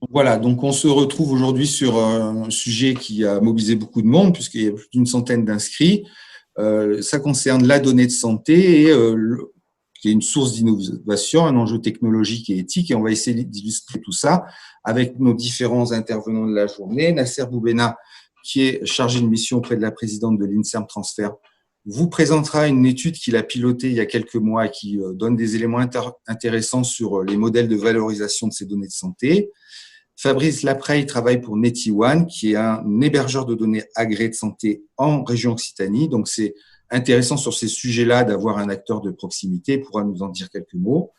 Voilà, donc on se retrouve aujourd'hui sur un sujet qui a mobilisé beaucoup de monde, puisqu'il y a plus d'une centaine d'inscrits. Ça concerne la donnée de santé qui est une source d'innovation, un enjeu technologique et éthique. Et on va essayer d'illustrer tout ça avec nos différents intervenants de la journée. Nasser Boubena, qui est chargé de mission auprès de la présidente de l'INSERM Transfert, vous présentera une étude qu'il a pilotée il y a quelques mois et qui donne des éléments intéressants sur les modèles de valorisation de ces données de santé. Fabrice Lapreille travaille pour NetiOne, qui est un hébergeur de données agréé de santé en région Occitanie. Donc, c'est intéressant sur ces sujets-là d'avoir un acteur de proximité, il pourra nous en dire quelques mots.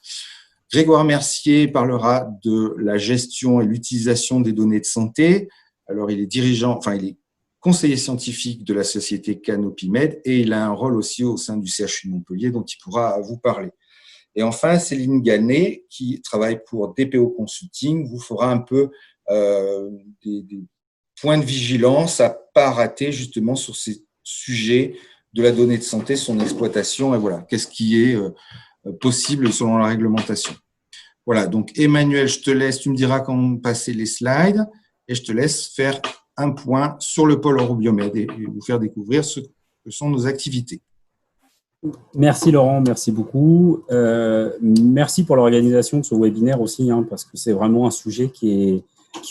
Grégoire Mercier parlera de la gestion et l'utilisation des données de santé. Alors, il est conseiller scientifique de la société Canopy-Med et il a un rôle aussi au sein du CHU de Montpellier dont il pourra vous parler. Et enfin, Céline Gannet, qui travaille pour DPO Consulting, vous fera un peu des points de vigilance à ne pas rater justement sur ces sujets de la donnée de santé, son exploitation, et voilà, qu'est-ce qui est possible selon la réglementation. Voilà, donc Emmanuel, je te laisse, tu me diras quand passer les slides, et je te laisse faire un point sur le pôle Eurobiomède et vous faire découvrir ce que sont nos activités. Merci Laurent, merci beaucoup. Merci pour l'organisation de ce webinaire aussi, parce que c'est vraiment un sujet qui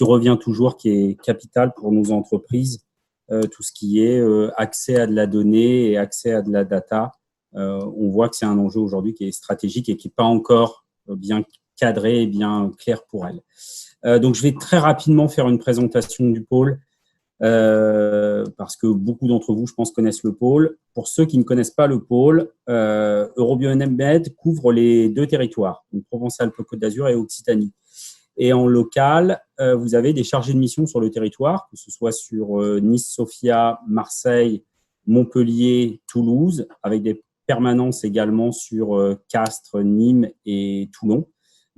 revient toujours, qui est capital pour nos entreprises. Tout ce qui est accès à de la donnée et accès à de la data. On voit que c'est un enjeu aujourd'hui qui est stratégique et qui n'est pas encore bien cadré et bien clair pour elle. Donc, je vais très rapidement faire une présentation du pôle. Parce que beaucoup d'entre vous, je pense, connaissent le pôle. Pour ceux qui ne connaissent pas le pôle, Eurobiomède couvre les deux territoires, donc Provence-Alpes-Côte d'Azur et Occitanie. Et en local, vous avez des chargés de mission sur le territoire, que ce soit sur Nice, Sofia, Marseille, Montpellier, Toulouse, avec des permanences également sur Castres, Nîmes et Toulon.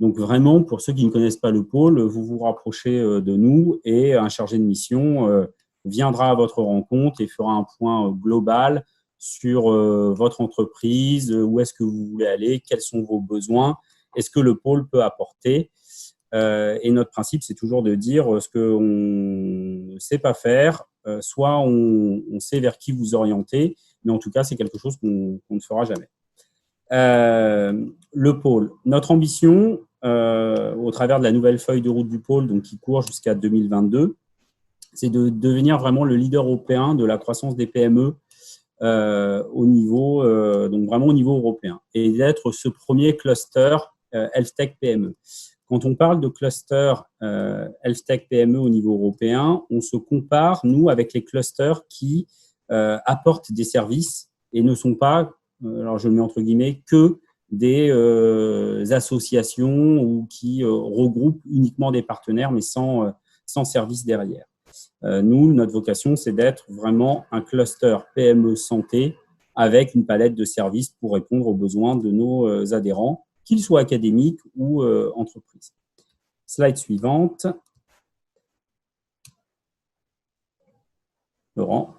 Donc vraiment, pour ceux qui ne connaissent pas le pôle, vous vous rapprochez de nous et un chargé de mission viendra à votre rencontre et fera un point global sur votre entreprise, où est-ce que vous voulez aller, quels sont vos besoins, est-ce que le pôle peut apporter. Et notre principe, c'est toujours de dire ce qu'on ne sait pas faire, soit on sait vers qui vous orienter, mais en tout cas, c'est quelque chose qu'on ne fera jamais. Le pôle. Notre ambition, au travers de la nouvelle feuille de route du pôle, donc qui court jusqu'à 2022, c'est de devenir vraiment le leader européen de la croissance des PME au niveau, donc vraiment au niveau européen, et d'être ce premier cluster Health Tech PME. Quand on parle de cluster Health Tech PME au niveau européen, on se compare, nous, avec les clusters qui apportent des services et ne sont pas, alors je le mets entre guillemets, que des associations ou qui regroupent uniquement des partenaires, mais sans service derrière. Nous, notre vocation, c'est d'être vraiment un cluster PME santé avec une palette de services pour répondre aux besoins de nos adhérents, qu'ils soient académiques ou entreprises. Slide suivante. Laurent.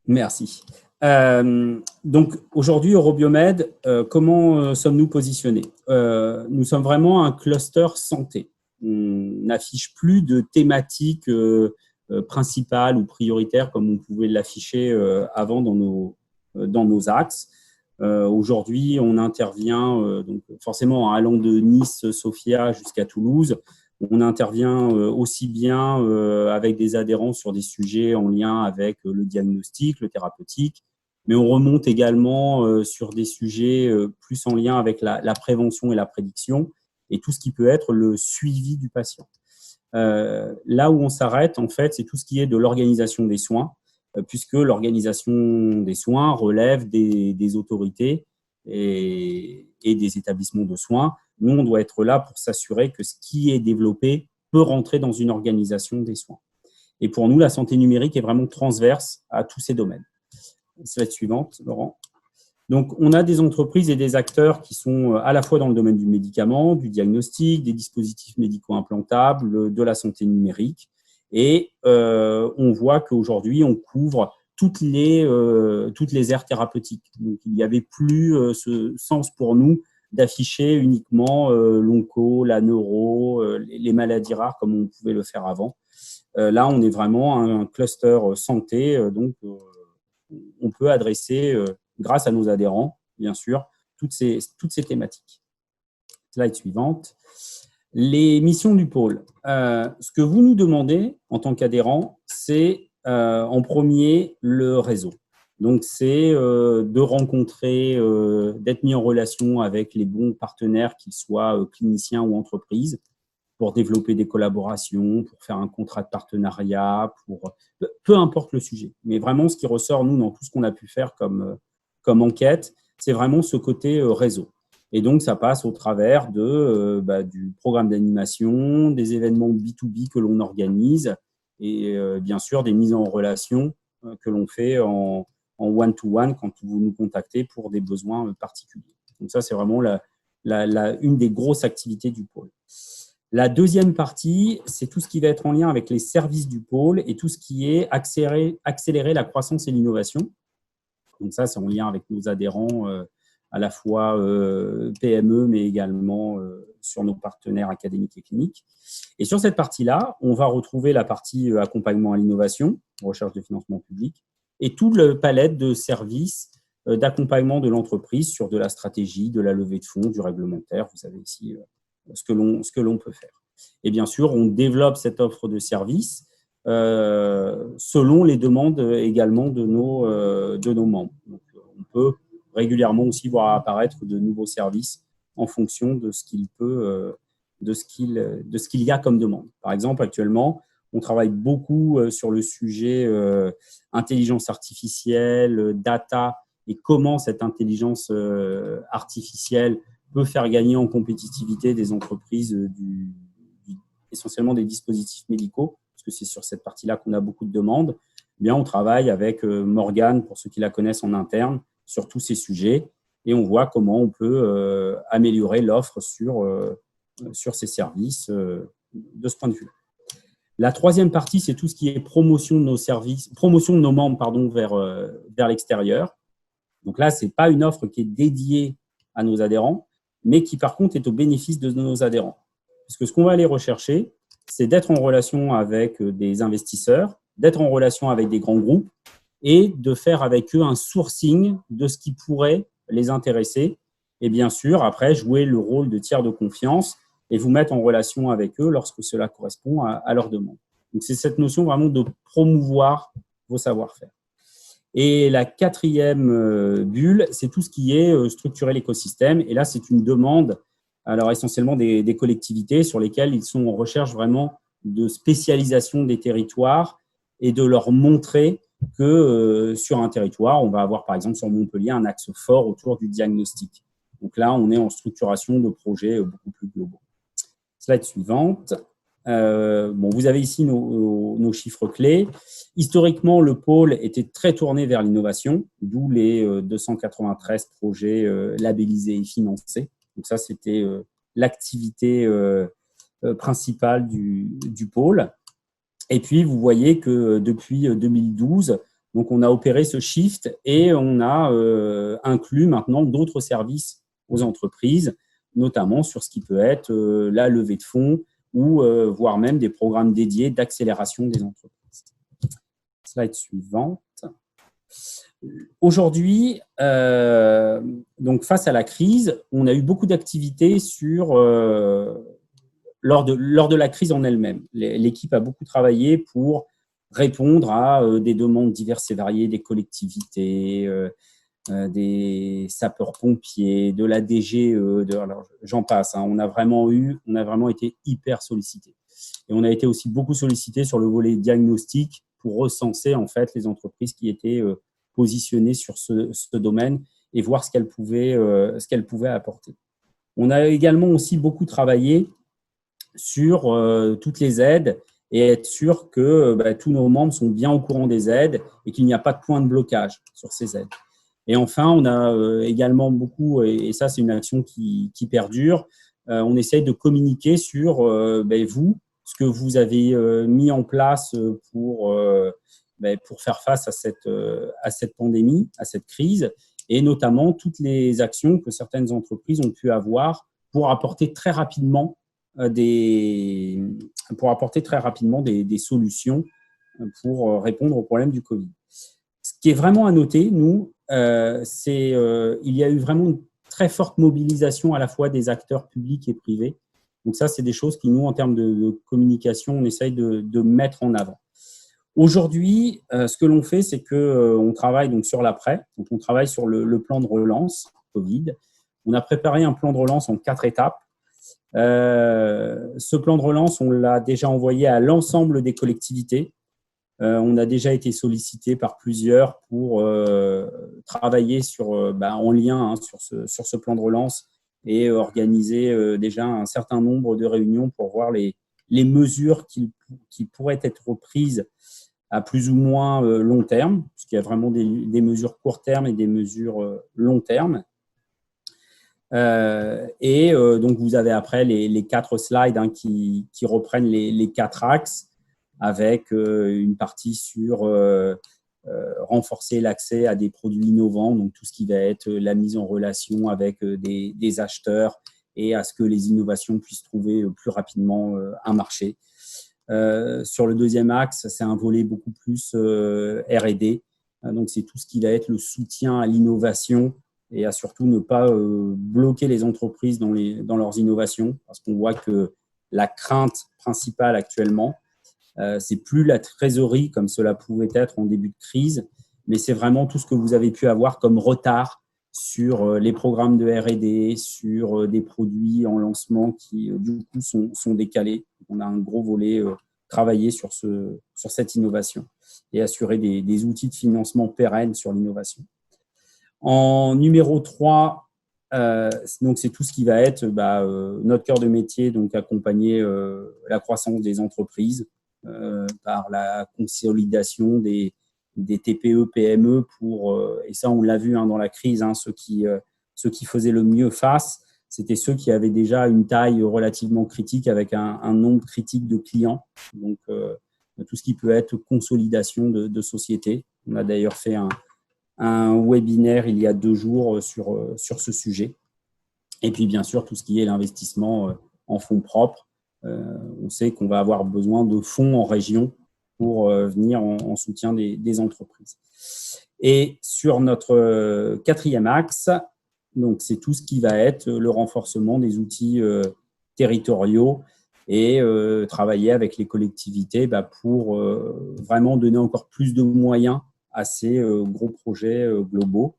Merci. Donc, aujourd'hui, Eurobiomède, comment sommes-nous positionnés? Nous sommes vraiment un cluster santé. On n'affiche plus de thématiques principales ou prioritaires comme on pouvait l'afficher avant dans nos axes. Aujourd'hui, on intervient donc forcément en allant de Nice, Sofia jusqu'à Toulouse. On intervient aussi bien avec des adhérents sur des sujets en lien avec le diagnostic, le thérapeutique, mais on remonte également sur des sujets plus en lien avec la prévention et la prédiction et tout ce qui peut être le suivi du patient. Là où on s'arrête, en fait, c'est tout ce qui est de l'organisation des soins, puisque l'organisation des soins relève des autorités et des établissements de soins. Nous, on doit être là pour s'assurer que ce qui est développé peut rentrer dans une organisation des soins. Et pour nous, la santé numérique est vraiment transverse à tous ces domaines. Slide suivante, Laurent. Donc, on a des entreprises et des acteurs qui sont à la fois dans le domaine du médicament, du diagnostic, des dispositifs médicaux implantables, de la santé numérique. Et on voit qu'aujourd'hui, on couvre toutes les aires thérapeutiques. Donc, il n'y avait plus ce sens pour nous d'afficher uniquement l'onco, la neuro, les maladies rares comme on pouvait le faire avant. Là, on est vraiment un cluster santé, donc on peut adresser, grâce à nos adhérents, bien sûr, toutes ces thématiques. Slide suivante. Les missions du pôle. Ce que vous nous demandez en tant qu'adhérent, c'est en premier le réseau. Donc, c'est de rencontrer, d'être mis en relation avec les bons partenaires, qu'ils soient cliniciens ou entreprises, pour développer des collaborations, pour faire un contrat de partenariat, peu importe le sujet. Mais vraiment, ce qui ressort, nous, dans tout ce qu'on a pu faire comme enquête, c'est vraiment ce côté réseau. Et donc, ça passe au travers du programme d'animation, des événements B2B que l'on organise et bien sûr des mises en relation que l'on fait en one-to-one quand vous nous contactez pour des besoins particuliers. Donc ça, c'est vraiment une des grosses activités du pôle. La deuxième partie, c'est tout ce qui va être en lien avec les services du pôle et tout ce qui est accélérer la croissance et l'innovation. Donc ça, c'est en lien avec nos adhérents à la fois PME, mais également sur nos partenaires académiques et cliniques. Et sur cette partie-là, on va retrouver la partie accompagnement à l'innovation, recherche de financement public, et toute la palette de services d'accompagnement de l'entreprise sur de la stratégie, de la levée de fonds, du réglementaire. Vous avez ici ce que l'on peut faire. Et bien sûr, on développe cette offre de services selon les demandes également de nos membres. Donc, on peut régulièrement aussi voir apparaître de nouveaux services en fonction de ce qu'il y a comme demande. Par exemple, actuellement, on travaille beaucoup sur le sujet intelligence artificielle, data, et comment cette intelligence artificielle peut faire gagner en compétitivité des entreprises, essentiellement des dispositifs médicaux, parce que c'est sur cette partie-là qu'on a beaucoup de demandes. Eh bien, on travaille avec Morgane, pour ceux qui la connaissent en interne, sur tous ces sujets, et on voit comment on peut améliorer l'offre sur ces services de ce point de vue. La troisième partie, c'est tout ce qui est promotion de nos services, promotion de nos membres vers l'extérieur. Donc là, ce n'est pas une offre qui est dédiée à nos adhérents, mais qui par contre est au bénéfice de nos adhérents. Parce que ce qu'on va aller rechercher, c'est d'être en relation avec des investisseurs, d'être en relation avec des grands groupes et de faire avec eux un sourcing de ce qui pourrait les intéresser. Et bien sûr, après, jouer le rôle de tiers de confiance et vous mettre en relation avec eux lorsque cela correspond à leurs demandes. Donc, c'est cette notion vraiment de promouvoir vos savoir-faire. Et la quatrième bulle, c'est tout ce qui est structurer l'écosystème. Et là, c'est une demande, alors essentiellement des collectivités sur lesquelles ils sont en recherche vraiment de spécialisation des territoires et de leur montrer que sur un territoire, on va avoir par exemple sur Montpellier un axe fort autour du diagnostic. Donc là, on est en structuration de projets beaucoup plus globaux. Slide suivante. Vous avez ici nos chiffres clés. Historiquement, le pôle était très tourné vers l'innovation, d'où les 293 projets labellisés et financés. Donc ça, c'était l'activité principale du pôle. Et puis, vous voyez que depuis 2012, donc on a opéré ce shift et on a inclus maintenant d'autres services aux entreprises, notamment sur ce qui peut être la levée de fonds ou voire même des programmes dédiés d'accélération des entreprises. Slide suivante. Aujourd'hui, donc face à la crise, on a eu beaucoup d'activités lors de la crise en elle-même. L'équipe a beaucoup travaillé pour répondre à des demandes diverses et variées des collectivités, des sapeurs-pompiers, de la DGE, alors j'en passe. On a vraiment été hyper sollicité. Et on a été aussi beaucoup sollicité sur le volet diagnostic pour recenser en fait les entreprises qui étaient positionnées sur ce domaine et voir ce qu'elles pouvaient apporter. On a également aussi beaucoup travaillé sur toutes les aides et être sûr que tous nos membres sont bien au courant des aides et qu'il n'y a pas de point de blocage sur ces aides. Et enfin, on a également beaucoup, et ça c'est une action qui perdure, on essaye de communiquer sur vous, ce que vous avez mis en place pour faire face à cette pandémie, à cette crise, et notamment toutes les actions que certaines entreprises ont pu avoir pour apporter très rapidement des solutions pour répondre aux problèmes du Covid. Ce qui est vraiment à noter, nous, c'est il y a eu vraiment une très forte mobilisation à la fois des acteurs publics et privés. Donc ça, c'est des choses qui, nous, en termes de communication, on essaye de mettre en avant. Aujourd'hui, ce que l'on fait, c'est qu'on travaille donc sur l'après. Donc, on travaille sur le plan de relance Covid. On a préparé un plan de relance en 4 étapes. Ce plan de relance, on l'a déjà envoyé à l'ensemble des collectivités. On a déjà été sollicité par plusieurs pour travailler en lien sur ce plan de relance et organiser déjà un certain nombre de réunions pour voir les mesures qui pourraient être prises à plus ou moins long terme, puisqu'il y a vraiment des mesures court terme et des mesures long terme. Donc, vous avez après les 4 slides qui reprennent les 4 axes, avec une partie sur renforcer l'accès à des produits innovants, donc tout ce qui va être la mise en relation avec des acheteurs et à ce que les innovations puissent trouver plus rapidement un marché. Sur le deuxième axe, c'est un volet beaucoup plus R&D, donc c'est tout ce qui va être le soutien à l'innovation et à surtout ne pas bloquer les entreprises dans leurs innovations, parce qu'on voit que la crainte principale actuellement, c'est plus la trésorerie comme cela pouvait être en début de crise, mais c'est vraiment tout ce que vous avez pu avoir comme retard sur les programmes de R&D, sur des produits en lancement qui, du coup, sont décalés. On a un gros volet travailler sur cette innovation et assurer des outils de financement pérennes sur l'innovation. En numéro 3, donc c'est tout ce qui va être notre cœur de métier, donc accompagner la croissance des entreprises par la consolidation des TPE, PME et ça on l'a vu dans la crise, ceux qui faisaient le mieux face, c'était ceux qui avaient déjà une taille relativement critique avec un nombre critique de clients. Donc tout ce qui peut être consolidation de société. On a d'ailleurs fait un webinaire il y a 2 jours sur ce sujet. Et puis bien sûr tout ce qui est l'investissement en fonds propres. On sait qu'on va avoir besoin de fonds en région pour venir en soutien des entreprises. Et sur notre 4e axe, donc c'est tout ce qui va être le renforcement des outils territoriaux et travailler avec les collectivités pour vraiment donner encore plus de moyens à ces gros projets globaux.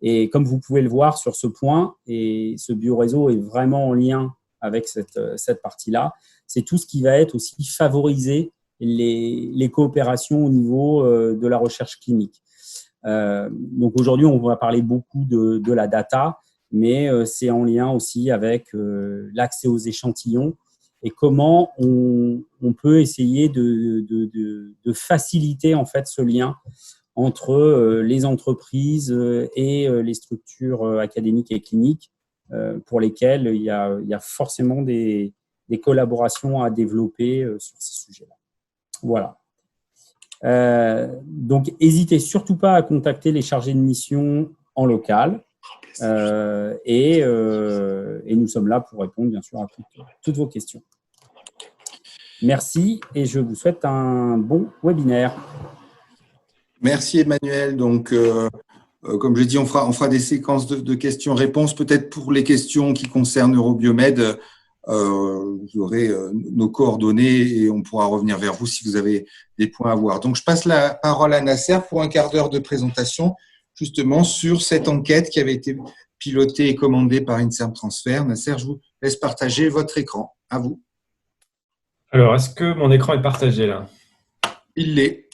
Et comme vous pouvez le voir sur ce point, et ce bioréseau est vraiment en lien avec cette partie-là, c'est tout ce qui va être aussi favoriser les coopérations au niveau de la recherche clinique. Donc aujourd'hui, on va parler beaucoup de la data, mais c'est en lien aussi avec l'accès aux échantillons et comment on peut essayer de faciliter en fait ce lien entre les entreprises et les structures académiques et cliniques pour lesquelles il y a forcément des collaborations à développer sur ces sujets-là. Voilà. Donc, n'hésitez surtout pas à contacter les chargés de mission en local et nous sommes là pour répondre bien sûr à toutes vos questions. Merci et je vous souhaite un bon webinaire. Merci Emmanuel. Donc, comme je l'ai dit, on fera des séquences de questions-réponses. Peut-être pour les questions qui concernent Eurobiomed, vous aurez nos coordonnées et on pourra revenir vers vous si vous avez des points à voir. Donc, je passe la parole à Nasser pour un quart d'heure de présentation justement sur cette enquête qui avait été pilotée et commandée par INSERM Transfer. Nasser, je vous laisse partager votre écran. À vous. Alors, est-ce que mon écran est partagé là? Il l'est.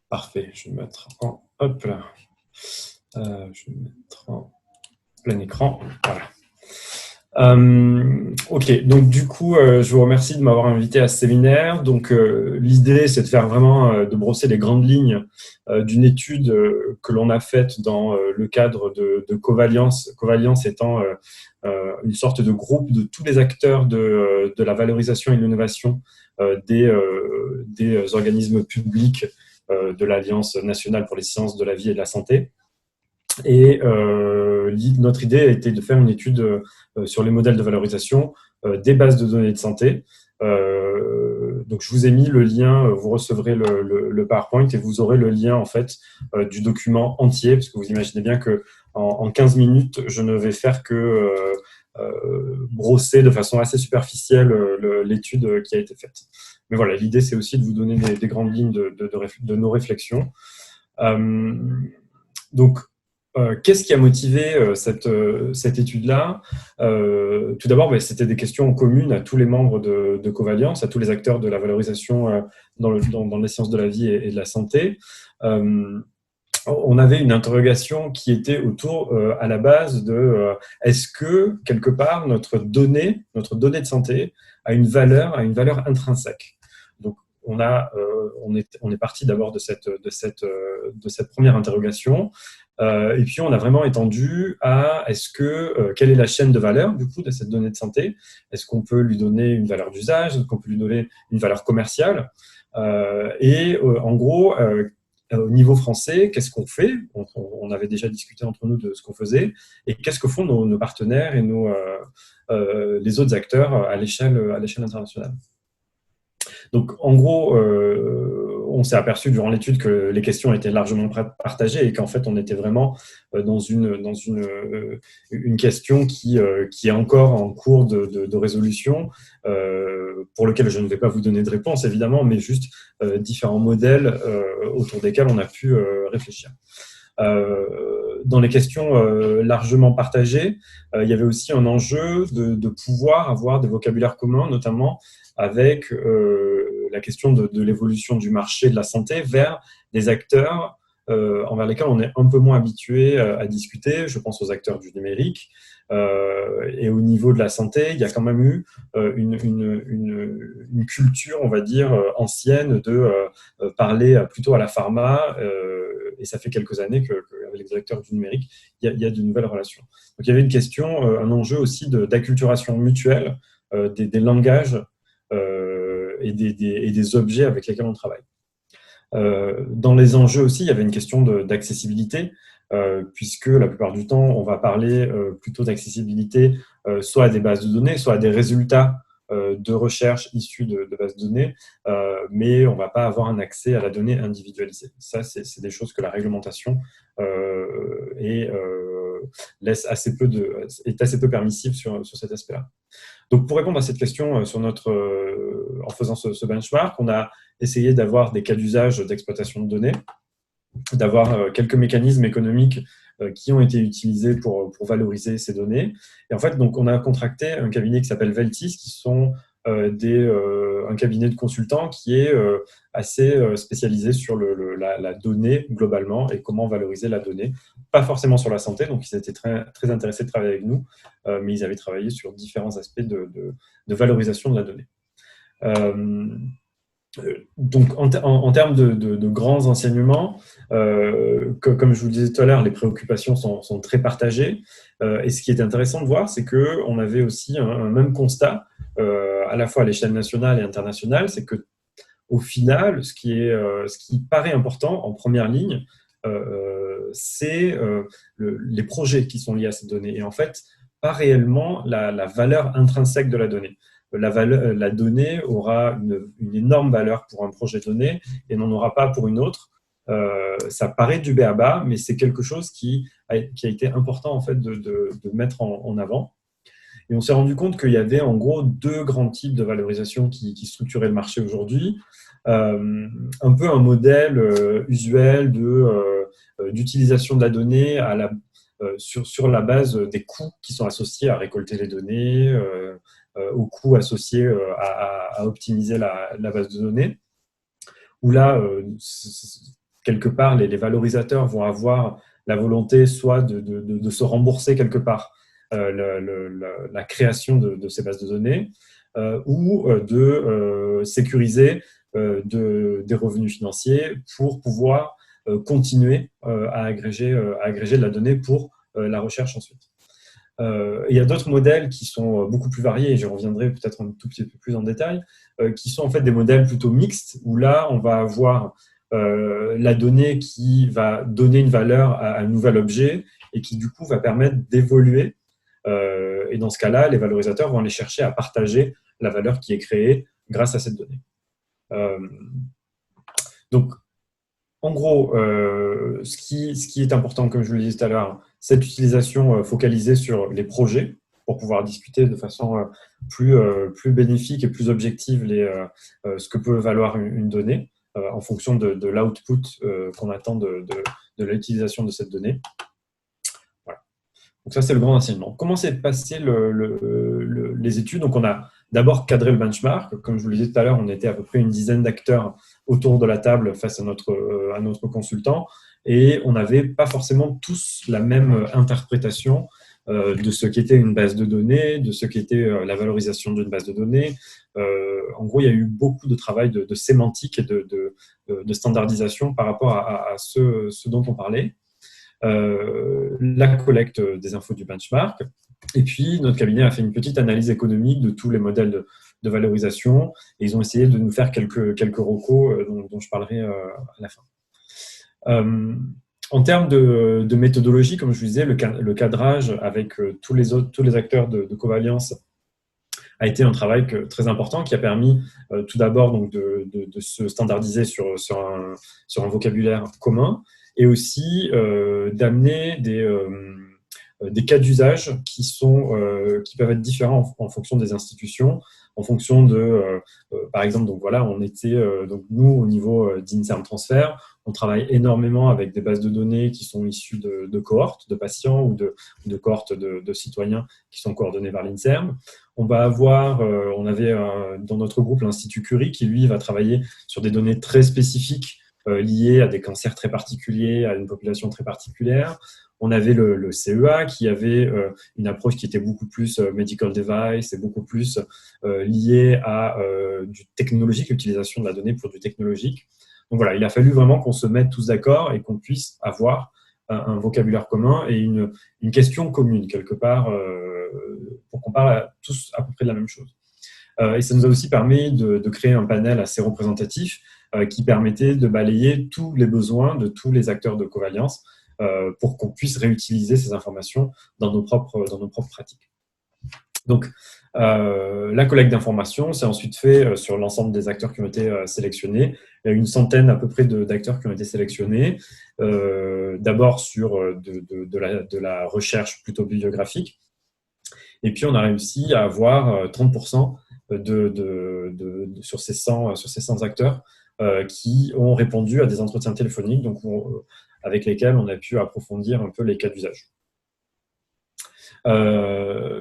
Parfait, je vais mettre en… Hop là. Je vais mettre en plein écran. Voilà. Ok, donc du coup, je vous remercie de m'avoir invité à ce séminaire. Donc, l'idée, c'est de faire vraiment, de brosser les grandes lignes d'une étude que l'on a faite dans le cadre de Covalliance. Covalliance étant une sorte de groupe de tous les acteurs de la valorisation et de l'innovation des organismes publics de l'Alliance nationale pour les sciences de la vie et de la santé. Et notre idée a été de faire une étude sur les modèles de valorisation des bases de données de santé. Donc, je vous ai mis le lien, vous recevrez le PowerPoint et vous aurez le lien en fait du document entier, parce que vous imaginez bien que en 15 minutes, je ne vais faire que brosser de façon assez superficielle l'étude qui a été faite. Mais voilà, l'idée, c'est aussi de vous donner des grandes lignes de nos réflexions. Donc, qu'est-ce qui a motivé cette étude-là? Tout d'abord, c'était des questions communes à tous les membres de Covalliance, à tous les acteurs de la valorisation dans les sciences de la vie et de la santé. On avait une interrogation qui était autour, à la base, de est-ce que, quelque part, notre donnée de santé a une valeur intrinsèque? Donc, on est parti d'abord de cette première interrogation. Et puis, on a vraiment étendu à quelle est la chaîne de valeur du coup de cette donnée de santé? Est-ce qu'on peut lui donner une valeur d'usage? Est-ce qu'on peut lui donner une valeur commerciale? En gros, au niveau français, qu'est-ce qu'on fait? On avait déjà discuté entre nous de ce qu'on faisait. Et qu'est-ce que font nos partenaires et les autres acteurs à l'échelle internationale? Donc, en gros, on s'est aperçu durant l'étude que les questions étaient largement partagées et qu'en fait, on était vraiment dans une question qui est encore en cours de résolution, pour lequel je ne vais pas vous donner de réponse, évidemment, mais juste différents modèles autour desquels on a pu réfléchir. Dans les questions largement partagées, il y avait aussi un enjeu de pouvoir avoir des vocabulaires communs, notamment avec la question de l'évolution du marché de la santé vers des acteurs envers lesquels on est un peu moins habitué à discuter. Je pense aux acteurs du numérique. Et au niveau de la santé, il y a quand même eu une culture, on va dire, ancienne de parler plutôt à la pharma. Et ça fait quelques années qu'avec les acteurs du numérique, il y a de nouvelles relations. Donc, il y avait une question, un enjeu aussi d'acculturation mutuelle des langages et des objets avec lesquels on travaille. Dans les enjeux aussi, il y avait une question d'accessibilité, puisque la plupart du temps, on va parler plutôt d'accessibilité soit à des bases de données, soit à des résultats de recherche issus de bases de données, mais on ne va pas avoir un accès à la donnée individualisée. Ça, c'est des choses que la réglementation est assez peu permissive sur cet aspect-là. Donc, pour répondre à cette question en faisant ce benchmark, on a essayé d'avoir des cas d'usage d'exploitation de données, d'avoir quelques mécanismes économiques qui ont été utilisés pour valoriser ces données. Et en fait, donc, on a contracté un cabinet qui s'appelle Veltis, qui sont un cabinet de consultants qui est assez spécialisé sur la donnée globalement et comment valoriser la donnée. Pas forcément sur la santé, donc ils étaient très, très intéressés de travailler avec nous, mais ils avaient travaillé sur différents aspects de valorisation de la donnée. Donc, en termes de grands enseignements, comme je vous le disais tout à l'heure, les préoccupations sont très partagées. Et ce qui est intéressant de voir, c'est qu'on avait aussi un même constat, à la fois à l'échelle nationale et internationale, c'est que au final, ce qui paraît important en première ligne, c'est les projets qui sont liés à ces données. Et en fait, pas réellement la valeur intrinsèque de la donnée. La donnée aura une énorme valeur pour un projet donné et n'en aura pas pour une autre. Ça paraît du b.a.-ba, mais c'est quelque chose qui a été important en fait de mettre en avant. Et on s'est rendu compte qu'il y avait en gros deux grands types de valorisation qui structuraient le marché aujourd'hui. Un peu un modèle usuel d'utilisation de la donnée sur la base des coûts qui sont associés à récolter les données, aux coûts associés à optimiser la base de données, où là, quelque part, les valorisateurs vont avoir la volonté soit de se rembourser quelque part la création de ces bases de données, ou de sécuriser des revenus financiers pour pouvoir continuer à agréger de la donnée pour la recherche ensuite. Il y a d'autres modèles qui sont beaucoup plus variés, et je reviendrai peut-être un tout petit peu plus en détail, qui sont en fait des modèles plutôt mixtes, où là, on va avoir la donnée qui va donner une valeur à un nouvel objet et qui, du coup, va permettre d'évoluer. Et dans ce cas-là, les valorisateurs vont aller chercher à partager la valeur qui est créée grâce à cette donnée. Donc, en gros, ce qui est important, comme je vous le disais tout à l'heure, cette utilisation focalisée sur les projets pour pouvoir discuter de façon plus bénéfique et plus objective ce que peut valoir une donnée en fonction de l'output qu'on attend de l'utilisation de cette donnée. Voilà. Donc ça, c'est le grand enseignement. Comment s'est passé les études? Donc, on a d'abord cadré le benchmark. Comme je vous le disais tout à l'heure, on était à peu près une dizaine d'acteurs autour de la table face à notre consultant et on n'avait pas forcément tous la même interprétation de ce qu'était une base de données, de ce qu'était la valorisation d'une base de données. En gros, il y a eu beaucoup de travail de sémantique et de standardisation par rapport à ce dont on parlait. La collecte des infos du benchmark. Et puis, notre cabinet a fait une petite analyse économique de tous les modèles de valorisation et ils ont essayé de nous faire quelques recos dont je parlerai à la fin. En termes de méthodologie, comme je vous disais, le cadrage avec tous les acteurs de Covalence a été un travail très important qui a permis tout d'abord donc de se standardiser sur un vocabulaire commun et aussi d'amener des cas d'usage qui peuvent être différents en fonction des institutions, en fonction de, par exemple, donc voilà, on était, donc nous au niveau d'Inserm Transfer, on travaille énormément avec des bases de données qui sont issues de cohortes de patients ou de cohortes de citoyens qui sont coordonnés par l'Inserm. On avait dans notre groupe l'Institut Curie qui lui va travailler sur des données très spécifiques liées à des cancers très particuliers, à une population très particulière. On avait le CEA qui avait une approche qui était beaucoup plus medical device et beaucoup plus liée à du technologique, l'utilisation de la donnée pour du technologique. Donc voilà, il a fallu vraiment qu'on se mette tous d'accord et qu'on puisse avoir un vocabulaire commun et une question commune quelque part pour qu'on parle tous à peu près de la même chose. Et ça nous a aussi permis de créer un panel assez représentatif qui permettait de balayer tous les besoins de tous les acteurs de Covalence pour qu'on puisse réutiliser ces informations dans nos propres pratiques. Donc, la collecte d'informations s'est ensuite fait sur l'ensemble des acteurs qui ont été sélectionnés. Il y a une centaine à peu près d'acteurs qui ont été sélectionnés, d'abord sur de la recherche plutôt bibliographique. Et puis, on a réussi à avoir 30% sur ces 100 acteurs qui ont répondu à des entretiens téléphoniques, donc avec lesquels on a pu approfondir un peu les cas d'usage.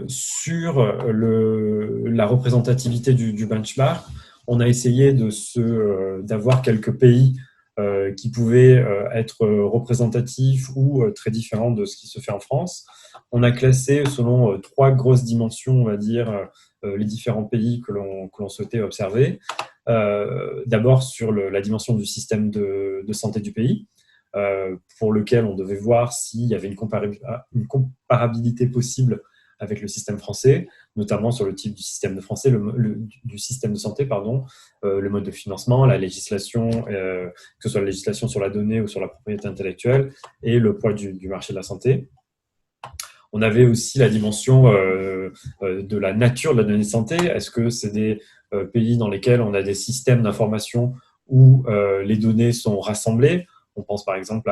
Sur la représentativité du benchmark, on a essayé d'avoir quelques pays qui pouvaient être représentatifs ou très différents de ce qui se fait en France. On a classé selon 3 grosses dimensions, on va dire, les différents pays que l'on souhaitait observer. D'abord sur la dimension du système de santé du pays, pour lequel on devait voir s'il y avait une comparabilité possible avec le système français, notamment sur le type du système du système de santé, le mode de financement, la législation, que ce soit la législation sur la donnée ou sur la propriété intellectuelle, et le poids du marché de la santé. On avait aussi la dimension de la nature de la donnée de santé. Est-ce que c'est des pays dans lesquels on a des systèmes d'information où les données sont rassemblées? On pense par exemple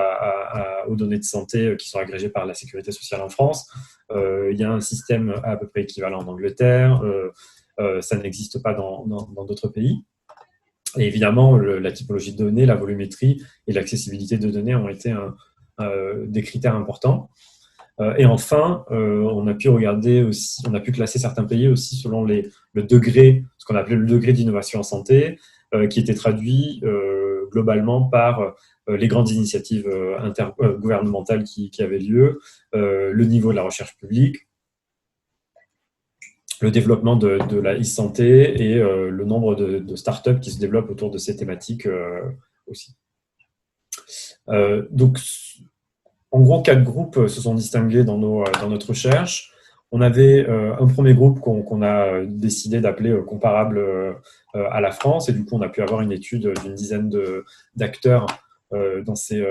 aux données de santé qui sont agrégées par la Sécurité sociale en France. Il y a un système à peu près équivalent en Angleterre. Ça n'existe pas dans d'autres pays. Et évidemment, la typologie de données, la volumétrie et l'accessibilité de données ont été des critères importants. Et enfin, on a pu regarder aussi, on a pu classer certains pays aussi selon le degré, ce qu'on appelait le degré d'innovation en santé, qui était traduit globalement par les grandes initiatives gouvernementales qui avaient lieu, le niveau de la recherche publique, le développement de la e-santé et le nombre de startups qui se développent autour de ces thématiques aussi. Donc, en gros, 4 groupes se sont distingués dans notre recherche. On avait un premier groupe qu'on a décidé d'appeler comparable à la France. Et du coup, on a pu avoir une étude d'une dizaine d'acteurs dans ces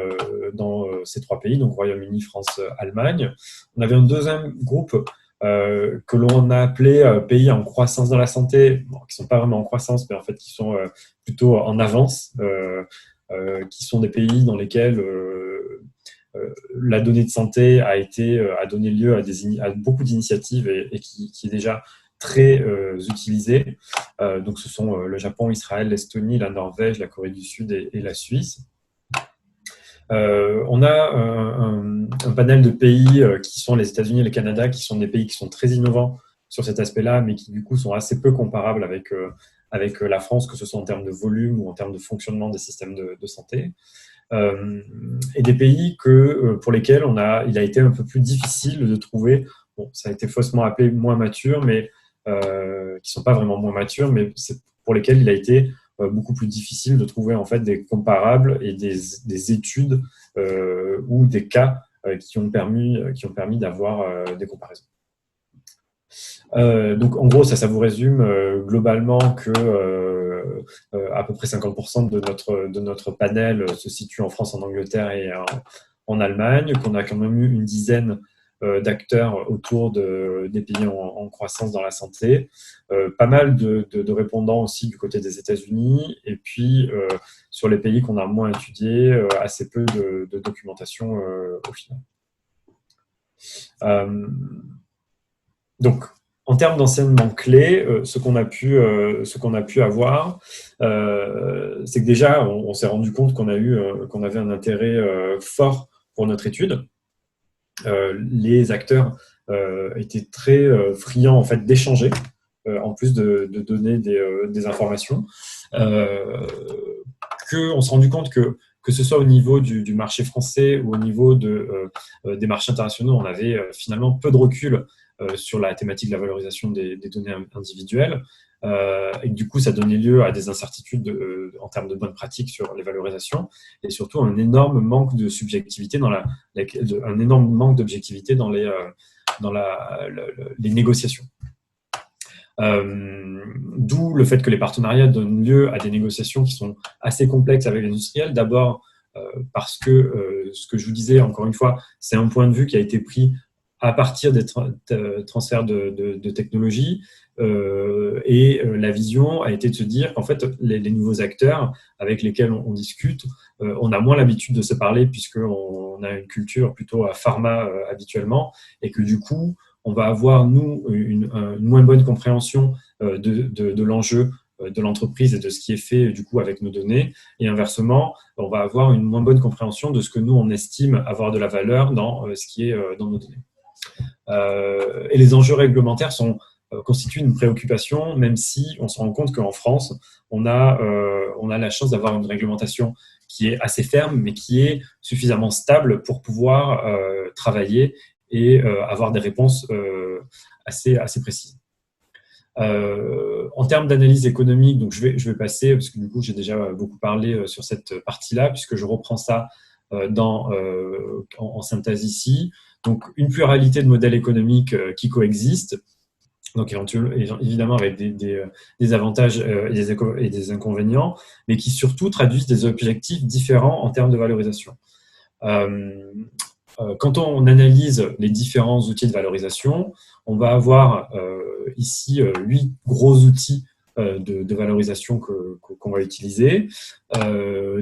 3 pays, donc Royaume-Uni, France, Allemagne. On avait un deuxième groupe que l'on a appelé pays en croissance dans la santé, bon, qui ne sont pas vraiment en croissance, mais en fait qui sont plutôt en avance, qui sont des pays dans lesquels la donnée de santé a donné lieu à beaucoup d'initiatives et qui est déjà très utilisée. Donc ce sont le Japon, Israël, l'Estonie, la Norvège, la Corée du Sud et la Suisse. On a un panel de pays qui sont les États-Unis et le Canada, qui sont des pays qui sont très innovants sur cet aspect-là, mais qui du coup sont assez peu comparables avec la France, que ce soit en termes de volume ou en termes de fonctionnement des systèmes de santé. Et des pays pour lesquels il a été un peu plus difficile de trouver, bon, ça a été faussement appelé moins matures, mais qui ne sont pas vraiment moins matures, mais pour lesquels il a été beaucoup plus difficile de trouver en fait des comparables et des études ou des cas qui ont permis d'avoir des comparaisons. Donc en gros, ça vous résume globalement que à peu près 50% de notre panel se situe en France, en Angleterre et en Allemagne, qu'on a quand même eu une dizaine d'acteurs autour des pays en croissance dans la santé, pas mal de répondants aussi du côté des États-Unis, et puis sur les pays qu'on a moins étudiés, assez peu de documentation au final. Donc, en termes d'enseignement clé, ce qu'on a pu avoir, c'est que déjà, on s'est rendu compte qu'on avait un intérêt fort pour notre étude. Les acteurs étaient très friands en fait d'échanger, en plus de donner des informations. On s'est rendu compte que ce soit au niveau du marché français ou au niveau des marchés internationaux, on avait finalement peu de recul sur la thématique de la valorisation des données individuelles. Et du coup, ça donnait lieu à des incertitudes en termes de bonnes pratiques sur les valorisations et surtout un énorme manque de subjectivité un énorme manque d'objectivité dans les négociations. D'où le fait que les partenariats donnent lieu à des négociations qui sont assez complexes avec les industriels. D'abord parce que ce que je vous disais, encore une fois, c'est un point de vue qui a été pris à partir des transferts de technologie. La vision a été de se dire qu'en fait, les nouveaux acteurs avec lesquels on discute, on a moins l'habitude de se parler puisqu'on a une culture plutôt à pharma habituellement, et que du coup, on va avoir, nous, une moins bonne compréhension de l'enjeu de l'entreprise et de ce qui est fait du coup avec nos données. Et inversement, on va avoir une moins bonne compréhension de ce que nous, on estime avoir de la valeur dans ce qui est dans nos données. Et les enjeux réglementaires constituent une préoccupation, même si on se rend compte qu'en France, on a la chance d'avoir une réglementation qui est assez ferme, mais qui est suffisamment stable pour pouvoir travailler et avoir des réponses assez précises. En termes d'analyse économique, donc je vais passer, parce que du coup j'ai déjà beaucoup parlé sur cette partie-là, puisque je reprends ça en synthèse ici. Donc une pluralité de modèles économiques qui coexistent, donc évidemment avec des avantages et des inconvénients, mais qui surtout traduisent des objectifs différents en termes de valorisation. Quand on analyse les différents outils de valorisation, on va avoir ici 8 gros outils de valorisation qu'on va utiliser.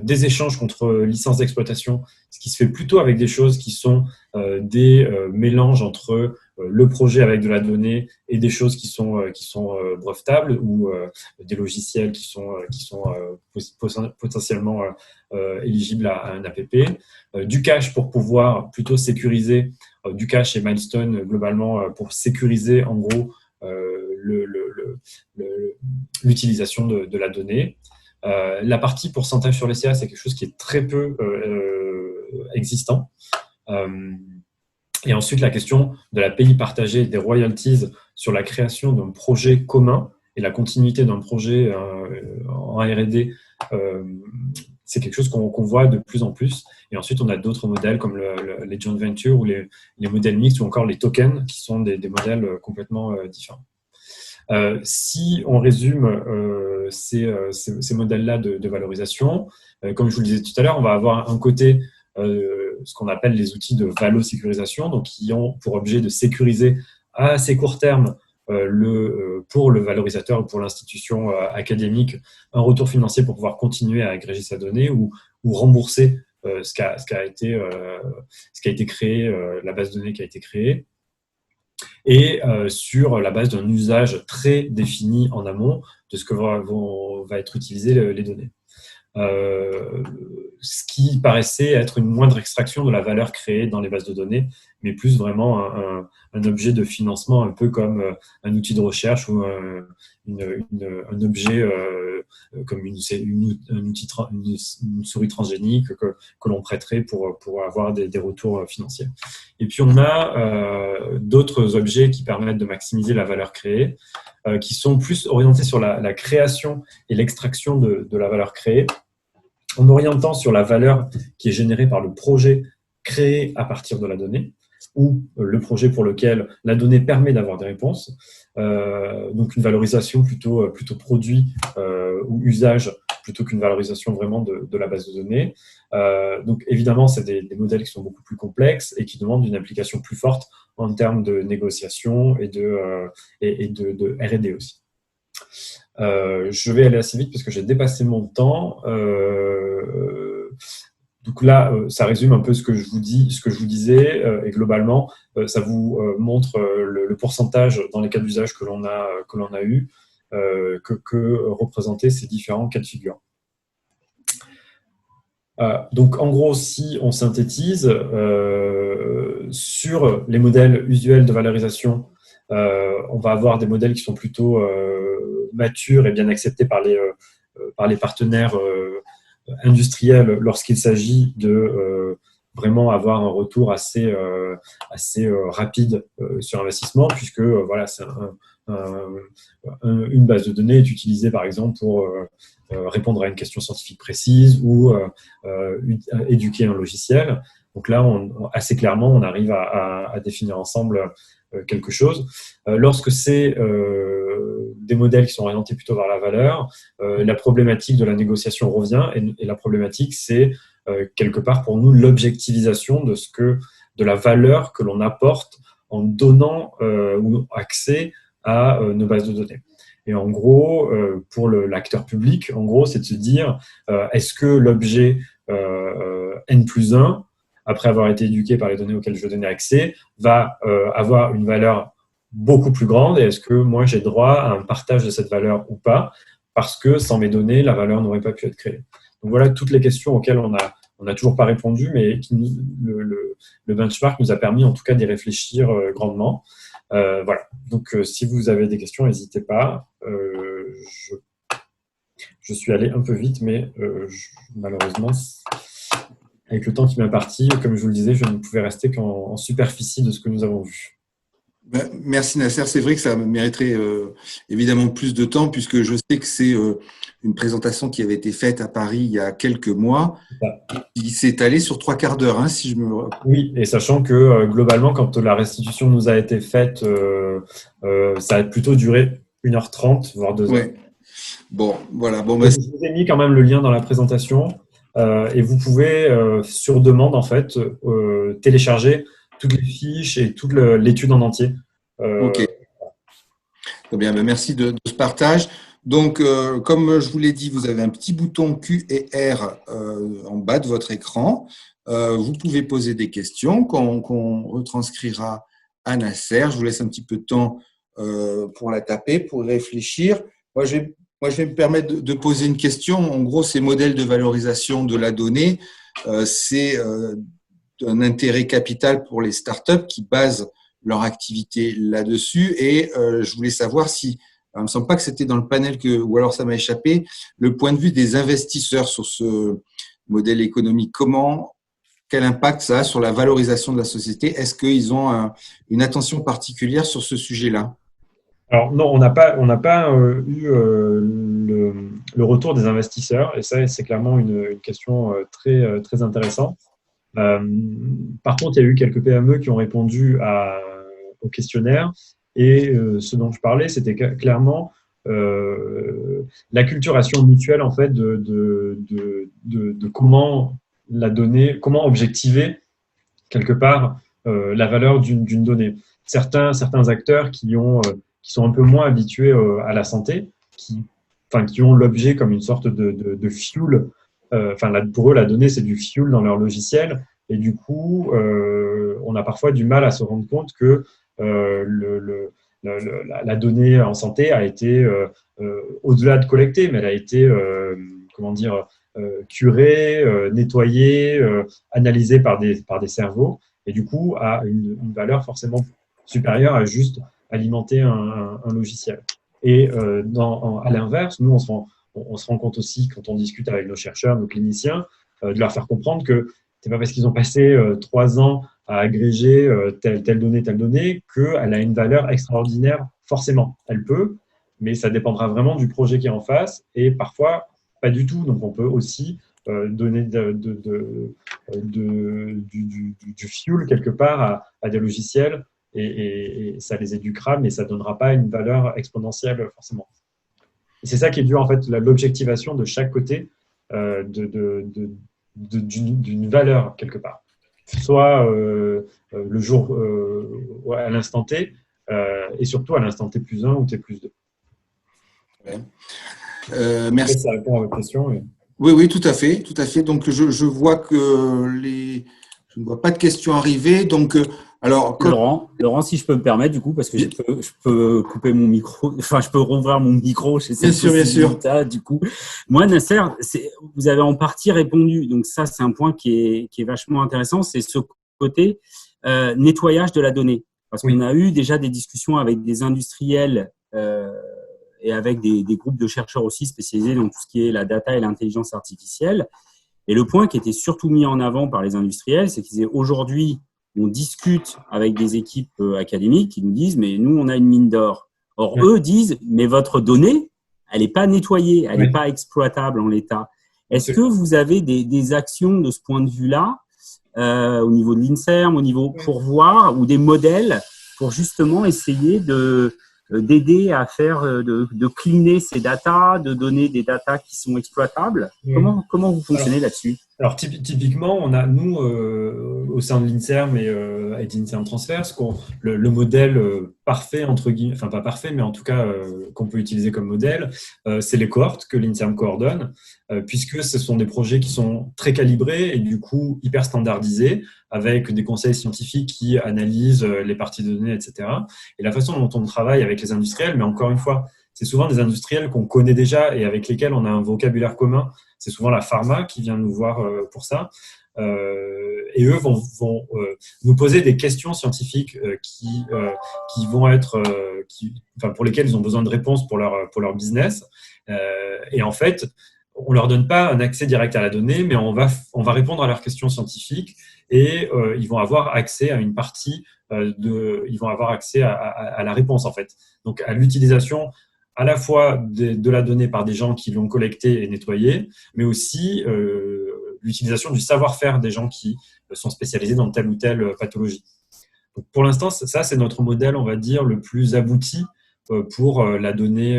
Des échanges contre licences d'exploitation, ce qui se fait plutôt avec des choses qui sont des mélanges entre le projet avec de la donnée et des choses qui sont brevetables, ou des logiciels qui sont potentiellement éligibles à un APP. Du cache pour pouvoir plutôt sécuriser, du cache et milestone globalement pour sécuriser en gros l'utilisation de la donnée. La partie pourcentage sur les CA, c'est quelque chose qui est très peu existant. Et ensuite, la question de l'API partagée, des royalties sur la création d'un projet commun et la continuité d'un projet en R&D, c'est quelque chose qu'on voit de plus en plus. Et ensuite, on a d'autres modèles comme les joint ventures ou les modèles mixtes ou encore les tokens qui sont des modèles complètement différents. Si on résume ces modèles-là de valorisation, comme je vous le disais tout à l'heure, on va avoir un côté ce qu'on appelle les outils de valo-sécurisation, donc qui ont pour objet de sécuriser à assez court terme pour le valorisateur ou pour l'institution académique un retour financier pour pouvoir continuer à agréger sa donnée ou rembourser ce qui a été créé, la base de données qui a été créée, et sur la base d'un usage très défini en amont de ce que va être utilisé les données. Ce qui paraissait être une moindre extraction de la valeur créée dans les bases de données, mais plus vraiment un objet de financement, un peu comme un outil de recherche ou un objet comme une souris transgénique que l'on prêterait pour avoir des retours financiers. Et puis on a d'autres objets qui permettent de maximiser la valeur créée, qui sont plus orientés sur la création et l'extraction de la valeur créée, en orientant sur la valeur qui est générée par le projet créé à partir de la donnée, ou le projet pour lequel la donnée permet d'avoir des réponses. Donc une valorisation plutôt produit ou usage, plutôt qu'une valorisation vraiment de la base de données. Donc évidemment, c'est des modèles qui sont beaucoup plus complexes et qui demandent une application plus forte en termes de négociation et de R&D aussi. Je vais aller assez vite parce que j'ai dépassé mon temps. Donc là, ça résume un peu ce que je vous disais, et globalement, ça vous montre le pourcentage dans les cas d'usage que l'on a eu, que représentaient ces différents cas de figure. Donc en gros, si on synthétise sur les modèles usuels de valorisation, on va avoir des modèles qui sont plutôt matures et bien acceptés par les partenaires industriels lorsqu'il s'agit de vraiment avoir un retour assez rapide sur investissement, puisque voilà, c'est une base de données est utilisée par exemple pour répondre à une question scientifique précise ou éduquer un logiciel. Donc là, assez clairement, on arrive à définir ensemble quelque chose. Lorsque c'est des modèles qui sont orientés plutôt vers la valeur, la problématique de la négociation revient, et la problématique, c'est quelque part pour nous l'objectivisation de la valeur que l'on apporte en donnant ou accès à nos bases de données. Et en gros, pour l'acteur public, en gros, c'est de se dire est-ce que l'objet N+1, après avoir été éduqué par les données auxquelles je veux donner accès, va avoir une valeur beaucoup plus grande, et est-ce que moi j'ai droit à un partage de cette valeur ou pas, parce que sans mes données, la valeur n'aurait pas pu être créée. Donc voilà toutes les questions auxquelles on n'a toujours pas répondu, mais le benchmark nous a permis en tout cas d'y réfléchir grandement. Voilà. Donc si vous avez des questions, n'hésitez pas. Je suis allé un peu vite, mais malheureusement, avec le temps qui m'est imparti, comme je vous le disais, je ne pouvais rester qu'en superficie de ce que nous avons vu. Merci Nasser, c'est vrai que ça mériterait évidemment plus de temps, puisque je sais que c'est une présentation qui avait été faite à Paris il y a quelques mois, qui s'est allée sur 3/4 d'heure, hein, si je me rappelle. Oui, et sachant que globalement, quand la restitution nous a été faite, ça a plutôt duré 1h30, voire 2 heures. Ouais. Bon, voilà. Bon, je vous ai mis quand même le lien dans la présentation, et vous pouvez, sur demande, en fait, télécharger toutes les fiches et toute l'étude en entier. Ok. Très bien, merci de ce partage. Donc, comme je vous l'ai dit, vous avez un petit bouton Q et R en bas de votre écran. Vous pouvez poser des questions qu'on retranscrira à Nasser. Je vous laisse un petit peu de temps pour la taper, pour réfléchir. Moi, je vais me permettre de poser une question. En gros, ces modèles de valorisation de la donnée, c'est un intérêt capital pour les startups qui basent leur activité là-dessus. Et je voulais savoir si, il ne me semble pas que c'était dans le panel, ou alors ça m'a échappé, le point de vue des investisseurs sur ce modèle économique. Quel impact ça a sur la valorisation de la société? Est-ce qu'ils ont une attention particulière sur ce sujet-là? Alors non, on n'a pas eu le retour des investisseurs, et ça, c'est clairement une question très, très intéressante. Par contre, il y a eu quelques PME qui ont répondu au questionnaire Et ce dont je parlais, c'était clairement l'acculturation mutuelle en fait de comment la donnée, comment objectiver quelque part la valeur d'une donnée. Certains acteurs qui sont un peu moins habitués à la santé, qui ont l'objet comme une sorte de fuel. Pour eux, la donnée, c'est du fuel dans leur logiciel. Et du coup, on a parfois du mal à se rendre compte que la donnée en santé a été, au-delà de collectée, mais elle a été, curée, nettoyée, analysée par des cerveaux, et du coup a une valeur forcément supérieure à juste alimenter un logiciel. Et à l'inverse, nous, on se rend compte aussi, quand on discute avec nos chercheurs, nos cliniciens, de leur faire comprendre que c'est pas parce qu'ils ont passé 3 ans à agréger telle donnée, qu'elle a une valeur extraordinaire, forcément. Elle peut, mais ça dépendra vraiment du projet qui est en face, et parfois, pas du tout. Donc, on peut aussi donner du fuel quelque part à des logiciels, et ça les éduquera, mais ça ne donnera pas une valeur exponentielle, forcément. Et c'est ça qui est dur, en fait, l'objectivation de chaque côté d'une valeur, quelque part. Soit le jour, à l'instant T, et surtout à l'instant T plus 1 ou T plus 2. Ouais. Merci. Ça répond à votre question. Oui, tout à fait. Donc, je vois que je ne vois pas de questions arriver. Donc, alors, Laurent, si je peux me permettre, du coup, parce que je peux couper mon micro, enfin, je peux rouvrir mon micro chez cette possibilité. Du coup, moi, Nasser, vous avez en partie répondu. Donc, ça, c'est un point qui est vachement intéressant. C'est ce côté nettoyage de la donnée. Parce qu'on a eu déjà des discussions avec des industriels et avec des groupes de chercheurs aussi spécialisés dans tout ce qui est la data et l'intelligence artificielle. Et le point qui était surtout mis en avant par les industriels, c'est qu'ils disaient aujourd'hui, on discute avec des équipes académiques qui nous disent « mais nous, on a une mine d'or ». Or, eux disent « mais votre donnée, elle n'est pas nettoyée, elle n'est pas exploitable en l'état ». Est-ce que vous avez des actions de ce point de vue-là, au niveau de l'INSERM, au niveau pour voir, ou des modèles pour justement essayer d'aider à faire, de cleaner ces datas, de donner des datas qui sont exploitables? Comment vous fonctionnez là-dessus? Alors, typiquement, on a, nous, au sein de l'INSERM et d'INSERM Transverse, le modèle parfait, entre guillemets, enfin pas parfait, mais en tout cas qu'on peut utiliser comme modèle, c'est les cohortes que l'INSERM coordonne, puisque ce sont des projets qui sont très calibrés et du coup hyper standardisés, avec des conseils scientifiques qui analysent les parties de données, etc. Et la façon dont on travaille avec les industriels, mais encore une fois, c'est souvent des industriels qu'on connaît déjà et avec lesquels on a un vocabulaire commun. C'est souvent la pharma qui vient nous voir pour ça. Et eux vont nous poser des questions scientifiques qui vont être, pour lesquelles ils ont besoin de réponses pour leur business. Et en fait, on leur donne pas un accès direct à la donnée, mais on va répondre à leurs questions scientifiques et ils vont avoir accès à une partie ils vont avoir accès à la réponse, en fait. Donc, à l'utilisation à la fois de la donnée par des gens qui l'ont collectée et nettoyée, mais aussi l'utilisation du savoir-faire des gens qui sont spécialisés dans telle ou telle pathologie. Donc, pour l'instant, ça, c'est notre modèle, on va dire, le plus abouti pour de la donnée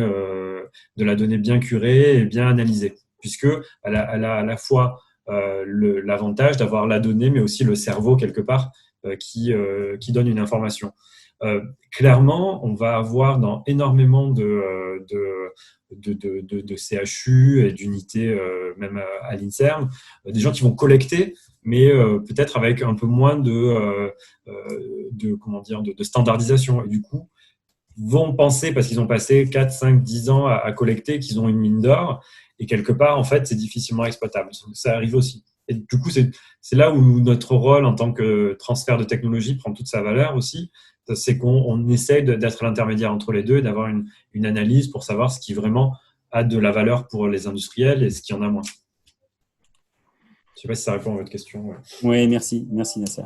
bien curée et bien analysée, puisque elle a à la fois l'avantage d'avoir la donnée, mais aussi le cerveau, quelque part, qui donne une information. Clairement, on va avoir dans énormément de CHU et d'unités, même à l'INSERM, des gens qui vont collecter, mais peut-être avec un peu moins de standardisation. Et du coup, vont penser, parce qu'ils ont passé 4, 5, 10 ans à collecter, qu'ils ont une mine d'or, et quelque part, en fait, c'est difficilement exploitable. Ça arrive aussi. Et du coup, c'est là où notre rôle en tant que transfert de technologie prend toute sa valeur aussi. C'est qu'on essaye d'être l'intermédiaire entre les deux et d'avoir une analyse pour savoir ce qui vraiment a de la valeur pour les industriels et ce qui en a moins. Je ne sais pas si ça répond à votre question. Ouais. Oui, merci. Merci, Nasser.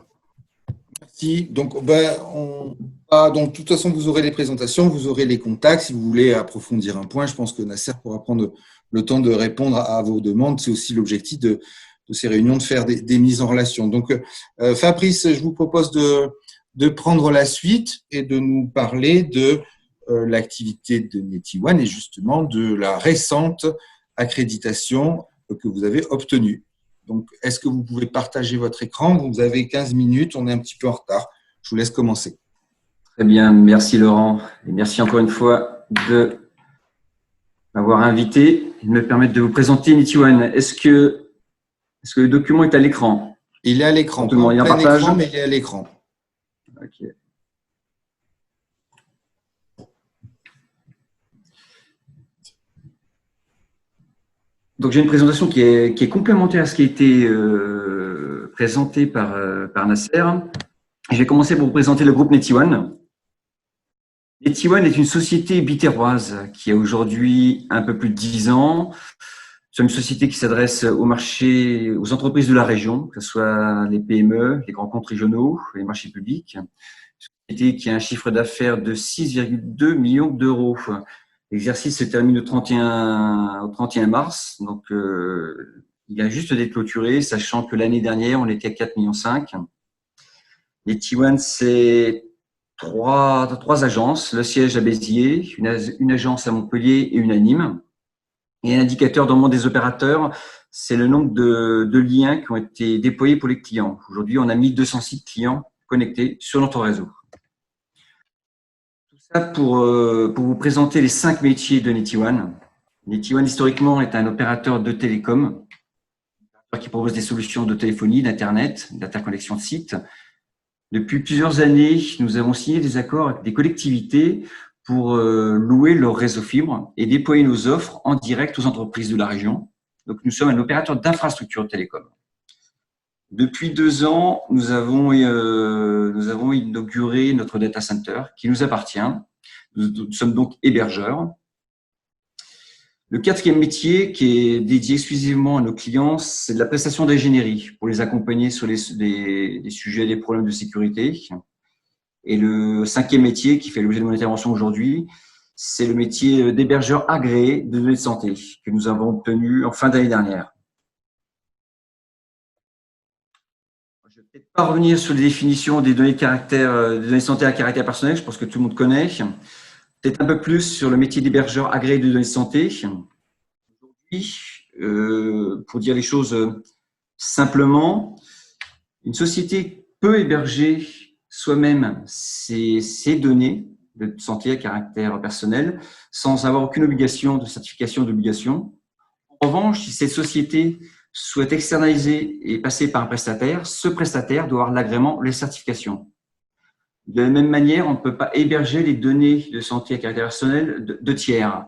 Merci. Donc, donc, de toute façon, vous aurez les présentations, vous aurez les contacts. Si vous voulez approfondir un point, je pense que Nasser pourra prendre le temps de répondre à vos demandes. C'est aussi l'objectif de ces réunions, de faire des mises en relation. Donc, Fabrice, je vous propose de de prendre la suite et de nous parler de l'activité de NetEwan et justement de la récente accréditation que vous avez obtenue. Donc, est-ce que vous pouvez partager votre écran? Vous avez 15 minutes, on est un petit peu en retard. Je vous laisse commencer. Très bien, merci Laurent. Et merci encore une fois de m'avoir invité et de me permettre de vous présenter NetEwan. Est-ce que le document est à l'écran? Il est à l'écran. Tout le monde, il y a un plein partage. écran, mais il est à l'écran. Ok. Donc, j'ai une présentation qui est complémentaire à ce qui a été présenté par Nasser. Je vais commencer par vous présenter le groupe NetEwan. NetEwan est une société biterroise qui a aujourd'hui un peu plus de 10 ans. C'est une société qui s'adresse au marché, aux entreprises de la région, que ce soit les PME, les grands comptes régionaux, les marchés publics. Une société qui a un chiffre d'affaires de 6,2 millions d'euros. L'exercice se termine au 31 mars, donc il vient juste d'être clôturé, sachant que l'année dernière, on était à 4,5 millions. NetEwan, c'est trois agences, le siège à Béziers, une agence à Montpellier et une à Nîmes. Et un indicateur dans le monde des opérateurs, c'est le nombre de liens qui ont été déployés pour les clients. Aujourd'hui, on a 1200 sites clients connectés sur notre réseau. Tout ça pour vous présenter les 5 métiers de NetEwan. NetEwan, historiquement, est un opérateur de télécom qui propose des solutions de téléphonie, d'Internet, d'interconnexion de sites. Depuis plusieurs années, nous avons signé des accords avec des collectivités pour louer leur réseau fibre et déployer nos offres en direct aux entreprises de la région. Donc, nous sommes un opérateur d'infrastructure télécom. Depuis 2 ans, nous avons inauguré notre data center qui nous appartient. Nous sommes donc hébergeurs. Le 4e métier qui est dédié exclusivement à nos clients, c'est de la prestation d'ingénierie pour les accompagner sur des sujets, des problèmes de sécurité. Et le 5e métier qui fait l'objet de mon intervention aujourd'hui, c'est le métier d'hébergeur agréé de données de santé que nous avons obtenu en fin d'année dernière. Je ne vais peut-être pas revenir sur les définitions des données de santé à caractère personnel, je pense que tout le monde connaît. Peut-être un peu plus sur le métier d'hébergeur agréé de données de santé. Aujourd'hui, pour dire les choses simplement, une société peut héberger soi-même ses données de santé à caractère personnel sans avoir aucune obligation de certification d'obligation. En revanche, si cette société souhaite externaliser et passer par un prestataire, ce prestataire doit avoir l'agrément, les certifications. De la même manière, on ne peut pas héberger les données de santé à caractère personnel de tiers.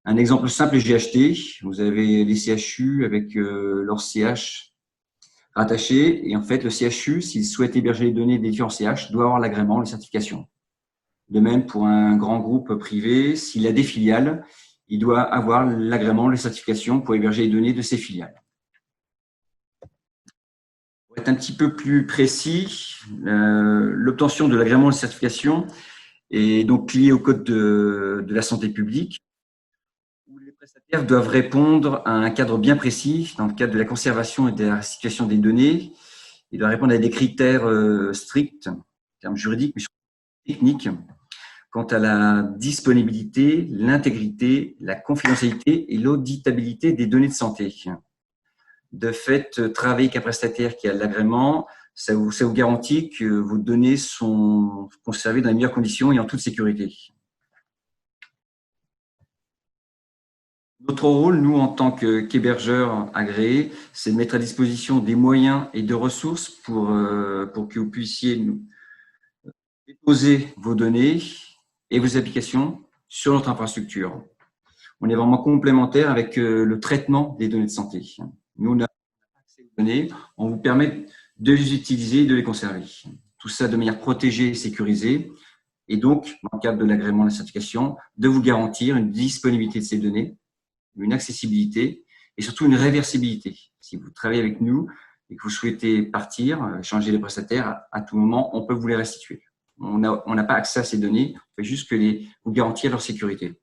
Un exemple simple est GHT. Vous avez les CHU avec leur CH rattaché. Et en fait, le CHU, s'il souhaite héberger les données des différents CH, doit avoir l'agrément, les certifications. De même, pour un grand groupe privé, s'il a des filiales, il doit avoir l'agrément, les certifications pour héberger les données de ses filiales. Pour être un petit peu plus précis, l'obtention de l'agrément, les certifications est donc liée au code de la santé publique, où les prestataires doivent répondre à un cadre bien précis dans le cadre de la conservation et de la restitution des données. Ils doivent répondre à des critères stricts, en termes juridiques, mais surtout techniques, quant à la disponibilité, l'intégrité, la confidentialité et l'auditabilité des données de santé. De fait, travailler avec un prestataire qui a l'agrément, ça vous garantit que vos données sont conservées dans les meilleures conditions et en toute sécurité. Notre rôle, nous, en tant qu'hébergeurs agréés, c'est de mettre à disposition des moyens et de ressources pour que vous puissiez nous déposer vos données et vos applications sur notre infrastructure. On est vraiment complémentaire avec le traitement des données de santé. Nous, on a accès aux données, on vous permet de les utiliser et de les conserver. Tout ça de manière protégée et sécurisée. Et donc, dans le cadre de l'agrément de la certification, de vous garantir une disponibilité de ces données, une accessibilité et surtout une réversibilité. Si vous travaillez avec nous et que vous souhaitez partir, changer les prestataires, à tout moment, on peut vous les restituer. On n'a pas accès à ces données, on fait juste que vous garantir leur sécurité.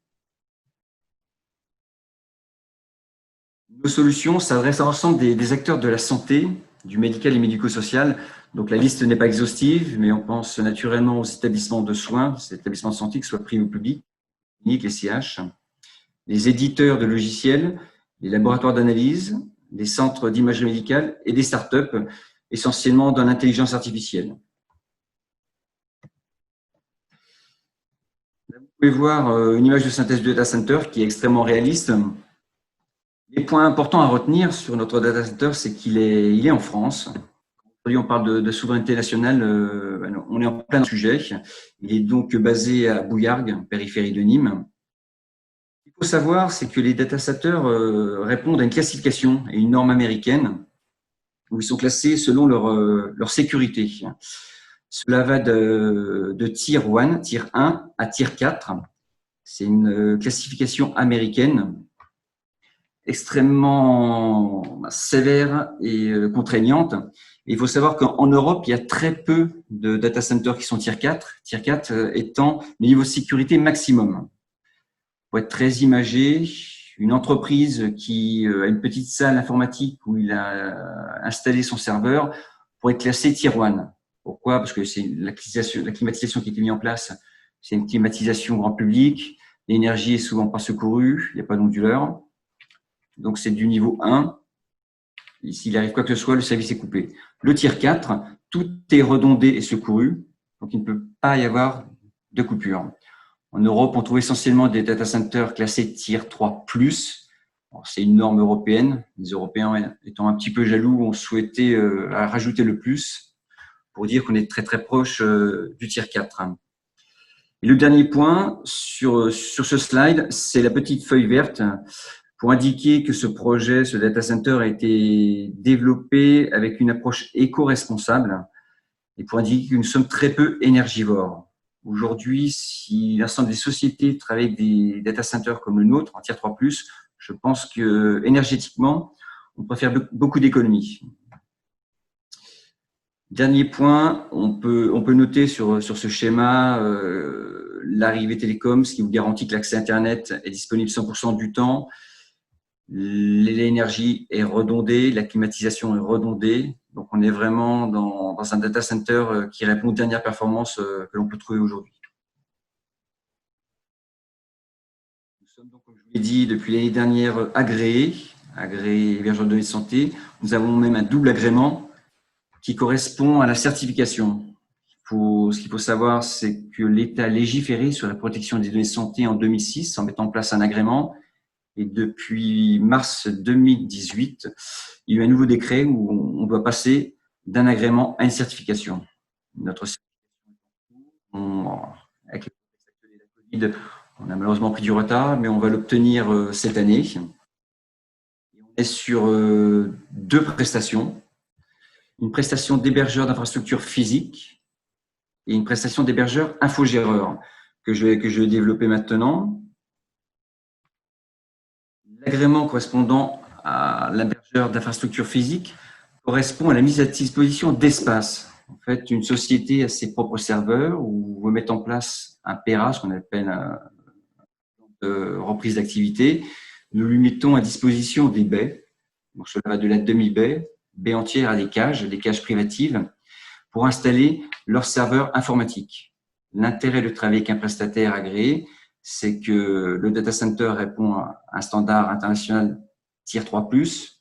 Nos solutions s'adressent à l'ensemble des acteurs de la santé du médical et médico-social. Donc, la liste n'est pas exhaustive, mais on pense naturellement aux établissements de soins, ces établissements de santé, que ce soit privés ou publics, cliniques, les CH, les éditeurs de logiciels, les laboratoires d'analyse, les centres d'imagerie médicale et des startups, essentiellement dans l'intelligence artificielle. Là, vous pouvez voir une image de synthèse du data center qui est extrêmement réaliste. Les points importants à retenir sur notre data center, c'est qu'il est en France. Aujourd'hui, on parle de souveraineté nationale, on est en plein sujet. Il est donc basé à Bouillargues, périphérie de Nîmes. Ce qu'il faut savoir, c'est que les data centers répondent à une classification et une norme américaine où ils sont classés selon leur sécurité. Cela va de Tier 1, Tier 1 à Tier 4. C'est une classification américaine extrêmement sévère et contraignante. Et il faut savoir qu'en Europe, il y a très peu de data centers qui sont Tier 4, Tier 4 étant le niveau de sécurité maximum. Pour être très imagé, une entreprise qui a une petite salle informatique où il a installé son serveur pourrait être classé Tier 1. Pourquoi? Parce que c'est la climatisation qui a été mise en place, c'est une climatisation grand public, l'énergie est souvent pas secourue, il n'y a pas d'onduleur. Donc, c'est du niveau 1. S'il arrive quoi que ce soit, le service est coupé. Le Tier 4, tout est redondé et secouru, donc il ne peut pas y avoir de coupure. En Europe, on trouve essentiellement des data centers classés Tier 3+. C'est une norme européenne. Les Européens, étant un petit peu jaloux, ont souhaité rajouter le plus pour dire qu'on est très très proche du Tier 4. Et le dernier point sur ce slide, c'est la petite feuille verte pour indiquer que ce projet, ce data center a été développé avec une approche éco-responsable et pour indiquer que nous sommes très peu énergivores. Aujourd'hui, si l'ensemble des sociétés travaillent avec des data centers comme le nôtre, en Tier 3+, je pense que énergétiquement, on peut faire beaucoup d'économies. Dernier point, on peut noter sur ce schéma l'arrivée télécom, ce qui vous garantit que l'accès Internet est disponible 100% du temps. L'énergie est redondée, la climatisation est redondée. Donc, on est vraiment dans un data center qui répond aux dernières performances que l'on peut trouver aujourd'hui. Nous sommes donc, comme je vous l'ai dit, depuis l'année dernière agréés hébergeurs de données de santé. Nous avons même un double agrément qui correspond à la certification. Ce qu'il faut savoir, c'est que l'État a légiféré sur la protection des données de santé en 2006 en mettant en place un agrément. Et depuis mars 2018, il y a eu un nouveau décret où on doit passer d'un agrément à une certification. Notre certification, avec le contexte actuel de la Covid, on a malheureusement pris du retard, mais on va l'obtenir cette année. Et on est sur deux prestations. Une prestation d'hébergeur d'infrastructures physiques et une prestation d'hébergeur infogéreur que je vais développer maintenant. L'agrément correspondant à l'hébergeur d'infrastructures physiques correspond à la mise à disposition d'espace. En fait, une société a ses propres serveurs où vous mettez en place un PERA, ce qu'on appelle une reprise d'activité. Nous lui mettons à disposition des baies. Donc, cela va de la demi-baie, baie entière à des cages privatives pour installer leur serveur informatique. L'intérêt de travailler avec un prestataire agréé, c'est que le data center répond à un standard international Tier 3+,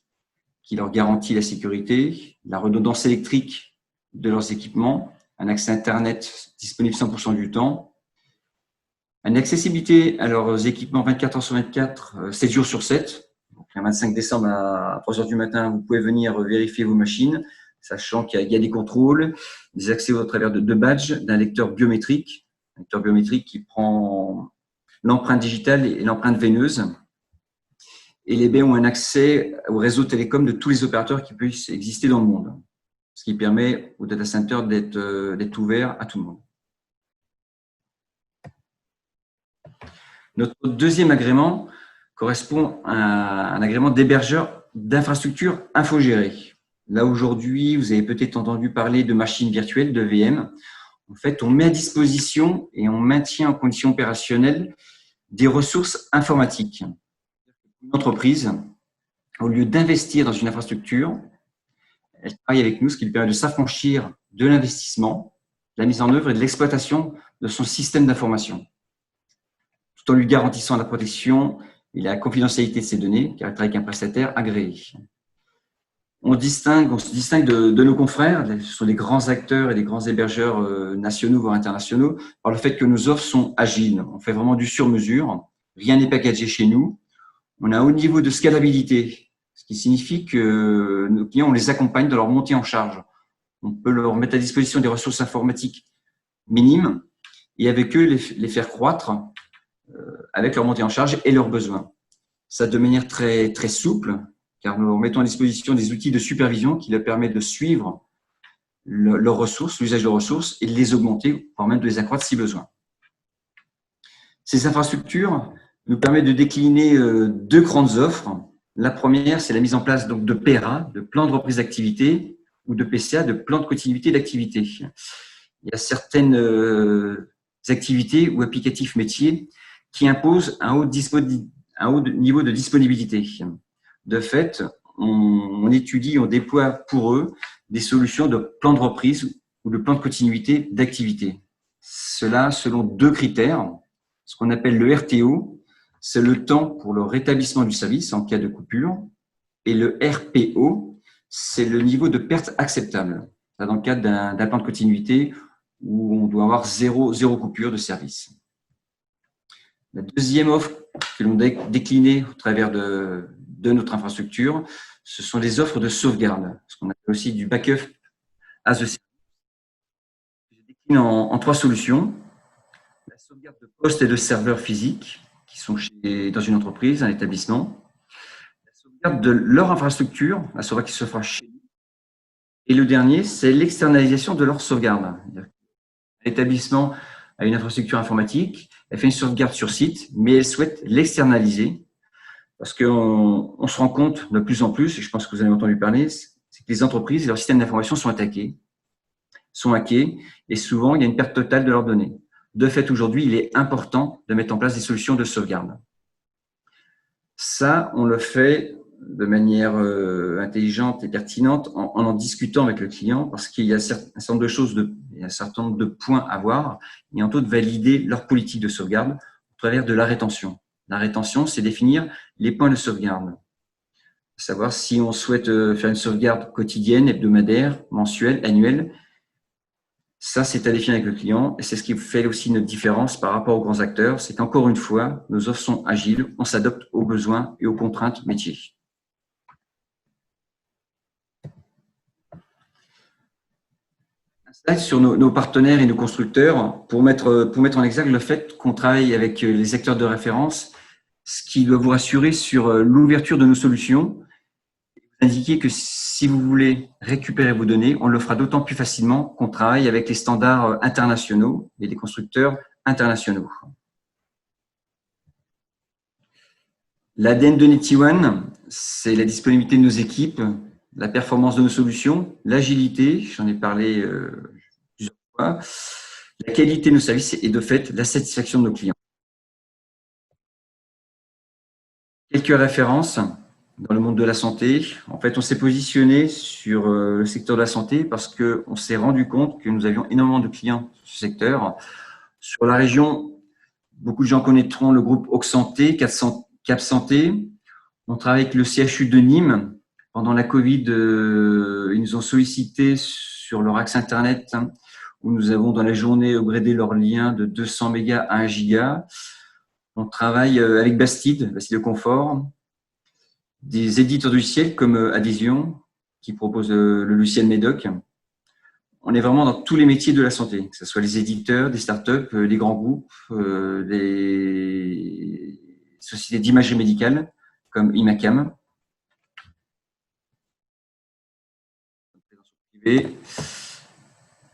qui leur garantit la sécurité, la redondance électrique de leurs équipements, un accès Internet disponible 100% du temps, une accessibilité à leurs équipements 24 heures sur 24, 7 jours sur 7. Donc, le 25 décembre à 3 heures du matin, vous pouvez venir vérifier vos machines, sachant qu'il y a des contrôles, des accès au travers de badges, d'un lecteur biométrique qui prend l'empreinte digitale et l'empreinte veineuse. Et les baies ont un accès au réseau télécom de tous les opérateurs qui puissent exister dans le monde, ce qui permet au data center d'être ouvert à tout le monde. Notre deuxième agrément correspond à un agrément d'hébergeur d'infrastructures infogérées. Là, aujourd'hui, vous avez peut-être entendu parler de machines virtuelles, de VM. En fait, on met à disposition et on maintient en condition opérationnelle des ressources informatiques. Une entreprise, au lieu d'investir dans une infrastructure, elle travaille avec nous, ce qui lui permet de s'affranchir de l'investissement, de la mise en œuvre et de l'exploitation de son système d'information, tout en lui garantissant la protection et la confidentialité de ses données, car elle travaille avec un prestataire agréé. On se distingue de nos confrères, ce sont des grands acteurs et des grands hébergeurs nationaux, voire internationaux, par le fait que nos offres sont agiles. On fait vraiment du sur-mesure. Rien n'est packagé chez nous. On a un haut niveau de scalabilité, ce qui signifie que nos clients, on les accompagne dans leur montée en charge. On peut leur mettre à disposition des ressources informatiques minimes et avec eux, les faire croître avec leur montée en charge et leurs besoins. Ça de manière très, très souple, car nous mettons à disposition des outils de supervision qui leur permettent de suivre leurs ressources, l'usage de ressources et de les augmenter, voire même de les accroître si besoin. Ces infrastructures nous permettent de décliner deux grandes offres. La première, c'est la mise en place donc, de PRA, de plans de reprise d'activité, ou de PCA, de plans de continuité d'activité. Il y a certaines activités ou applicatifs métiers qui imposent un haut niveau de disponibilité. De fait, on étudie, on déploie pour eux des solutions de plan de reprise ou de plan de continuité d'activité. Cela selon deux critères. Ce qu'on appelle le RTO, c'est le temps pour le rétablissement du service en cas de coupure, et le RPO, c'est le niveau de perte acceptable. Dans le cadre d'un plan de continuité où on doit avoir zéro coupure de service. La deuxième offre que l'on décline au travers de notre infrastructure, ce sont les offres de sauvegarde, ce qu'on appelle aussi du backup as a service. Je décline en trois solutions. La sauvegarde de postes et de serveurs physiques qui sont dans une entreprise, un établissement. La sauvegarde de leur infrastructure, la sauvegarde qui se fera chez nous. Et le dernier, c'est l'externalisation de leur sauvegarde. L'établissement a une infrastructure informatique, elle fait une sauvegarde sur site, mais elle souhaite l'externaliser parce qu'on se rend compte de plus en plus, et je pense que vous avez entendu parler, c'est que les entreprises et leurs systèmes d'information sont hackés, et souvent il y a une perte totale de leurs données. De fait, aujourd'hui, il est important de mettre en place des solutions de sauvegarde. Ça, on le fait de manière intelligente et pertinente en discutant avec le client parce qu'il y a un certain nombre de choses, il y a un certain nombre de points à voir et en tout de valider leur politique de sauvegarde au travers de la rétention. La rétention, c'est définir les points de sauvegarde. Savoir si on souhaite faire une sauvegarde quotidienne, hebdomadaire, mensuelle, annuelle. Ça, c'est à définir avec le client et c'est ce qui fait aussi notre différence par rapport aux grands acteurs. C'est qu'encore une fois, nos offres sont agiles, on s'adapte aux besoins et aux contraintes métiers. Un slide sur nos partenaires et nos constructeurs pour mettre en exergue le fait qu'on travaille avec les acteurs de référence, ce qui doit vous rassurer sur l'ouverture de nos solutions. Indiquer que si vous voulez récupérer vos données, on le fera d'autant plus facilement qu'on travaille avec les standards internationaux et les constructeurs internationaux. L'ADN de NetOne, c'est la disponibilité de nos équipes, la performance de nos solutions, l'agilité, j'en ai parlé plusieurs fois, la qualité de nos services et de fait la satisfaction de nos clients. Quelques références. Dans le monde de la santé, en fait, on s'est positionné sur le secteur de la santé parce qu'on s'est rendu compte que nous avions énormément de clients sur ce secteur. Sur la région, beaucoup de gens connaîtront le groupe Auxanté, Cap Santé. On travaille avec le CHU de Nîmes. Pendant la Covid, ils nous ont sollicité sur leur accès Internet où nous avons dans la journée upgradé leur lien de 200 mégas à 1 giga. On travaille avec Bastide Confort. Des éditeurs de logiciels comme Adhesion, qui propose le logiciel Médoc. On est vraiment dans tous les métiers de la santé, que ce soit les éditeurs, des startups, des grands groupes, des sociétés d'imagerie médicale comme Imacam.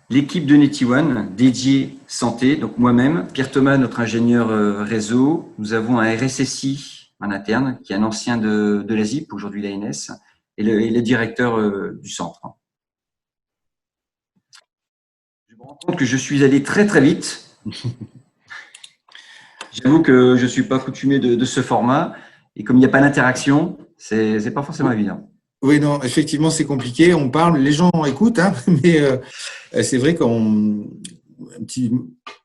L'équipe de NetOne dédiée santé, donc moi-même, Pierre Thomas, notre ingénieur réseau, nous avons un RSSI en interne, qui est un ancien de l'ASIP, aujourd'hui l'ANS, et le directeur du centre. Je me rends compte que je suis allé très très vite. J'avoue que je ne suis pas coutumé de ce format, et comme il n'y a pas d'interaction, ce n'est pas forcément évident. Oui, non, effectivement, c'est compliqué. On parle, les gens écoutent, hein, mais c'est vrai qu'on un petit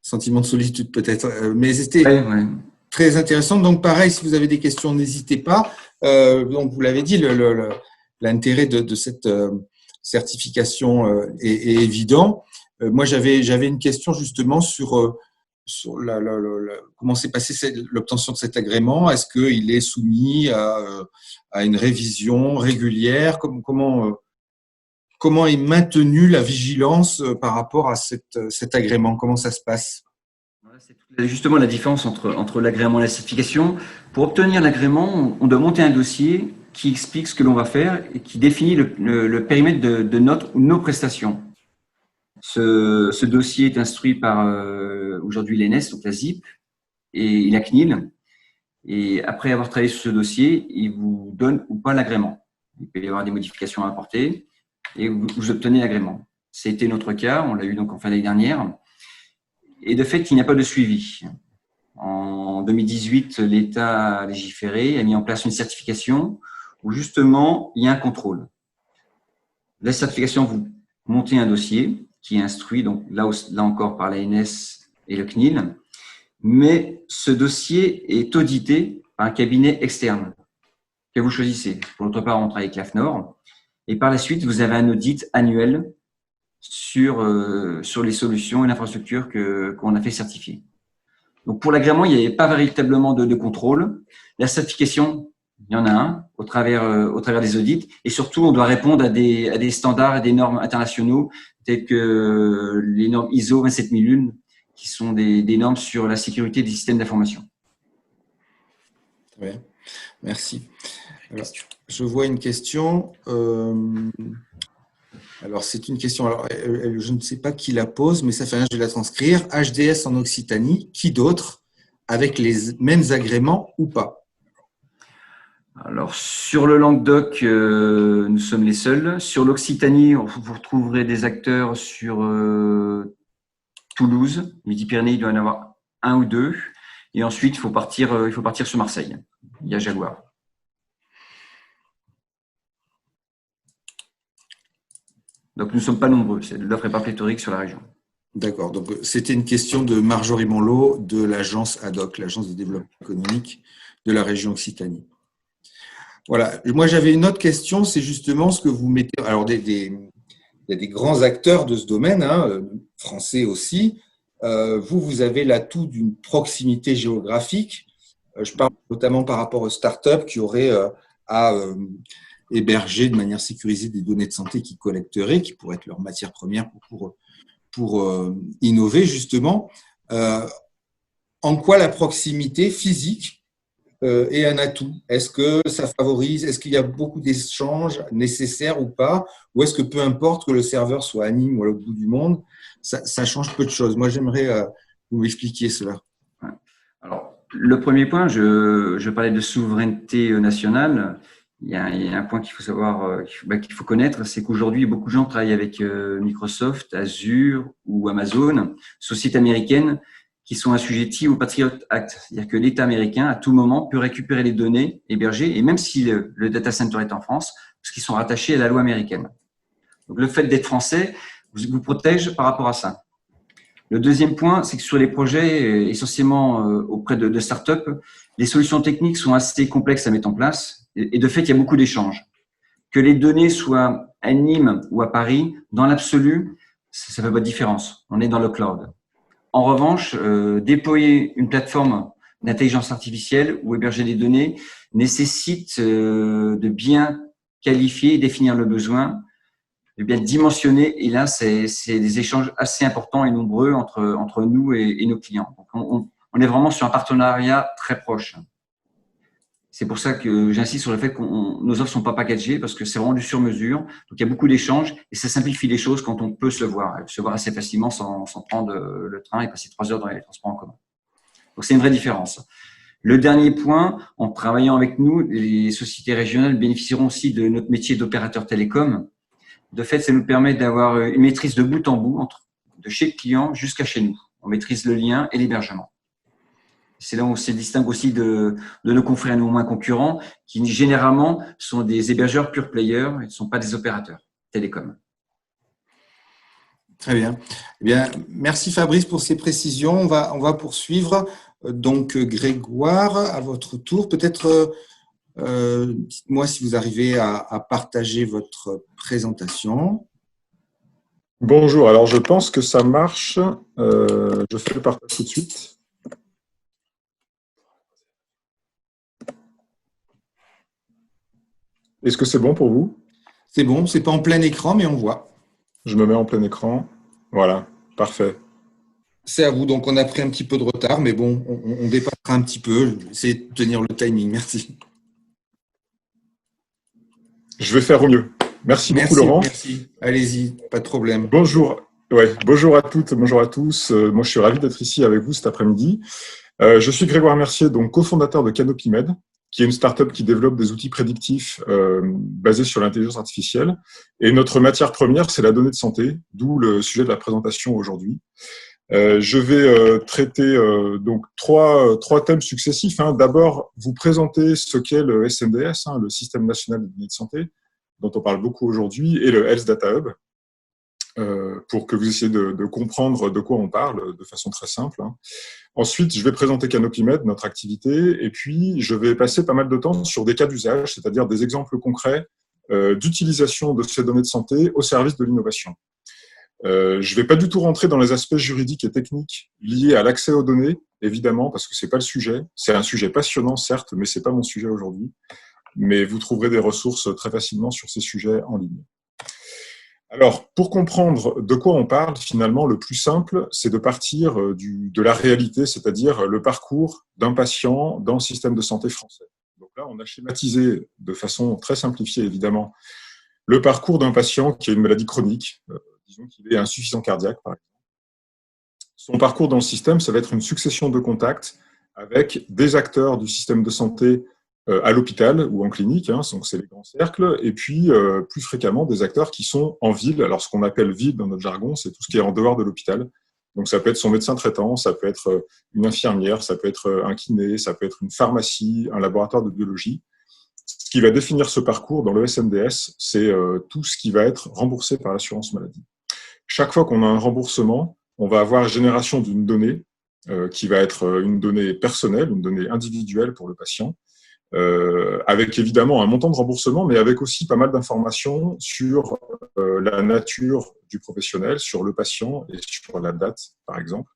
sentiment de solitude peut-être. Mais c'était Ouais, ouais. très intéressant. Donc, pareil, si vous avez des questions, n'hésitez pas. Donc, vous l'avez dit, l'intérêt de cette certification est évident. Moi, j'avais une question justement sur comment s'est passée l'obtention de cet agrément. Est-ce qu'il est soumis à une révision régulière? Comment est maintenue la vigilance par rapport à cet agrément? Comment ça se passe? Voilà, c'est justement la différence entre l'agrément et la certification. Pour obtenir l'agrément, on doit monter un dossier qui explique ce que l'on va faire et qui définit le périmètre de notre ou nos prestations. Ce dossier est instruit par aujourd'hui l'ENS, donc la ZIP, et la CNIL. Et après avoir travaillé sur ce dossier, il vous donne ou pas l'agrément. Il peut y avoir des modifications à apporter et vous obtenez l'agrément. C'était notre cas, on l'a eu donc en fin d'année dernière. Et de fait, il n'y a pas de suivi. En 2018, l'État a légiféré, a mis en place une certification où justement, il y a un contrôle. La certification, vous montez un dossier qui est instruit, donc là encore par l'ANS et le CNIL, mais ce dossier est audité par un cabinet externe que vous choisissez. Pour notre part, on travaille avec l'AFNOR. Et par la suite, vous avez un audit annuel sur les solutions et l'infrastructure qu'on a fait certifier. Donc, pour l'agrément, il n'y avait pas véritablement de contrôle. La certification, il y en a un au travers des audits. Et surtout, on doit répondre à des standards et des normes internationaux tels que les normes ISO 27001, qui sont des normes sur la sécurité des systèmes d'information. Oui, merci. Alors, je vois une question. Alors, c'est une question. Alors, je ne sais pas qui la pose, mais ça fait rien, je vais la transcrire. HDS en Occitanie, qui d'autre avec les mêmes agréments ou pas? Alors, sur le Languedoc, nous sommes les seuls. Sur l'Occitanie, vous retrouverez des acteurs sur Toulouse. Midi-Pyrénées, il doit y en avoir un ou deux. Et ensuite, il faut partir sur Marseille. Il y a Jaguar. Donc, nous ne sommes pas nombreux. L'offre n'est pas pléthorique sur la région. D'accord. Donc, c'était une question de Marjorie Monlot de l'agence ADOC, l'agence de développement économique de la région Occitanie. Voilà. Moi, j'avais une autre question, c'est justement ce que vous mettez. Alors, il y a des grands acteurs de ce domaine, hein, français aussi. Vous avez l'atout d'une proximité géographique. Je parle notamment par rapport aux startups qui auraient à héberger de manière sécurisée des données de santé qu'ils collecteraient, qui pourraient être leur matière première pour innover, justement. En quoi la proximité physique est un atout? Est-ce que ça favorise? Est-ce qu'il y a beaucoup d'échanges nécessaires ou pas? Ou est-ce que peu importe que le serveur soit à Nîmes ou à l'autre bout du monde, ça change peu de choses? Moi, j'aimerais que vous m'expliquiez cela. Alors, le premier point, je parlais de souveraineté nationale. Il y a un point qu'il faut savoir, qu'il faut connaître, c'est qu'aujourd'hui, beaucoup de gens travaillent avec Microsoft, Azure ou Amazon, sociétés américaines qui sont assujetties au Patriot Act. C'est-à-dire que l'État américain, à tout moment, peut récupérer les données hébergées, et même si le data center est en France, parce qu'ils sont rattachés à la loi américaine. Donc, le fait d'être français vous protège par rapport à ça. Le deuxième point, c'est que sur les projets, essentiellement auprès de startups, les solutions techniques sont assez complexes à mettre en place. Et de fait, il y a beaucoup d'échanges. Que les données soient à Nîmes ou à Paris, dans l'absolu, ça ne fait pas de différence. On est dans le cloud. En revanche, déployer une plateforme d'intelligence artificielle ou héberger des données nécessite de bien qualifier et définir le besoin, de bien dimensionner. Et là, c'est des échanges assez importants et nombreux entre nous et nos clients. Donc, on est vraiment sur un partenariat très proche. C'est pour ça que j'insiste sur le fait que nos offres sont pas packagées parce que c'est vraiment du sur-mesure. Donc, il y a beaucoup d'échanges et ça simplifie les choses quand on peut se voir assez facilement sans prendre le train et passer 3 heures dans les transports en commun. Donc, c'est une vraie différence. Le dernier point, en travaillant avec nous, les sociétés régionales bénéficieront aussi de notre métier d'opérateur télécom. De fait, ça nous permet d'avoir une maîtrise de bout en bout, de chez le client jusqu'à chez nous. On maîtrise le lien et l'hébergement. C'est là où on se distingue aussi de nos confrères et moins concurrents, qui généralement sont des hébergeurs pure players et ne sont pas des opérateurs télécoms. Très bien. Eh bien, merci Fabrice pour ces précisions. On va poursuivre. Donc, Grégoire, à votre tour, peut-être dites-moi si vous arrivez à partager votre présentation. Bonjour, alors je pense que ça marche. Je fais le partage tout de suite. Est-ce que c'est bon pour vous? C'est bon, c'est pas en plein écran, mais on voit. Je me mets en plein écran. Voilà, parfait. C'est à vous. Donc, on a pris un petit peu de retard, mais bon, on dépassera un petit peu. Je vais essayer de tenir le timing. Merci. Je vais faire au mieux. Merci beaucoup, Laurent. Merci. Allez-y, pas de problème. Bonjour. Bonjour à toutes, bonjour à tous. Moi, je suis ravi d'être ici avec vous cet après-midi. Je suis Grégoire Mercier, donc cofondateur de CanopyMed, qui est une start-up qui développe des outils prédictifs basés sur l'intelligence artificielle. Et notre matière première, c'est la donnée de santé, d'où le sujet de la présentation aujourd'hui. Je vais traiter donc trois thèmes successifs. D'abord, vous présenter ce qu'est le SNDS, le Système national de données de santé, dont on parle beaucoup aujourd'hui, et le Health Data Hub, pour que vous essayiez de comprendre de quoi on parle de façon très simple. Ensuite, je vais présenter CanopyMed, notre activité, et puis je vais passer pas mal de temps sur des cas d'usage, c'est-à-dire des exemples concrets d'utilisation de ces données de santé au service de l'innovation. Je ne vais pas du tout rentrer dans les aspects juridiques et techniques liés à l'accès aux données, évidemment, parce que ce n'est pas le sujet. C'est un sujet passionnant, certes, mais ce n'est pas mon sujet aujourd'hui. Mais vous trouverez des ressources très facilement sur ces sujets en ligne. Alors, pour comprendre de quoi on parle, finalement, le plus simple, c'est de partir de la réalité, c'est-à-dire le parcours d'un patient dans le système de santé français. Donc là, on a schématisé de façon très simplifiée, évidemment, le parcours d'un patient qui a une maladie chronique, disons qu'il est insuffisant cardiaque, par exemple. Son parcours dans le système, ça va être une succession de contacts avec des acteurs du système de santé à l'hôpital ou en clinique, donc c'est les grands cercles, et puis plus fréquemment des acteurs qui sont en ville. Alors ce qu'on appelle ville dans notre jargon, c'est tout ce qui est en dehors de l'hôpital. Donc ça peut être son médecin traitant, ça peut être une infirmière, ça peut être un kiné, ça peut être une pharmacie, un laboratoire de biologie. Ce qui va définir ce parcours dans le SNDS, c'est tout ce qui va être remboursé par l'assurance maladie. Chaque fois qu'on a un remboursement, on va avoir génération d'une donnée qui va être une donnée personnelle, une donnée individuelle pour le patient, avec évidemment un montant de remboursement, mais avec aussi pas mal d'informations sur la nature du professionnel, sur le patient et sur la date, par exemple.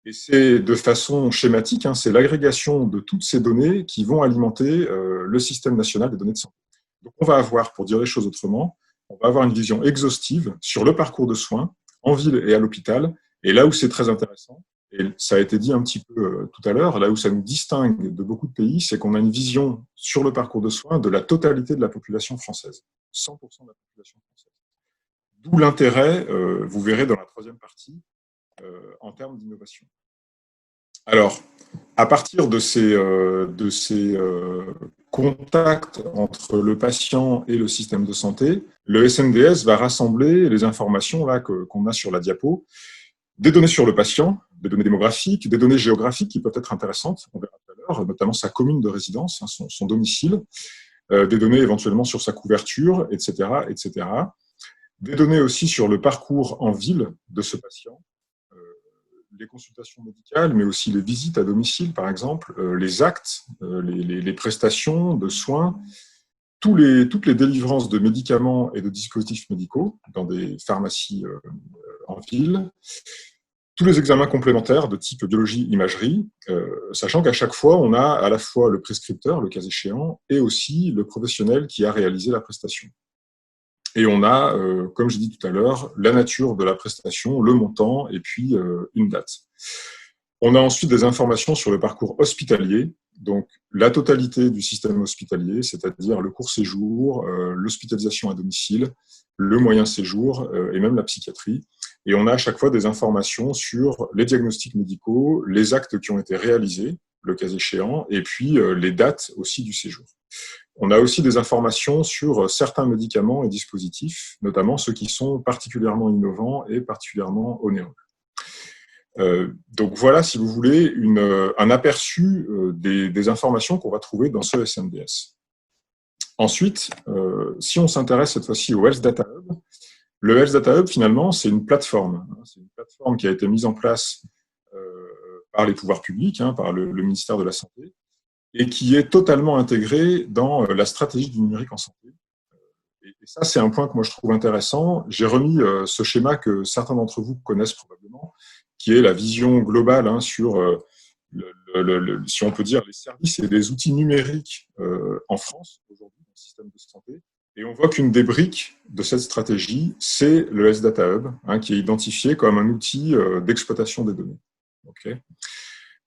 Et c'est de façon schématique, c'est l'agrégation de toutes ces données qui vont alimenter le système national des données de santé. Donc on va avoir, pour dire les choses autrement, on va avoir une vision exhaustive sur le parcours de soins en ville et à l'hôpital. Et là où c'est très intéressant, et ça a été dit un petit peu tout à l'heure, là où ça nous distingue de beaucoup de pays, c'est qu'on a une vision sur le parcours de soins de la totalité de la population française, 100% de la population française. D'où l'intérêt, vous verrez dans la troisième partie, en termes d'innovation. Alors, à partir de ces contacts entre le patient et le système de santé, le SNDS va rassembler les informations là qu'on a sur la diapo, des données sur le patient, des données démographiques, des données géographiques qui peuvent être intéressantes, on verra tout à l'heure, notamment sa commune de résidence, son domicile, des données éventuellement sur sa couverture, etc., etc. Des données aussi sur le parcours en ville de ce patient, les consultations médicales, mais aussi les visites à domicile, par exemple, les actes, les prestations de soins, toutes les délivrances de médicaments et de dispositifs médicaux dans des pharmacies en ville, tous les examens complémentaires de type biologie, imagerie, sachant qu'à chaque fois, on a à la fois le prescripteur, le cas échéant, et aussi le professionnel qui a réalisé la prestation. Et on a, comme j'ai dit tout à l'heure, la nature de la prestation, le montant et puis une date. On a ensuite des informations sur le parcours hospitalier, donc la totalité du système hospitalier, c'est-à-dire le court séjour, l'hospitalisation à domicile, le moyen séjour et même la psychiatrie. Et on a à chaque fois des informations sur les diagnostics médicaux, les actes qui ont été réalisés, le cas échéant, et puis les dates aussi du séjour. On a aussi des informations sur certains médicaments et dispositifs, notamment ceux qui sont particulièrement innovants et particulièrement onéreux. Donc voilà, si vous voulez, un aperçu des informations qu'on va trouver dans ce SNDS. Ensuite, si on s'intéresse cette fois-ci au Health Data Hub, le Health Data Hub, finalement, c'est une plateforme. C'est une plateforme qui a été mise en place par les pouvoirs publics, par le ministère de la Santé, et qui est totalement intégrée dans la stratégie du numérique en santé. Et ça, c'est un point que moi je trouve intéressant. J'ai remis ce schéma que certains d'entre vous connaissent probablement, qui est la vision globale sur, si on peut dire, les services et les outils numériques en France aujourd'hui dans le système de santé. Et on voit qu'une des briques de cette stratégie, c'est le Health Data Hub, qui est identifié comme un outil d'exploitation des données. Okay.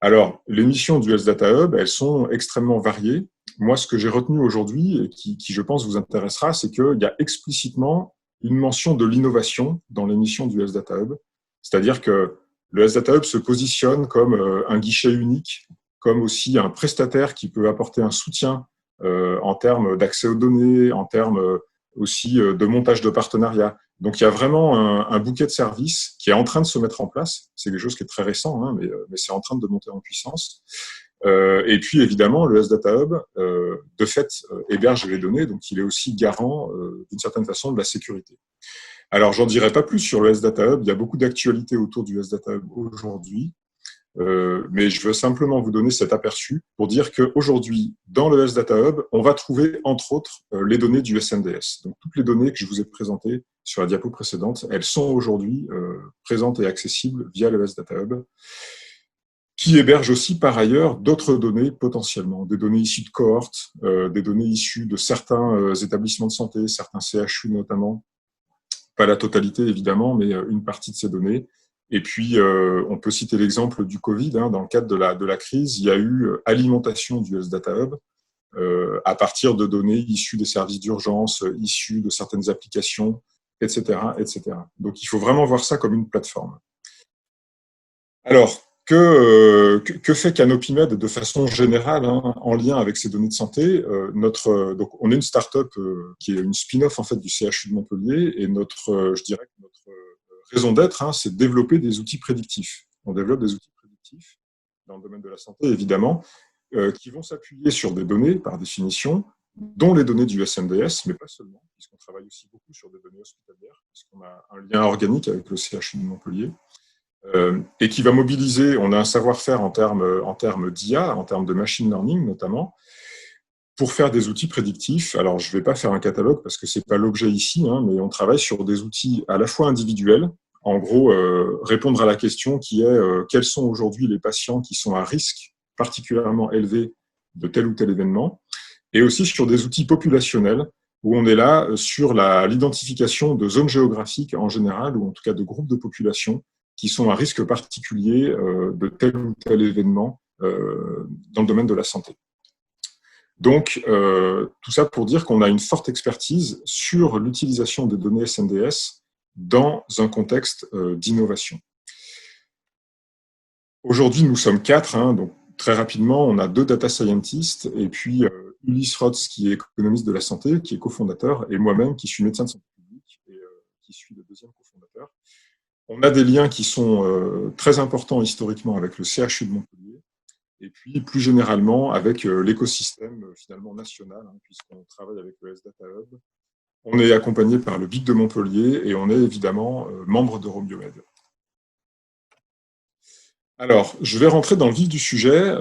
Alors, les missions du Health Data Hub, elles sont extrêmement variées. Moi, ce que j'ai retenu aujourd'hui, et qui, je pense, vous intéressera, c'est qu'il y a explicitement une mention de l'innovation dans les missions du Health Data Hub. C'est-à-dire que le Health Data Hub se positionne comme un guichet unique, comme aussi un prestataire qui peut apporter un soutien en termes d'accès aux données, en termes aussi de montage de partenariats. Donc, il y a vraiment un bouquet de services qui est en train de se mettre en place. C'est quelque chose qui est très récent, mais c'est en train de monter en puissance. Et puis, évidemment, le Health Data Hub, de fait, héberge les données, donc il est aussi garant, d'une certaine façon, de la sécurité. Alors, j'en dirai pas plus sur le Health Data Hub. Il y a beaucoup d'actualités autour du Health Data Hub aujourd'hui. Mais je veux simplement vous donner cet aperçu pour dire qu'aujourd'hui, dans le Health Data Hub, on va trouver, entre autres, les données du SNDS. Donc, toutes les données que je vous ai présentées sur la diapo précédente, elles sont aujourd'hui présentes et accessibles via le Health Data Hub, qui héberge aussi, par ailleurs, d'autres données potentiellement, des données issues de cohortes, des données issues de certains établissements de santé, certains CHU notamment, pas la totalité évidemment, mais une partie de ces données. Et puis, on peut citer l'exemple du Covid. Dans le cadre de la crise, il y a eu alimentation du Health Data Hub à partir de données issues des services d'urgence, issues de certaines applications, etc., etc. Donc, il faut vraiment voir ça comme une plateforme. Alors, que fait Canopimed de façon générale en lien avec ces données de santé donc, on est une start-up qui est une spin-off en fait, du CHU de Montpellier et je dirais que notre raison d'être, c'est de développer des outils prédictifs. On développe des outils prédictifs dans le domaine de la santé, évidemment, qui vont s'appuyer sur des données, par définition, dont les données du SNDS, mais pas seulement, puisqu'on travaille aussi beaucoup sur des données hospitalières, puisqu'on a un lien organique avec le CHU de Montpellier, et qui va mobiliser, on a un savoir-faire en termes d'IA, en termes de machine learning notamment, pour faire des outils prédictifs. Alors, je ne vais pas faire un catalogue parce que ce n'est pas l'objet ici, mais on travaille sur des outils à la fois individuels, en gros, répondre à la question qui est quels sont aujourd'hui les patients qui sont à risque particulièrement élevé de tel ou tel événement, et aussi sur des outils populationnels, où on est là sur l'identification de zones géographiques en général, ou en tout cas de groupes de population qui sont à risque particulier de tel ou tel événement dans le domaine de la santé. Donc, tout ça pour dire qu'on a une forte expertise sur l'utilisation des données SNDS dans un contexte d'innovation. Aujourd'hui, nous sommes 4, donc très rapidement, on a 2 data scientists, et puis Ulysse Rotz, qui est économiste de la santé, qui est cofondateur, et moi-même, qui suis médecin de santé publique, et qui suis le 2e cofondateur. On a des liens qui sont très importants historiquement avec le CHU de Montpellier, et puis plus généralement avec l'écosystème finalement national, puisqu'on travaille avec le Health Data Hub. On est accompagné par le BIC de Montpellier et on est évidemment membre d'Eurobiomed. Alors, je vais rentrer dans le vif du sujet,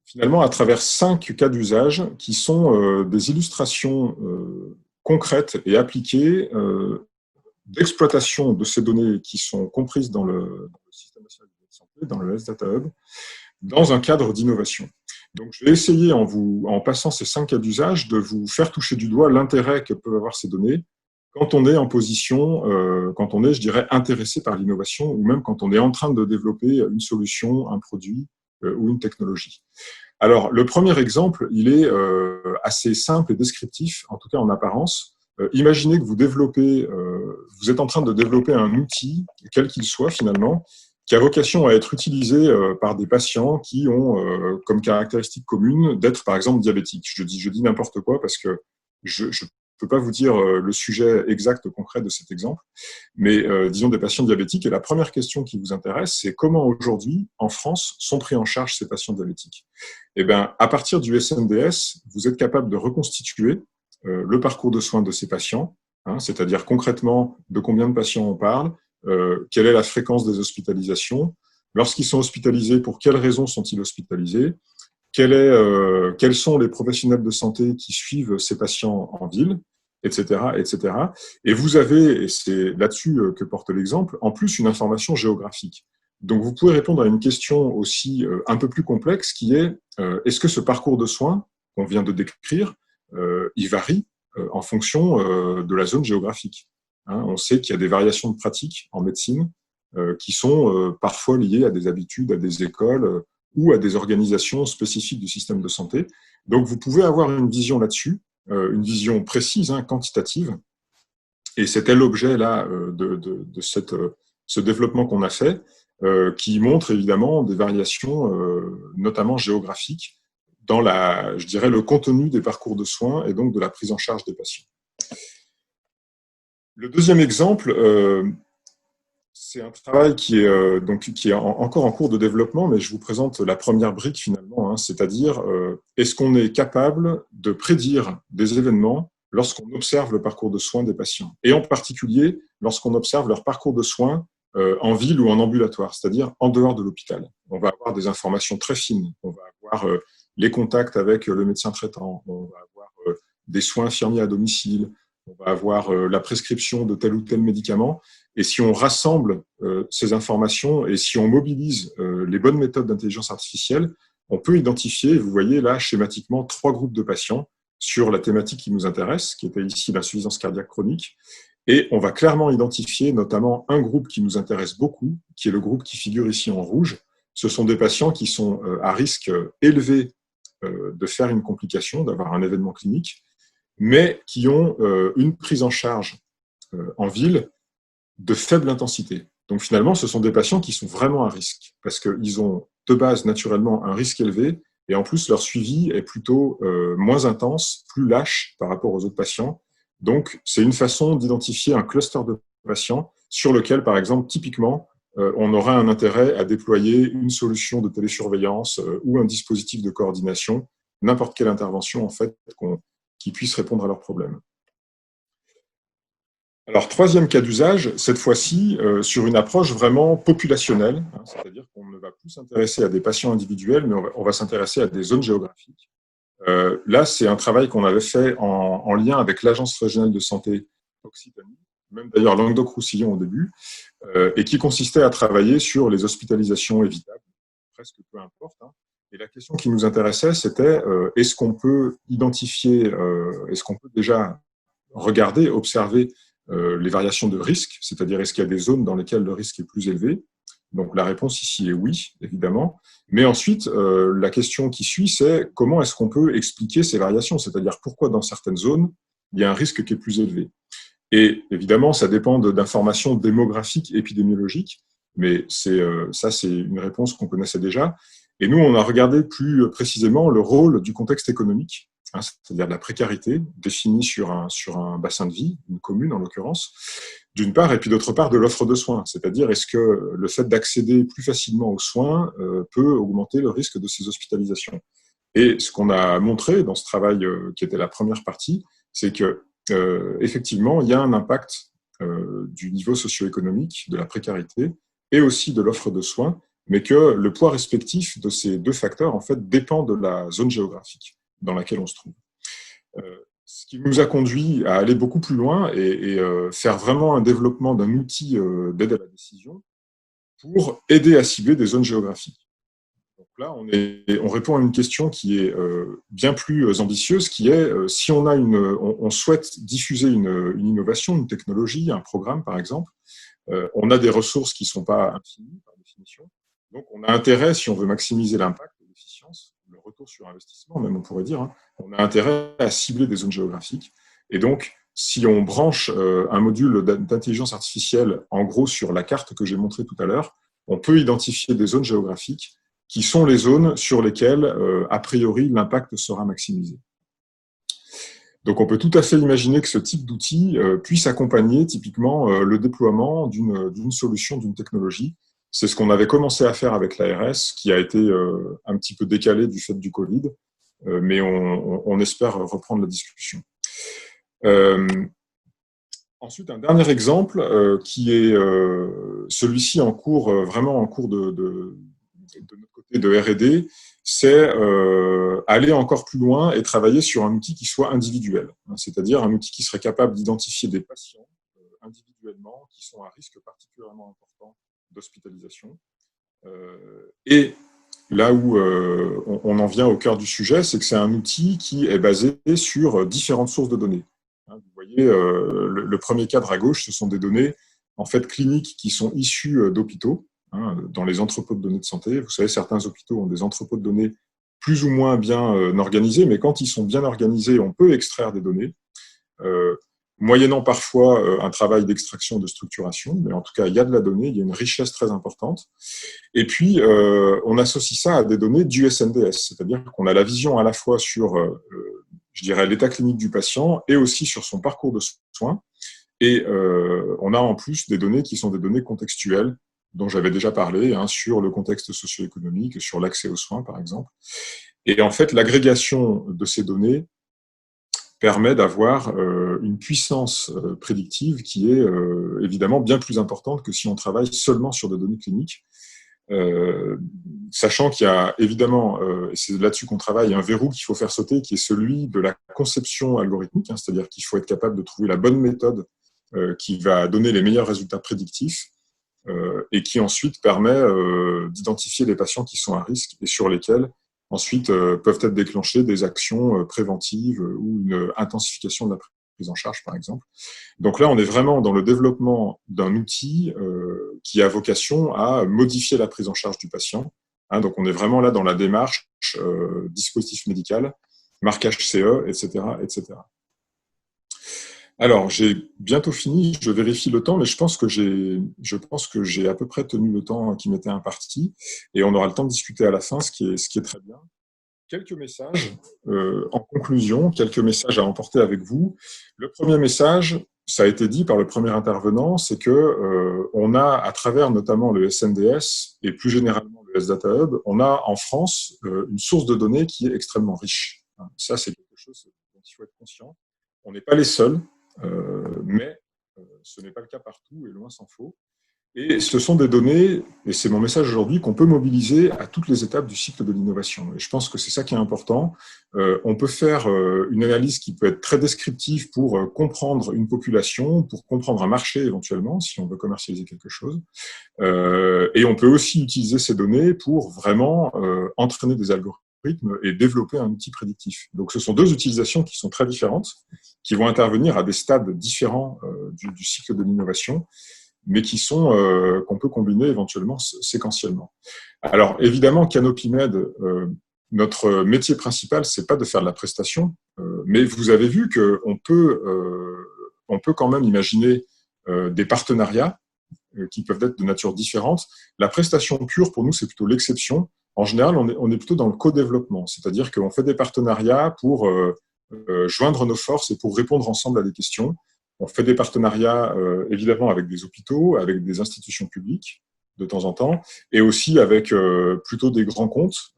finalement à travers 5 cas d'usage qui sont des illustrations concrètes et appliquées d'exploitation de ces données qui sont comprises dans le système national de santé, dans le Health Data Hub, dans un cadre d'innovation. Donc, je vais essayer, en passant ces 5 cas d'usage, de vous faire toucher du doigt l'intérêt que peuvent avoir ces données quand on est en position, quand on est, je dirais, intéressé par l'innovation, ou même quand on est en train de développer une solution, un produit ou une technologie. Alors, le premier exemple, il est assez simple et descriptif, en tout cas en apparence. Imaginez que vous êtes en train de développer un outil, quel qu'il soit finalement, qui a vocation à être utilisé par des patients qui ont comme caractéristique commune d'être, par exemple, diabétiques. Je dis n'importe quoi parce que je peux pas vous dire le sujet exact, concret de cet exemple, mais disons des patients diabétiques. Et la première question qui vous intéresse, c'est comment aujourd'hui, en France, sont pris en charge ces patients diabétiques. Eh bien, à partir du SNDS, vous êtes capable de reconstituer le parcours de soins de ces patients, hein, c'est-à-dire concrètement de combien de patients on parle, quelle est la fréquence des hospitalisations, lorsqu'ils sont hospitalisés, pour quelles raisons sont-ils hospitalisés, quels sont les professionnels de santé qui suivent ces patients en ville, etc., etc. Et vous avez, et c'est là-dessus que porte l'exemple, en plus une information géographique. Donc, vous pouvez répondre à une question aussi un peu plus complexe qui est est-ce que ce parcours de soins qu'on vient de décrire, il varie en fonction de la zone géographique, hein. On sait qu'il y a des variations de pratiques en médecine qui sont parfois liées à des habitudes, à des écoles ou à des organisations spécifiques du système de santé. Donc, vous pouvez avoir une vision là-dessus, une vision précise, hein, quantitative. Et c'était l'objet là de ce développement qu'on a fait, qui montre évidemment des variations, notamment géographiques, dans je dirais, le contenu des parcours de soins et donc de la prise en charge des patients. Le deuxième exemple, c'est un travail qui est encore en cours de développement, mais je vous présente la première brique finalement, hein, c'est-à-dire est-ce qu'on est capable de prédire des événements lorsqu'on observe le parcours de soins des patients, et en particulier lorsqu'on observe leur parcours de soins en ville ou en ambulatoire, c'est-à-dire en dehors de l'hôpital. On va avoir des informations très fines, on va avoir les contacts avec le médecin traitant, on va avoir des soins infirmiers à domicile, on va avoir la prescription de tel ou tel médicament. Et si on rassemble ces informations et si on mobilise les bonnes méthodes d'intelligence artificielle, on peut identifier, vous voyez là schématiquement, 3 groupes de patients sur la thématique qui nous intéresse, qui était ici l'insuffisance cardiaque chronique. Et on va clairement identifier notamment un groupe qui nous intéresse beaucoup, qui est le groupe qui figure ici en rouge. Ce sont des patients qui sont à risque élevé de faire une complication, d'avoir un événement clinique, mais qui ont une prise en charge en ville de faible intensité. Donc finalement, ce sont des patients qui sont vraiment à risque, parce qu'ils ont de base naturellement un risque élevé, et en plus leur suivi est plutôt moins intense, plus lâche par rapport aux autres patients. Donc c'est une façon d'identifier un cluster de patients sur lequel, par exemple, typiquement, on aura un intérêt à déployer une solution de télésurveillance ou un dispositif de coordination, n'importe quelle intervention en fait qui puisse répondre à leurs problèmes. Alors, troisième cas d'usage, cette fois-ci sur une approche vraiment populationnelle, hein, c'est-à-dire qu'on ne va plus s'intéresser à des patients individuels, mais on va s'intéresser à des zones géographiques. Là, c'est un travail qu'on avait fait en lien avec l'Agence régionale de santé Occitanie, même d'ailleurs Languedoc-Roussillon au début, et qui consistait à travailler sur les hospitalisations évitables, presque peu importe, hein. Et la question qui nous intéressait, c'était est-ce qu'on peut identifier, est-ce qu'on peut déjà regarder, observer les variations de risque, c'est-à-dire est-ce qu'il y a des zones dans lesquelles le risque est plus élevé? Donc la réponse ici est oui, évidemment. Mais ensuite, la question qui suit, c'est comment est-ce qu'on peut expliquer ces variations, c'est-à-dire pourquoi dans certaines zones, il y a un risque qui est plus élevé. Et évidemment, ça dépend d'informations démographiques, épidémiologiques, mais ça, c'est une réponse qu'on connaissait déjà. Et nous, on a regardé plus précisément le rôle du contexte économique, hein, c'est-à-dire de la précarité définie sur un bassin de vie, une commune en l'occurrence, d'une part, et puis d'autre part de l'offre de soins, c'est-à-dire est-ce que le fait d'accéder plus facilement aux soins peut augmenter le risque de ces hospitalisations. Et ce qu'on a montré dans ce travail qui était la première partie, c'est que effectivement, il y a un impact du niveau socio-économique, de la précarité et aussi de l'offre de soins, mais que le poids respectif de ces deux facteurs en fait dépend de la zone géographique dans laquelle on se trouve. Ce qui nous a conduit à aller beaucoup plus loin et faire vraiment un développement d'un outil d'aide à la décision pour aider à cibler des zones géographiques. Donc là, on répond à une question qui est bien plus ambitieuse, qui est si on souhaite diffuser une innovation, une technologie, un programme par exemple, on a des ressources qui ne sont pas infinies par définition. Donc on a intérêt, si on veut maximiser l'impact, l'efficience, le retour sur investissement, même on pourrait dire, hein, on a intérêt à cibler des zones géographiques. Et donc, si on branche un module d'intelligence artificielle, en gros sur la carte que j'ai montrée tout à l'heure, on peut identifier des zones géographiques qui sont les zones sur lesquelles, a priori, l'impact sera maximisé. Donc, on peut tout à fait imaginer que ce type d'outil puisse accompagner typiquement le déploiement d'une solution, d'une technologie. C'est ce qu'on avait commencé à faire avec l'ARS, qui a été un petit peu décalé du fait du Covid, mais on espère reprendre la discussion. Ensuite, un dernier exemple qui est celui-ci en cours, vraiment en cours de notre côté de R&D, c'est aller encore plus loin et travailler sur un outil qui soit individuel, hein, c'est-à-dire un outil qui serait capable d'identifier des patients individuellement qui sont à risque particulièrement important d'hospitalisation. Et là où on en vient au cœur du sujet, c'est que c'est un outil qui est basé sur différentes sources de données. Vous voyez, le premier cadre à gauche, ce sont des données en fait cliniques qui sont issues d'hôpitaux, hein, dans les entrepôts de données de santé. Vous savez, certains hôpitaux ont des entrepôts de données plus ou moins bien organisés, mais quand ils sont bien organisés, on peut extraire des données, moyennant parfois un travail d'extraction, de structuration, mais en tout cas, il y a de la donnée, il y a une richesse très importante. Et puis, on associe ça à des données du SNDS, c'est-à-dire qu'on a la vision à la fois sur je dirais, l'état clinique du patient et aussi sur son parcours de soins. Et on a en plus des données qui sont des données contextuelles, dont j'avais déjà parlé, hein, sur le contexte socio-économique, sur l'accès aux soins, par exemple. Et en fait, l'agrégation de ces données permet d'avoir une puissance prédictive qui est évidemment bien plus importante que si on travaille seulement sur des données cliniques. Sachant qu'il y a évidemment, et c'est là-dessus qu'on travaille, un verrou qu'il faut faire sauter, qui est celui de la conception algorithmique, hein, c'est-à-dire qu'il faut être capable de trouver la bonne méthode qui va donner les meilleurs résultats prédictifs et qui ensuite permet d'identifier les patients qui sont à risque et sur lesquels ensuite peuvent être déclenchées des actions préventives ou une intensification de la prise en charge, par exemple. Donc là, on est vraiment dans le développement d'un outil qui a vocation à modifier la prise en charge du patient. Hein, donc on est vraiment là dans la démarche dispositif médical, marquage CE, etc., etc. Alors, j'ai bientôt fini, je vérifie le temps, mais je pense que j'ai à peu près tenu le temps qui m'était imparti, et on aura le temps de discuter à la fin, ce qui est très bien. Quelques messages en conclusion, quelques messages à emporter avec vous. Le premier message, ça a été dit par le premier intervenant, c'est que on a, à travers notamment le SNDS et plus généralement le SData Hub, on a en France une source de données qui est extrêmement riche. Ça, c'est quelque chose dont il faut être conscient. On n'est pas les seuls, mais ce n'est pas le cas partout et loin s'en faut. Et ce sont des données, et c'est mon message aujourd'hui, qu'on peut mobiliser à toutes les étapes du cycle de l'innovation. Et je pense que c'est ça qui est important. On peut faire une analyse qui peut être très descriptive pour comprendre une population, pour comprendre un marché éventuellement, si on veut commercialiser quelque chose. Et on peut aussi utiliser ces données pour vraiment entraîner des algorithmes et développer un outil prédictif. Donc ce sont deux utilisations qui sont très différentes, qui vont intervenir à des stades différents du cycle de l'innovation, mais qui sont qu'on peut combiner éventuellement séquentiellement. Alors évidemment, CanopyMed, notre métier principal, c'est pas de faire de la prestation, mais vous avez vu que on peut quand même imaginer des partenariats qui peuvent être de nature différente. La prestation pure, pour nous, c'est plutôt l'exception. En général, on est plutôt dans le co-développement, c'est-à-dire qu'on fait des partenariats pour joindre nos forces et pour répondre ensemble à des questions. On fait des partenariats évidemment avec des hôpitaux, avec des institutions publiques de temps en temps, et aussi avec plutôt des grands comptes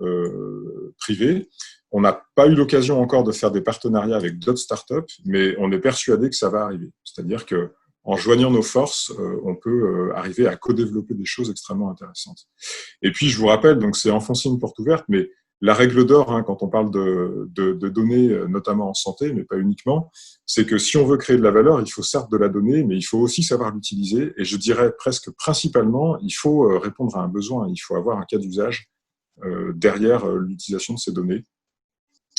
privés. On n'a pas eu l'occasion encore de faire des partenariats avec d'autres startups, mais on est persuadé que ça va arriver. C'est-à-dire que en joignant nos forces, on peut arriver à co-développer des choses extrêmement intéressantes. Et puis, je vous rappelle, donc c'est enfoncer une porte ouverte, mais la règle d'or, hein, quand on parle de données, notamment en santé, mais pas uniquement, c'est que si on veut créer de la valeur, il faut certes de la donnée, mais il faut aussi savoir l'utiliser. Et je dirais presque principalement, il faut répondre à un besoin, il faut avoir un cas d'usage derrière l'utilisation de ces données.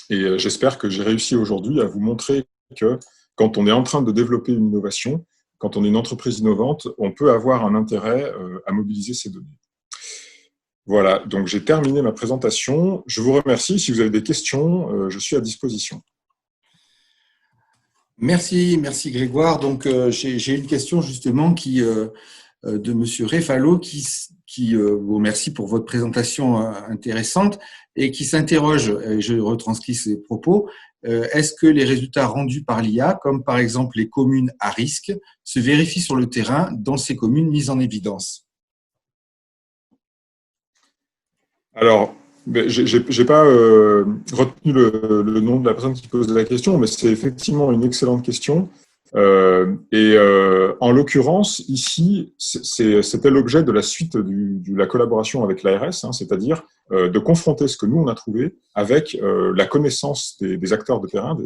Et j'espère que j'ai réussi aujourd'hui à vous montrer que quand on est en train de développer une innovation, quand on est une entreprise innovante, on peut avoir un intérêt à mobiliser ces données. Voilà, donc j'ai terminé ma présentation. Je vous remercie. Si vous avez des questions, je suis à disposition. Merci Grégoire. Donc j'ai une question justement de Monsieur Refalo qui vous remercie pour votre présentation intéressante et qui s'interroge, je retranscris ses propos, est-ce que les résultats rendus par l'IA, comme par exemple les communes à risque, se vérifient sur le terrain dans ces communes mises en évidence? Alors, j'ai pas retenu le nom de la personne qui pose la question, mais c'est effectivement une excellente question. En l'occurrence, ici, c'était l'objet de la suite de la collaboration avec l'ARS, hein, c'est-à-dire de confronter ce que nous, on a trouvé avec la connaissance des acteurs de terrain,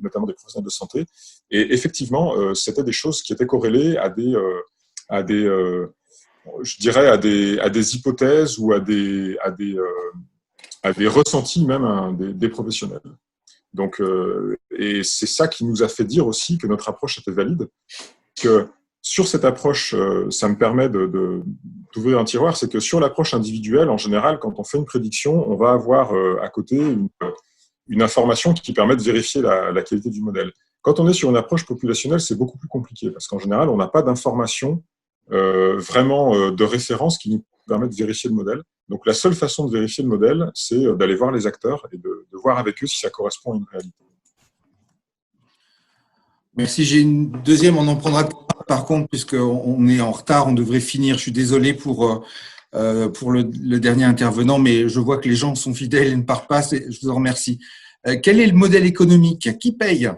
notamment des professionnels de santé. Et effectivement, c'était des choses qui étaient corrélées je dirais, à des hypothèses ou à des ressentis même, hein, des professionnels. Donc, et c'est ça qui nous a fait dire aussi que notre approche était valide. Que sur cette approche, ça me permet d'ouvrir un tiroir, c'est que sur l'approche individuelle, en général, quand on fait une prédiction, on va avoir à côté une information qui permet de vérifier la qualité du modèle. Quand on est sur une approche populationnelle, c'est beaucoup plus compliqué parce qu'en général, on n'a pas d'information vraiment de référence qui nous permet de vérifier le modèle. Donc, la seule façon de vérifier le modèle, c'est d'aller voir les acteurs et de voir avec eux si ça correspond à une réalité. Merci. J'ai une deuxième, on en prendra par contre, puisqu'on est en retard, on devrait finir. Je suis désolé pour le dernier intervenant, mais je vois que les gens sont fidèles et ne partent pas. Je vous en remercie. Quel est le modèle économique? Qui paye?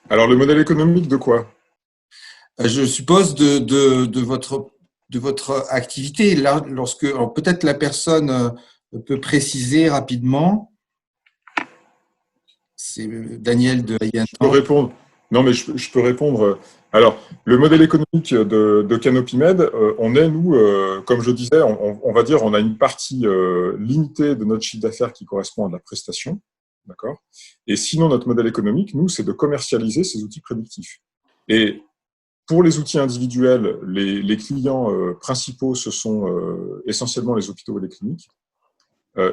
Alors, le modèle économique de quoi? Je suppose de votre activité. Là, alors peut-être la personne peut préciser rapidement. C'est Daniel de Hayentan. Je peux répondre. Non, mais je peux répondre. Alors, le modèle économique de Canopy-Med, on est, nous, comme je disais, on va dire, on a une partie limitée de notre chiffre d'affaires qui correspond à de la prestation. D'accord. Et sinon, notre modèle économique, nous, c'est de commercialiser ces outils prédictifs. Et pour les outils individuels, les clients principaux, ce sont essentiellement les hôpitaux et les cliniques.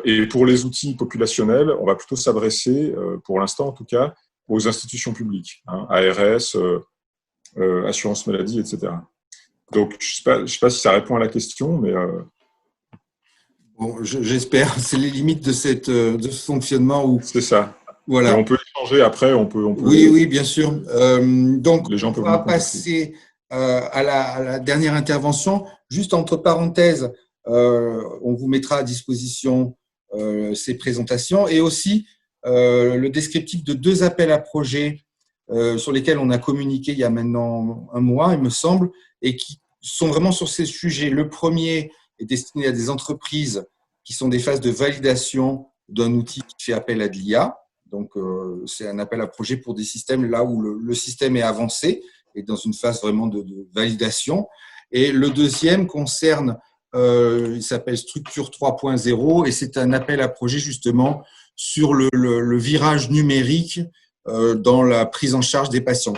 Et pour les outils populationnels, on va plutôt s'adresser, pour l'instant en tout cas, aux institutions publiques, hein, ARS, assurance maladie, etc. Donc, je ne sais pas si ça répond à la question, mais… Bon, j'espère. C'est les limites de ce fonctionnement. C'est ça. Voilà. Et on peut échanger après, on peut… Oui, bien sûr. Donc, les gens on va passer à la dernière intervention. Juste entre parenthèses, on vous mettra à disposition ces présentations et aussi le descriptif de 2 appels à projets sur lesquels on a communiqué il y a maintenant un mois, il me semble, et qui sont vraiment sur ces sujets. Le premier est destiné à des entreprises qui sont des phases de validation d'un outil qui fait appel à de l'IA. Donc, c'est un appel à projet pour des systèmes là où le système est avancé et dans une phase vraiment de validation. Et le deuxième concerne, il s'appelle Structure 3.0 et c'est un appel à projet justement sur le virage numérique dans la prise en charge des patients.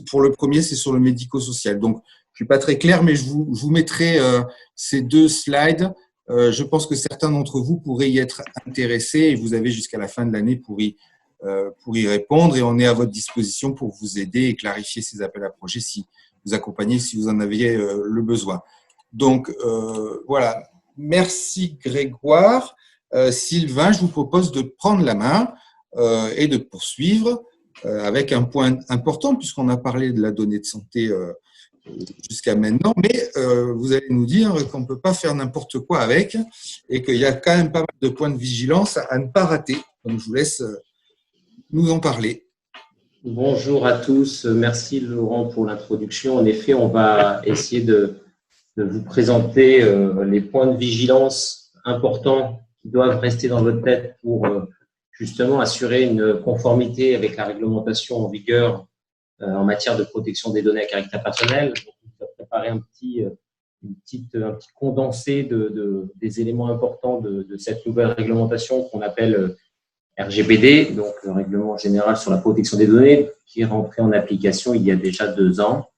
Pour le premier, c'est sur le médico-social. Donc, je ne suis pas très clair, mais je vous mettrai ces 2 slides. Je pense que certains d'entre vous pourraient y être intéressés et vous avez jusqu'à la fin de l'année pour y répondre et on est à votre disposition pour vous aider et clarifier ces appels à projets, si vous accompagner, si vous en aviez le besoin. Donc, voilà. Merci Grégoire. Sylvain, je vous propose de prendre la main et de poursuivre avec un point important puisqu'on a parlé de la donnée de santé jusqu'à maintenant, mais vous allez nous dire qu'on ne peut pas faire n'importe quoi avec et qu'il y a quand même pas mal de points de vigilance à ne pas rater. Donc, je vous laisse nous en parler. Bonjour à tous. Merci Laurent pour l'introduction. En effet, on va essayer de vous présenter les points de vigilance importants qui doivent rester dans votre tête pour justement assurer une conformité avec la réglementation en vigueur en matière de protection des données à caractère personnel. Donc, on va préparer un petit condensé des éléments importants de cette nouvelle réglementation qu'on appelle RGPD, donc le Règlement général sur la protection des données, qui est rentré en application il y a déjà 2 ans.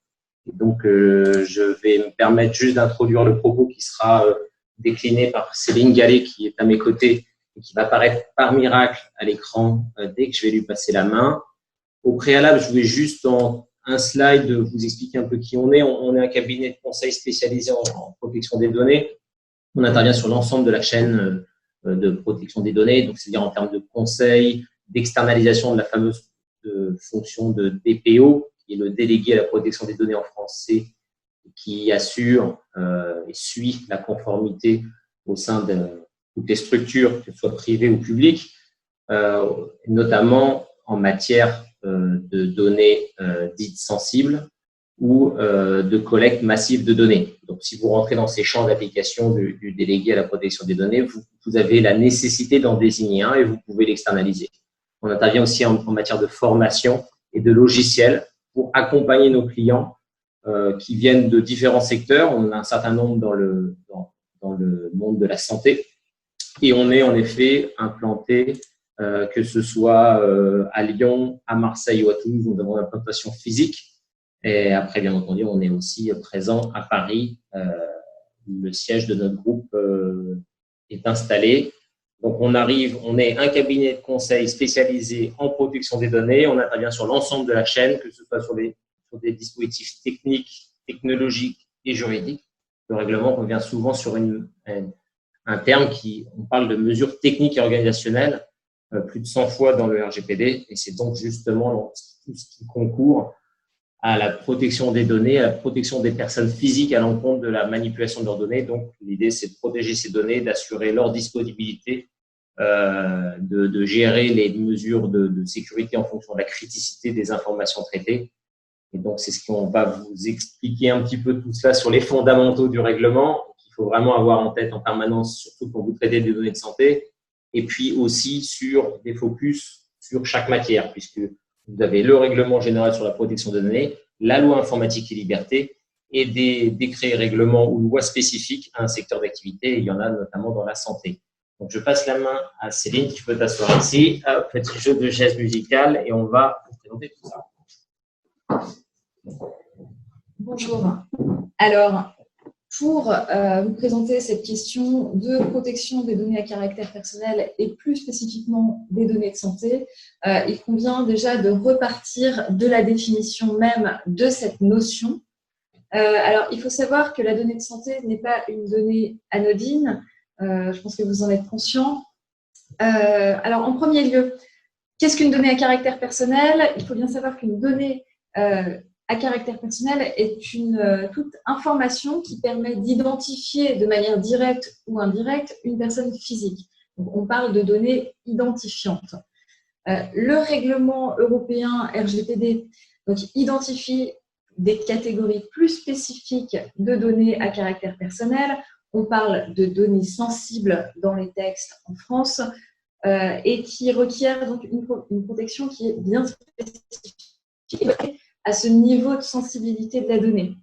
Et donc, je vais me permettre juste d'introduire le propos qui sera décliné par Céline Gallet, qui est à mes côtés et qui va apparaître par miracle à l'écran dès que je vais lui passer la main. Au préalable, je voulais juste en un slide vous expliquer un peu qui on est. On est un cabinet de conseil spécialisé en protection des données. On intervient sur l'ensemble de la chaîne de protection des données, donc c'est-à-dire en termes de conseils, d'externalisation de la fameuse fonction de DPO, qui est le délégué à la protection des données en français, qui assure et suit la conformité au sein de toutes les structures, que ce soit privées ou publiques, notamment en matière de données dites sensibles ou de collecte massive de données. Donc, si vous rentrez dans ces champs d'application du délégué à la protection des données, vous avez la nécessité d'en désigner un et vous pouvez l'externaliser. On intervient aussi en matière de formation et de logiciels pour accompagner nos clients qui viennent de différents secteurs. On a un certain nombre dans le monde de la santé et on est en effet implanté, que ce soit à Lyon, à Marseille ou à Toulouse, nous avons une implantation physique. Et après, bien entendu, on est aussi présent à Paris, où le siège de notre groupe est installé. Donc, on est un cabinet de conseil spécialisé en protection des données. On intervient sur l'ensemble de la chaîne, que ce soit sur des dispositifs techniques, technologiques et juridiques. Le règlement revient souvent sur un terme on parle de mesures techniques et organisationnelles, plus de 100 fois dans le RGPD. Et c'est donc justement tout ce qui concourt à la protection des données, à la protection des personnes physiques à l'encontre de la manipulation de leurs données. Donc, l'idée, c'est de protéger ces données, d'assurer leur disponibilité, de gérer les mesures de sécurité en fonction de la criticité des informations traitées. Et donc, c'est ce qu'on va vous expliquer un petit peu tout cela sur les fondamentaux du règlement, qu'il faut vraiment avoir en tête en permanence, surtout quand vous traitez des données de santé, et puis aussi sur des focus sur chaque matière, puisque vous avez le règlement général sur la protection des données, la loi informatique et liberté et des décrets et règlements ou lois spécifiques à un secteur d'activité. Il y en a notamment dans la santé. Donc, je passe la main à Céline, tu peux t'asseoir ici. Petit jeu de chaises musicales et on va vous présenter tout ça. Bonjour. Alors, pour vous présenter cette question de protection des données à caractère personnel et plus spécifiquement des données de santé, il convient déjà de repartir de la définition même de cette notion. Alors, il faut savoir que la donnée de santé n'est pas une donnée anodine. Je pense que vous en êtes conscient. Alors, en premier lieu, qu'est-ce qu'une donnée à caractère personnel? Il faut bien savoir qu'une donnée à caractère personnel est toute information qui permet d'identifier de manière directe ou indirecte une personne physique. Donc, on parle de données identifiantes. Le règlement européen RGPD identifie des catégories plus spécifiques de données à caractère personnel. On parle de données sensibles dans les textes en France et qui requièrent donc une protection qui est bien spécifique à ce niveau de sensibilité de la donnée.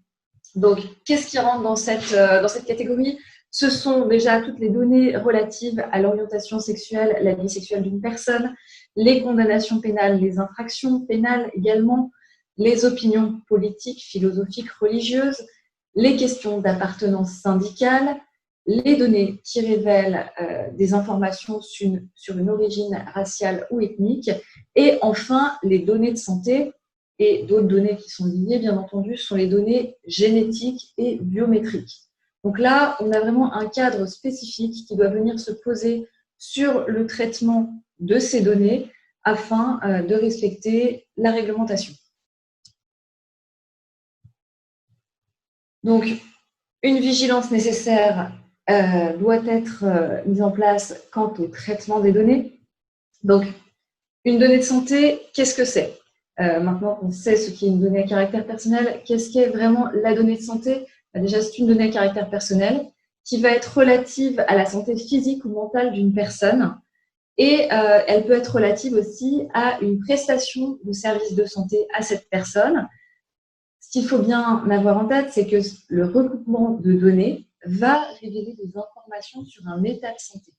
Donc, qu'est-ce qui rentre dans cette catégorie? Ce sont déjà toutes les données relatives à l'orientation sexuelle, la vie sexuelle d'une personne, les condamnations pénales, les infractions pénales également, les opinions politiques, philosophiques, religieuses, les questions d'appartenance syndicale, les données qui révèlent des informations sur une origine raciale ou ethnique, et enfin les données de santé. Et d'autres données qui sont liées, bien entendu, sont les données génétiques et biométriques. Donc là, on a vraiment un cadre spécifique qui doit venir se poser sur le traitement de ces données afin de respecter la réglementation. Donc, une vigilance nécessaire doit être mise en place quant au traitement des données. Donc, une donnée de santé, qu'est-ce que c'est? Maintenant qu'on sait ce qu'est une donnée à caractère personnel, qu'est-ce qu'est vraiment la donnée de santé? Déjà, c'est une donnée à caractère personnel qui va être relative à la santé physique ou mentale d'une personne et elle peut être relative aussi à une prestation de service de santé à cette personne. Ce qu'il faut bien avoir en tête, c'est que le recoupement de données va révéler des informations sur un état de santé.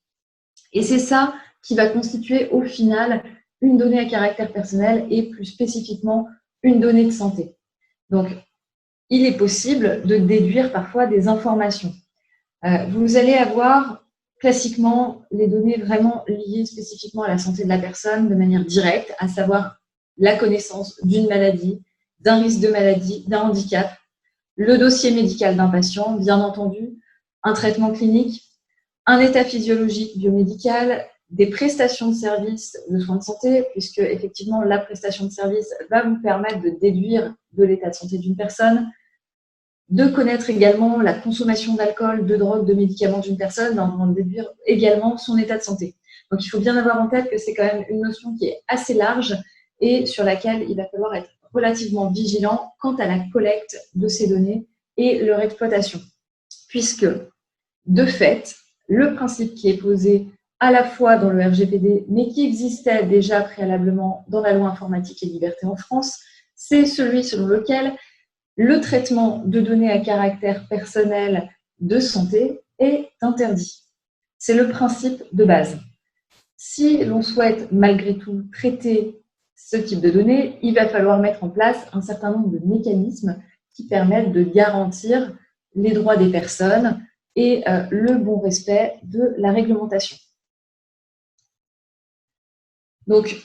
Et c'est ça qui va constituer au final une donnée à caractère personnel et plus spécifiquement une donnée de santé. Donc, il est possible de déduire parfois des informations. Vous allez avoir classiquement les données vraiment liées spécifiquement à la santé de la personne de manière directe, à savoir la connaissance d'une maladie, d'un risque de maladie, d'un handicap, le dossier médical d'un patient, bien entendu, un traitement clinique, un état physiologique biomédical, des prestations de services de soins de santé, puisque effectivement la prestation de service va vous permettre de déduire de l'état de santé d'une personne, de connaître également la consommation d'alcool, de drogue, de médicaments d'une personne, d'en déduire également son état de santé. Donc il faut bien avoir en tête que c'est quand même une notion qui est assez large et sur laquelle il va falloir être relativement vigilant quant à la collecte de ces données et leur exploitation. Puisque, de fait, le principe qui est posé à la fois dans le RGPD, mais qui existait déjà préalablement dans la loi informatique et liberté en France, c'est celui selon lequel le traitement de données à caractère personnel de santé est interdit. C'est le principe de base. Si l'on souhaite malgré tout traiter ce type de données, il va falloir mettre en place un certain nombre de mécanismes qui permettent de garantir les droits des personnes et le bon respect de la réglementation. Donc,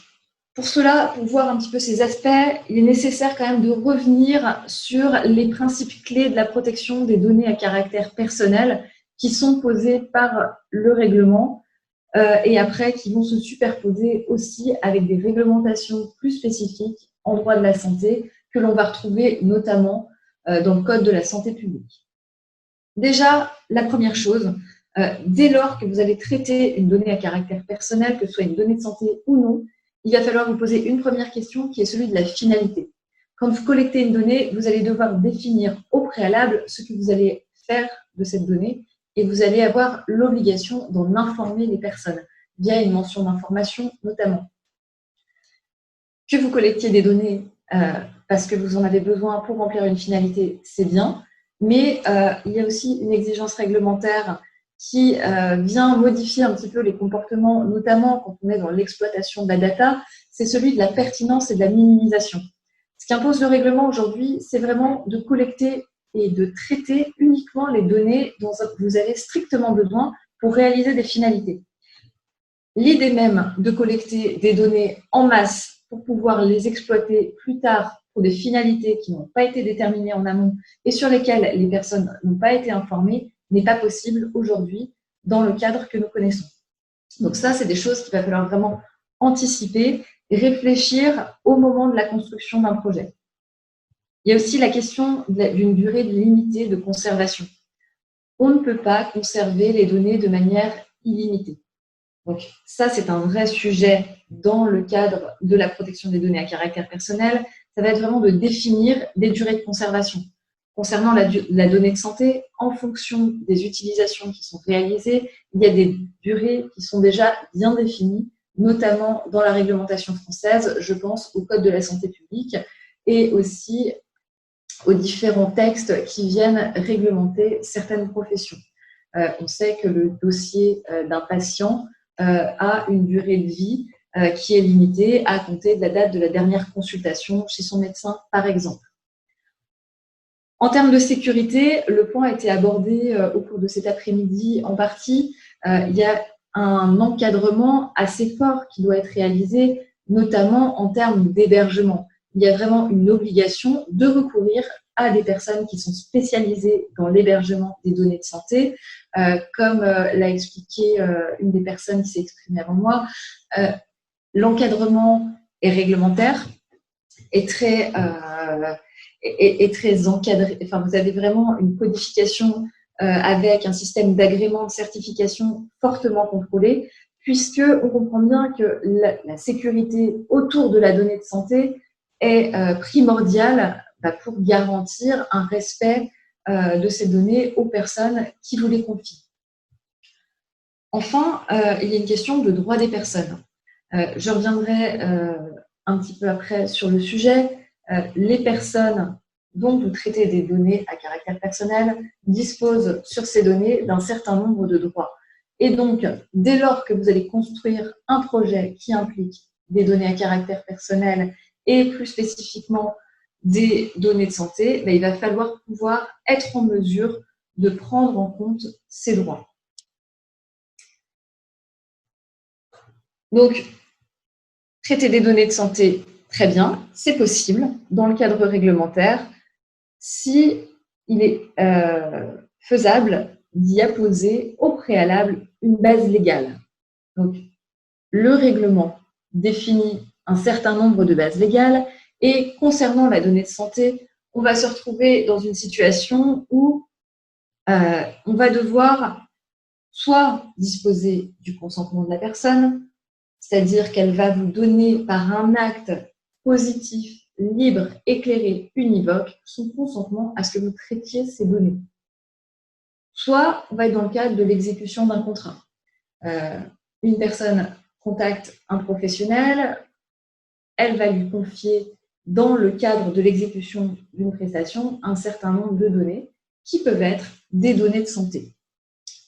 pour cela, pour voir un petit peu ces aspects, il est nécessaire quand même de revenir sur les principes clés de la protection des données à caractère personnel qui sont posés par le règlement et après qui vont se superposer aussi avec des réglementations plus spécifiques en droit de la santé que l'on va retrouver notamment dans le Code de la santé publique. Déjà, la première chose, dès lors que vous allez traiter une donnée à caractère personnel, que ce soit une donnée de santé ou non, il va falloir vous poser une première question qui est celui de la finalité. Quand vous collectez une donnée, vous allez devoir définir au préalable ce que vous allez faire de cette donnée et vous allez avoir l'obligation d'en informer les personnes via une mention d'information notamment. Que vous collectiez des données parce que vous en avez besoin pour remplir une finalité, c'est bien, mais il y a aussi une exigence réglementaire qui vient modifier un petit peu les comportements, notamment quand on est dans l'exploitation de la data, c'est celui de la pertinence et de la minimisation. Ce qu'impose le règlement aujourd'hui, c'est vraiment de collecter et de traiter uniquement les données dont vous avez strictement besoin pour réaliser des finalités. L'idée même de collecter des données en masse pour pouvoir les exploiter plus tard pour des finalités qui n'ont pas été déterminées en amont et sur lesquelles les personnes n'ont pas été informées n'est pas possible aujourd'hui dans le cadre que nous connaissons. Donc ça, c'est des choses qu'il va falloir vraiment anticiper et réfléchir au moment de la construction d'un projet. Il y a aussi la question d'une durée limitée de conservation. On ne peut pas conserver les données de manière illimitée. Donc ça, c'est un vrai sujet dans le cadre de la protection des données à caractère personnel. Ça va être vraiment de définir des durées de conservation. Concernant la donnée de santé, en fonction des utilisations qui sont réalisées, il y a des durées qui sont déjà bien définies, notamment dans la réglementation française, je pense au Code de la santé publique et aussi aux différents textes qui viennent réglementer certaines professions. On sait que le dossier d'un patient a une durée de vie qui est limitée à compter de la date de la dernière consultation chez son médecin, par exemple. En termes de sécurité, le point a été abordé au cours de cet après-midi en partie. Il y a un encadrement assez fort qui doit être réalisé, notamment en termes d'hébergement. Il y a vraiment une obligation de recourir à des personnes qui sont spécialisées dans l'hébergement des données de santé. Comme l'a expliqué une des personnes qui s'est exprimée avant moi, l'encadrement est réglementaire, est très encadré. Enfin, vous avez vraiment une codification avec un système d'agrément, de certification fortement contrôlé, puisque on comprend bien que la sécurité autour de la donnée de santé est primordiale pour garantir un respect de ces données aux personnes qui vous les confient. Enfin, il y a une question de droit des personnes. Je reviendrai un petit peu après sur le sujet. Les personnes dont vous traitez des données à caractère personnel disposent sur ces données d'un certain nombre de droits. Et donc, dès lors que vous allez construire un projet qui implique des données à caractère personnel et plus spécifiquement des données de santé, il va falloir pouvoir être en mesure de prendre en compte ces droits. Donc, traiter des données de santé, très bien, c'est possible dans le cadre réglementaire si il est faisable d'y apposer au préalable une base légale. Donc, le règlement définit un certain nombre de bases légales et concernant la donnée de santé, on va se retrouver dans une situation où on va devoir soit disposer du consentement de la personne, c'est-à-dire qu'elle va vous donner par un acte positif, libre, éclairé, univoque, son consentement à ce que vous traitiez ces données. Soit on va être dans le cadre de l'exécution d'un contrat. Une personne contacte un professionnel, elle va lui confier, dans le cadre de l'exécution d'une prestation, un certain nombre de données qui peuvent être des données de santé.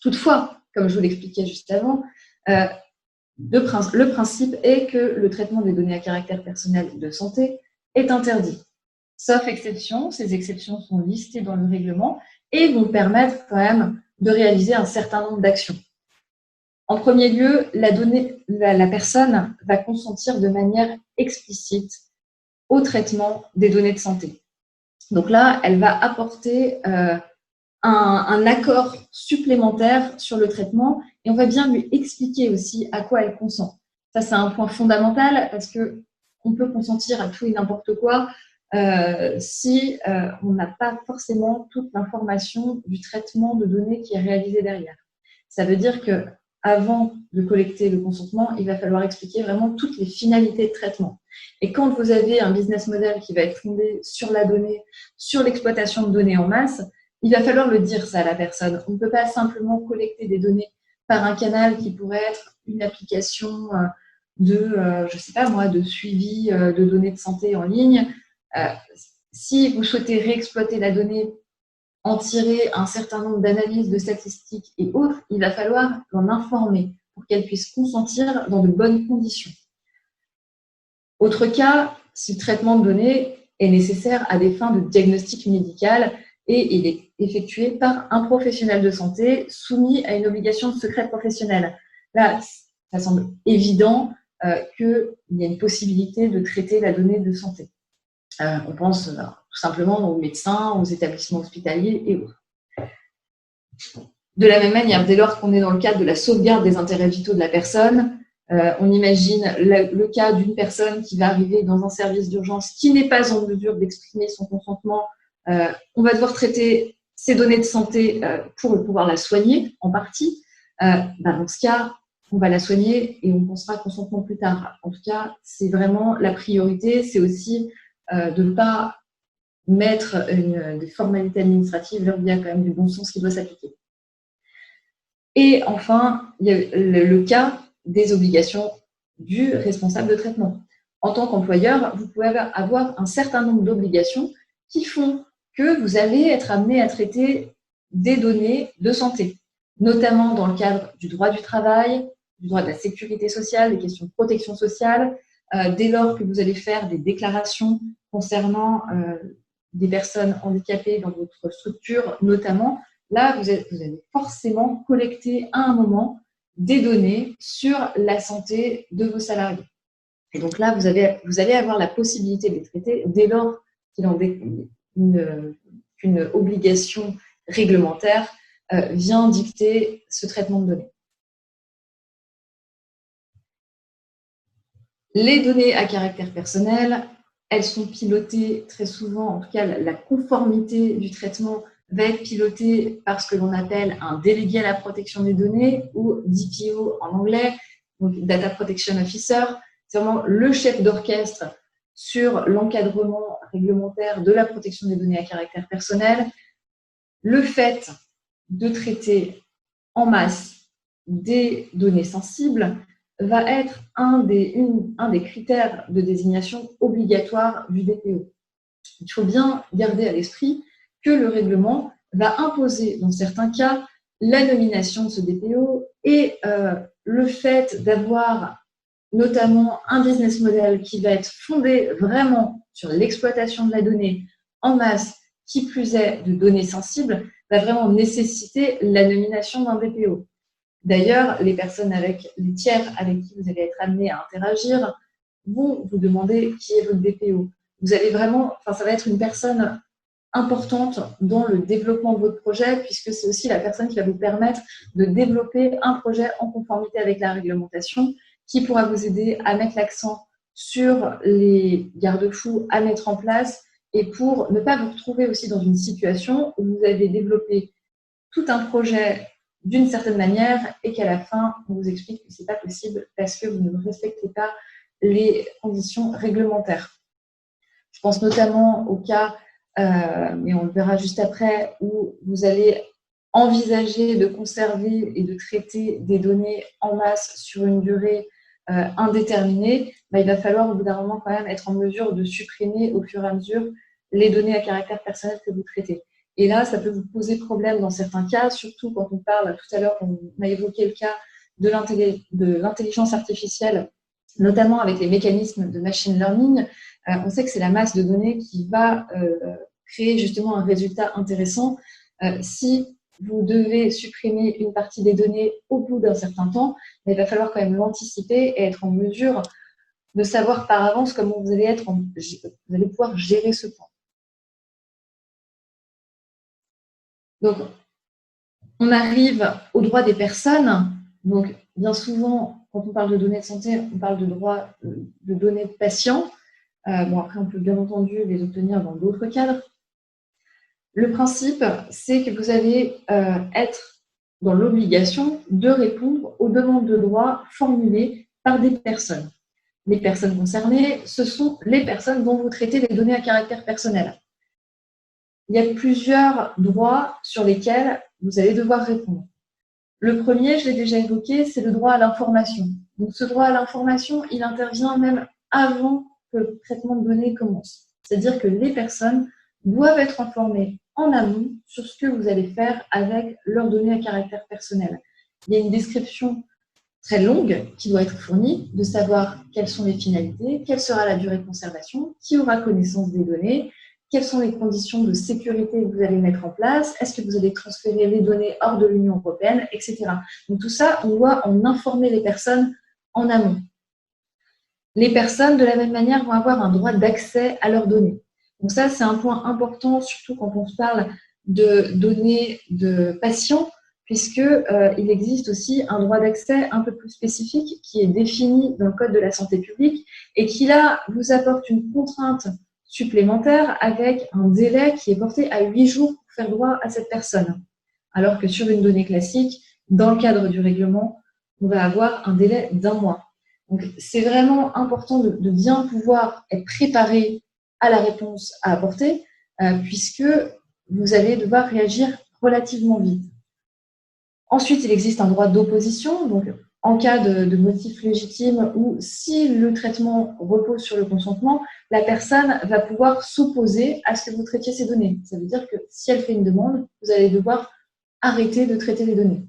Toutefois, comme je vous l'expliquais juste avant, le principe est que le traitement des données à caractère personnel de santé est interdit. Sauf exception, ces exceptions sont listées dans le règlement et vont permettre quand même de réaliser un certain nombre d'actions. En premier lieu, la personne va consentir de manière explicite au traitement des données de santé. Donc là, elle va apporter un accord supplémentaire sur le traitement et on va bien lui expliquer aussi à quoi elle consent. Ça, c'est un point fondamental parce qu'on peut consentir à tout et n'importe quoi si on n'a pas forcément toute l'information du traitement de données qui est réalisé derrière. Ça veut dire qu'avant de collecter le consentement, il va falloir expliquer vraiment toutes les finalités de traitement. Et quand vous avez un business model qui va être fondé sur la donnée, sur l'exploitation de données en masse, il va falloir le dire ça à la personne. On ne peut pas simplement collecter des données par un canal qui pourrait être une application je sais pas moi, de suivi de données de santé en ligne. Si vous souhaitez réexploiter la donnée, en tirer un certain nombre d'analyses, de statistiques et autres, il va falloir l'en informer pour qu'elle puisse consentir dans de bonnes conditions. Autre cas, si le traitement de données est nécessaire à des fins de diagnostic médical et il est effectué par un professionnel de santé soumis à une obligation de secret professionnel. Là, ça semble évident qu'il y a une possibilité de traiter la donnée de santé. On pense tout simplement aux médecins, aux établissements hospitaliers et autres. De la même manière, dès lors qu'on est dans le cadre de la sauvegarde des intérêts vitaux de la personne, on imagine le cas d'une personne qui va arriver dans un service d'urgence qui n'est pas en mesure d'exprimer son consentement. On va devoir traiter ces données de santé pour pouvoir la soigner en partie. Dans ce cas, on va la soigner et on pensera consentement plus tard. En tout cas, c'est vraiment la priorité. C'est aussi de ne pas mettre des formalités administratives. Là, il y a quand même du bon sens qui doit s'appliquer. Et enfin, il y a le cas des obligations du responsable de traitement. En tant qu'employeur, vous pouvez avoir un certain nombre d'obligations qui font que vous allez être amené à traiter des données de santé, notamment dans le cadre du droit du travail, du droit de la sécurité sociale, des questions de protection sociale, dès lors que vous allez faire des déclarations concernant des personnes handicapées dans votre structure, notamment, là, vous allez forcément collecter à un moment des données sur la santé de vos salariés. Et donc là, vous allez avoir la possibilité de les traiter dès lors qu'il en découle qu'une obligation réglementaire vient dicter ce traitement de données. Les données à caractère personnel, elles sont pilotées très souvent, en tout cas la conformité du traitement va être pilotée par ce que l'on appelle un délégué à la protection des données ou DPO en anglais, donc Data Protection Officer. C'est vraiment le chef d'orchestre sur l'encadrement réglementaire de la protection des données à caractère personnel. Le fait de traiter en masse des données sensibles va être un des critères de désignation obligatoire du DPO. Il faut bien garder à l'esprit que le règlement va imposer, dans certains cas, la nomination de ce DPO et le fait d'avoir notamment un business model qui va être fondé vraiment sur l'exploitation de la donnée en masse, qui plus est de données sensibles, va vraiment nécessiter la nomination d'un DPO. D'ailleurs, les tiers avec qui vous allez être amené à interagir vont vous demander qui est votre DPO. Ça va être une personne importante dans le développement de votre projet, puisque c'est aussi la personne qui va vous permettre de développer un projet en conformité avec la réglementation qui pourra vous aider à mettre l'accent sur les garde-fous à mettre en place et pour ne pas vous retrouver aussi dans une situation où vous avez développé tout un projet d'une certaine manière et qu'à la fin, on vous explique que ce n'est pas possible parce que vous ne respectez pas les conditions réglementaires. Je pense notamment au cas, mais on le verra juste après, où vous allez envisager de conserver et de traiter des données en masse sur une durée indéterminée, il va falloir au bout d'un moment quand même être en mesure de supprimer au fur et à mesure les données à caractère personnel que vous traitez. Et là, ça peut vous poser problème dans certains cas, surtout quand on parle, tout à l'heure, on a évoqué le cas de l'intelligence artificielle, notamment avec les mécanismes de machine learning. On sait que c'est la masse de données qui va créer justement un résultat intéressant. Si vous devez supprimer une partie des données au bout d'un certain temps, mais il va falloir quand même l'anticiper et être en mesure de savoir par avance comment vous allez pouvoir gérer ce point. Donc, on arrive aux droits des personnes. Donc, bien souvent, quand on parle de données de santé, on parle de droits de données de patients. Après, on peut bien entendu les obtenir dans d'autres cadres. Le principe, c'est que vous allez être dans l'obligation de répondre aux demandes de droits formulées par des personnes. Les personnes concernées, ce sont les personnes dont vous traitez les données à caractère personnel. Il y a plusieurs droits sur lesquels vous allez devoir répondre. Le premier, je l'ai déjà évoqué, c'est le droit à l'information. Donc, ce droit à l'information, il intervient même avant que le traitement de données commence. C'est-à-dire que les personnes doivent être informées en amont sur ce que vous allez faire avec leurs données à caractère personnel. Il y a une description très longue qui doit être fournie, de savoir quelles sont les finalités, quelle sera la durée de conservation, qui aura connaissance des données, quelles sont les conditions de sécurité que vous allez mettre en place, est-ce que vous allez transférer les données hors de l'Union européenne, etc. Donc tout ça, on doit en informer les personnes en amont. Les personnes, de la même manière, vont avoir un droit d'accès à leurs données. Donc ça, c'est un point important, surtout quand on se parle de données de patients, puisqu'il existe aussi un droit d'accès un peu plus spécifique qui est défini dans le Code de la santé publique et qui, là, vous apporte une contrainte supplémentaire avec un délai qui est porté à 8 jours pour faire droit à cette personne. Alors que sur une donnée classique, dans le cadre du règlement, on va avoir un délai d'1 mois. Donc, c'est vraiment important de bien pouvoir être préparé à la réponse à apporter, puisque vous allez devoir réagir relativement vite. Ensuite, il existe un droit d'opposition, donc en cas de motif légitime ou si le traitement repose sur le consentement, la personne va pouvoir s'opposer à ce que vous traitiez ces données. Ça veut dire que si elle fait une demande, vous allez devoir arrêter de traiter les données.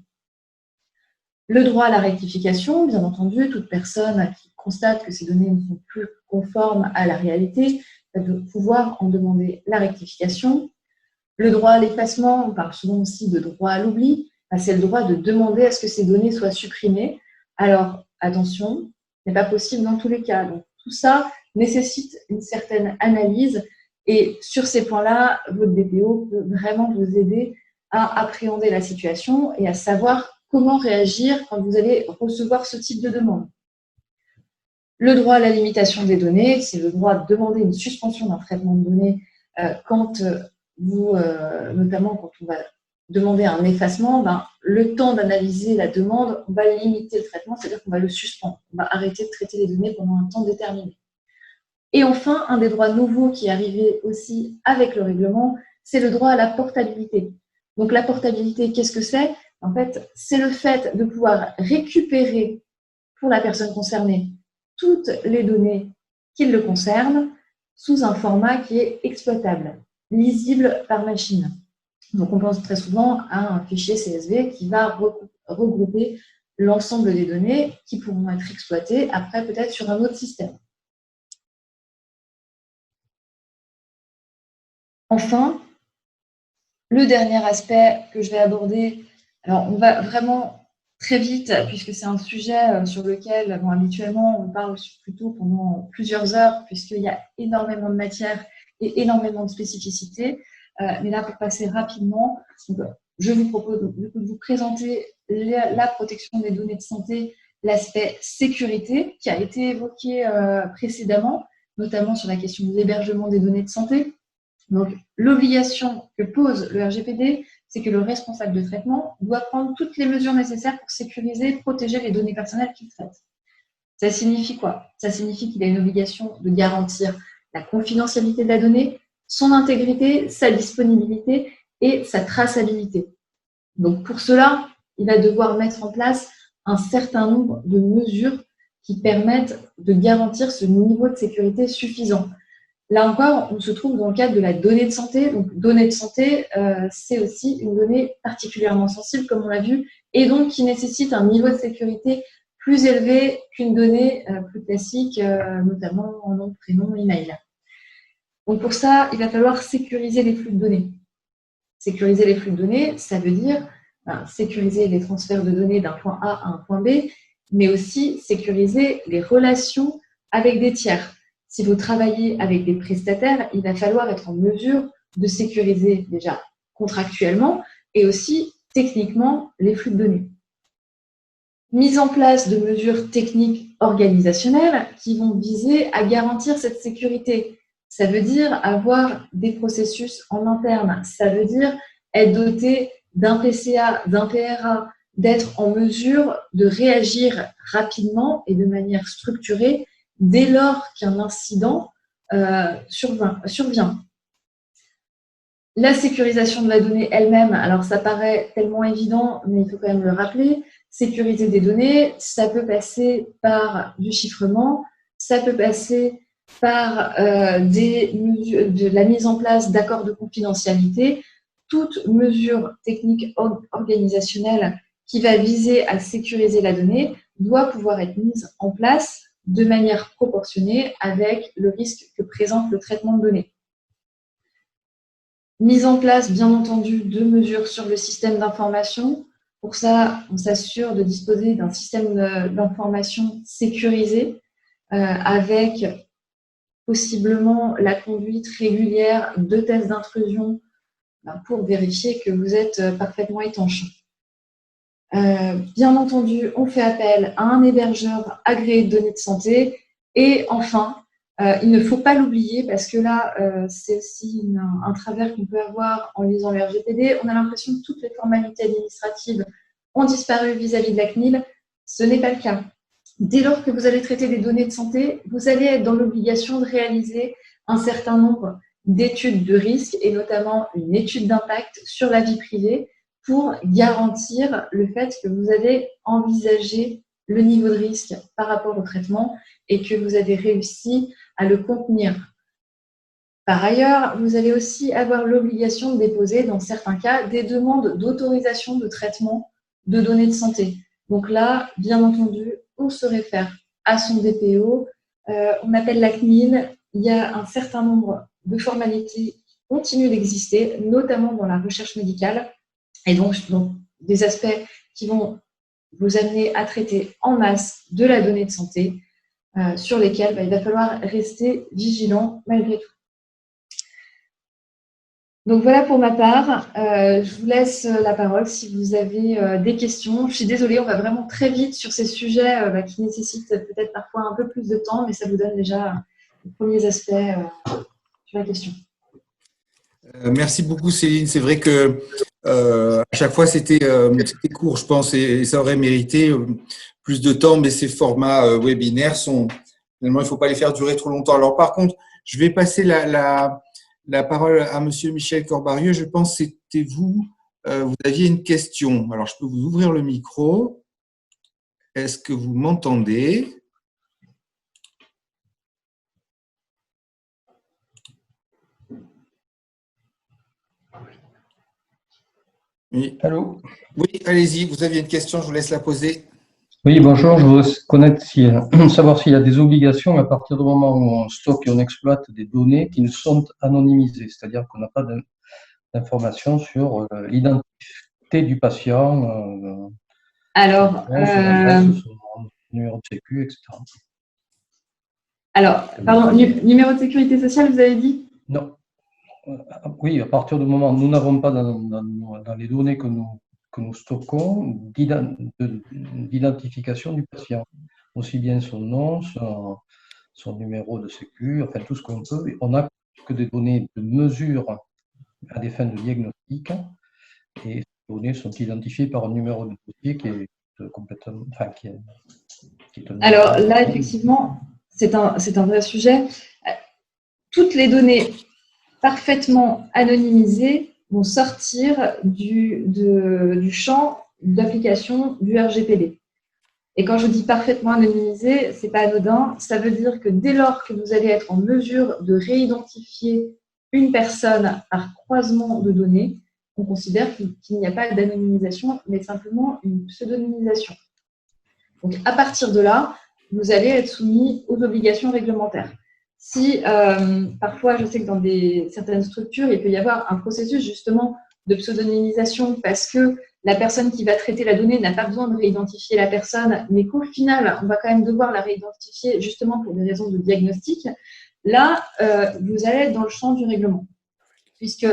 Le droit à la rectification, bien entendu, toute personne qui constate que ces données ne sont plus conformes à la réalité va pouvoir en demander la rectification. Le droit à l'effacement, on parle souvent aussi de droit à l'oubli, c'est le droit de demander à ce que ces données soient supprimées. Alors, attention, ce n'est pas possible dans tous les cas. Donc, tout ça nécessite une certaine analyse et sur ces points-là, votre DPO peut vraiment vous aider à appréhender la situation et à savoir comment réagir quand vous allez recevoir ce type de demande. Le droit à la limitation des données, c'est le droit de demander une suspension d'un traitement de données quand notamment quand on va demander un effacement, le temps d'analyser la demande, on va limiter le traitement, c'est-à-dire qu'on va le suspendre. On va arrêter de traiter les données pendant un temps déterminé. Et enfin, un des droits nouveaux qui est arrivé aussi avec le règlement, c'est le droit à la portabilité. Donc la portabilité, qu'est-ce que c'est ? En fait, c'est le fait de pouvoir récupérer pour la personne concernée toutes les données qui le concernent sous un format qui est exploitable, lisible par machine. Donc, on pense très souvent à un fichier CSV qui va regrouper l'ensemble des données qui pourront être exploitées après peut-être sur un autre système. Enfin, le dernier aspect que je vais aborder, alors on va vraiment très vite puisque c'est un sujet sur lequel habituellement on parle plutôt pendant plusieurs heures puisqu'il y a énormément de matière et énormément de spécificités. Mais là, pour passer rapidement, je vous propose de vous présenter la protection des données de santé l'aspect sécurité qui a été évoqué précédemment, notamment sur la question de l'hébergement des données de santé. Donc, l'obligation que pose le RGPD, c'est que le responsable de traitement doit prendre toutes les mesures nécessaires pour sécuriser et protéger les données personnelles qu'il traite. Ça signifie quoi? Ça signifie qu'il a une obligation de garantir la confidentialité de la donnée, son intégrité, sa disponibilité et sa traçabilité. Donc, pour cela, il va devoir mettre en place un certain nombre de mesures qui permettent de garantir ce niveau de sécurité suffisant. Là encore, on se trouve dans le cadre de la donnée de santé. Donc, données de santé, c'est aussi une donnée particulièrement sensible, comme on l'a vu, et donc qui nécessite un niveau de sécurité plus élevé qu'une donnée plus classique, notamment en nom, prénom, email. Donc, pour ça, il va falloir sécuriser les flux de données. Sécuriser les flux de données, ça veut dire sécuriser les transferts de données d'un point A à un point B, mais aussi sécuriser les relations avec des tiers. Si vous travaillez avec des prestataires, il va falloir être en mesure de sécuriser déjà contractuellement et aussi techniquement les flux de données. Mise en place de mesures techniques organisationnelles qui vont viser à garantir cette sécurité. Ça veut dire avoir des processus en interne. Ça veut dire être doté d'un PCA, d'un PRA, d'être en mesure de réagir rapidement et de manière structurée dès lors qu'un incident survient. La sécurisation de la donnée elle-même, alors ça paraît tellement évident, mais il faut quand même le rappeler, sécuriser des données, ça peut passer par du chiffrement, ça peut passer par de la mise en place d'accords de confidentialité, toute mesure technique organisationnelle qui va viser à sécuriser la donnée doit pouvoir être mise en place de manière proportionnée avec le risque que présente le traitement de données. Mise en place, bien entendu, de mesures sur le système d'information. Pour ça, on s'assure de disposer d'un système d'information sécurisé avec possiblement la conduite régulière de tests d'intrusion pour vérifier que vous êtes parfaitement étanche. Bien entendu, on fait appel à un hébergeur agréé de données de santé. Et enfin, il ne faut pas l'oublier parce que là, c'est aussi un travers qu'on peut avoir en lisant le RGPD. On a l'impression que toutes les formalités administratives ont disparu vis-à-vis de la CNIL. Ce n'est pas le cas. Dès lors que vous allez traiter des données de santé, vous allez être dans l'obligation de réaliser un certain nombre d'études de risque et notamment une étude d'impact sur la vie privée pour garantir le fait que vous avez envisagé le niveau de risque par rapport au traitement et que vous avez réussi à le contenir. Par ailleurs, vous allez aussi avoir l'obligation de déposer, dans certains cas, des demandes d'autorisation de traitement de données de santé. Donc là, bien entendu, on se réfère à son DPO, on appelle la CNIL, il y a un certain nombre de formalités qui continuent d'exister, notamment dans la recherche médicale, et donc des aspects qui vont vous amener à traiter en masse de la donnée de santé, sur lesquels il va falloir rester vigilant malgré tout. Donc voilà pour ma part. Je vous laisse la parole si vous avez des questions. Je suis désolée, on va vraiment très vite sur ces sujets qui nécessitent peut-être parfois un peu plus de temps, mais ça vous donne déjà les premiers aspects sur la question. Merci beaucoup Céline. C'est vrai que à chaque fois c'était court, je pense, et ça aurait mérité plus de temps, mais ces formats webinaires sont finalement il ne faut pas les faire durer trop longtemps. Alors par contre, je vais passer la parole à Monsieur Michel Corbarieux. Je pense que c'était vous. Vous aviez une question. Alors je peux vous ouvrir le micro. Est-ce que vous m'entendez ? Oui. Allô ? Oui, allez-y, vous aviez une question, je vous laisse la poser. Oui, bonjour, je voudrais connaître savoir s'il y a des obligations à partir du moment où on stocke et on exploite des données qui ne sont anonymisées, c'est-à-dire qu'on n'a pas d'informations sur l'identité du patient, Alors, son adresse, son numéro de sécu, etc. Alors, pardon, numéro de sécurité sociale, vous avez dit ? Non. Oui, à partir du moment où nous n'avons pas dans les données que nous que nous stockons d'identification du patient, aussi bien son nom, son numéro de sécu, enfin tout ce qu'on peut. On n'a que des données de mesure à des fins de diagnostic, et ces données sont identifiées par un numéro de dossier qui est complètement, enfin, qui est un Alors là, effectivement, c'est un vrai sujet. Toutes les données parfaitement anonymisées vont sortir du champ d'application du RGPD. Et quand je dis parfaitement anonymisé, c'est pas anodin. Ça veut dire que dès lors que vous allez être en mesure de réidentifier une personne par croisement de données, on considère qu'il n'y a pas d'anonymisation, mais simplement une pseudonymisation. Donc, à partir de là, vous allez être soumis aux obligations réglementaires. Si parfois, je sais que dans certaines structures, il peut y avoir un processus justement de pseudonymisation parce que la personne qui va traiter la donnée n'a pas besoin de réidentifier la personne, mais qu'au final, on va quand même devoir la réidentifier justement pour des raisons de diagnostic, là, vous allez être dans le champ du règlement. Puisque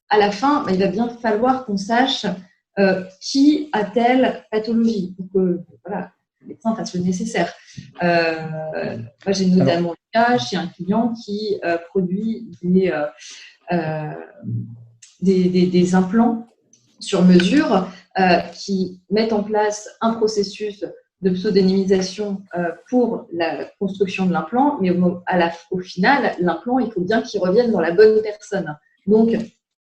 à la fin, il va bien falloir qu'on sache qui a telle pathologie pour que voilà, le médecin fasse le nécessaire. Moi, j'ai notamment le cas chez un client qui produit des implants sur mesure qui mettent en place un processus de pseudonymisation pour la construction de l'implant, mais au final, l'implant, il faut bien qu'il revienne dans la bonne personne. Donc,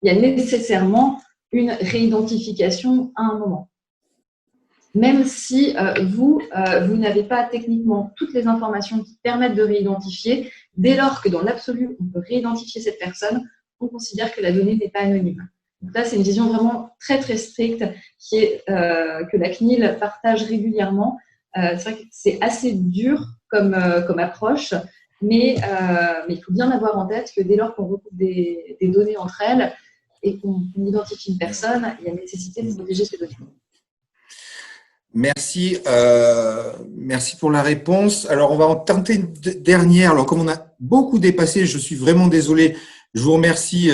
il y a nécessairement une réidentification à un moment. Même si vous n'avez pas techniquement toutes les informations qui permettent de réidentifier, dès lors que dans l'absolu, on peut réidentifier cette personne, on considère que la donnée n'est pas anonyme. Donc là, c'est une vision vraiment très, très stricte que la CNIL partage régulièrement. C'est vrai que c'est assez dur comme approche, mais il faut bien avoir en tête que dès lors qu'on recoupe des données entre elles et qu'on identifie une personne, il y a nécessité de protéger ces données. Merci, merci pour la réponse. Alors, on va en tenter une dernière. Alors, comme on a beaucoup dépassé, je suis vraiment désolé. Je vous remercie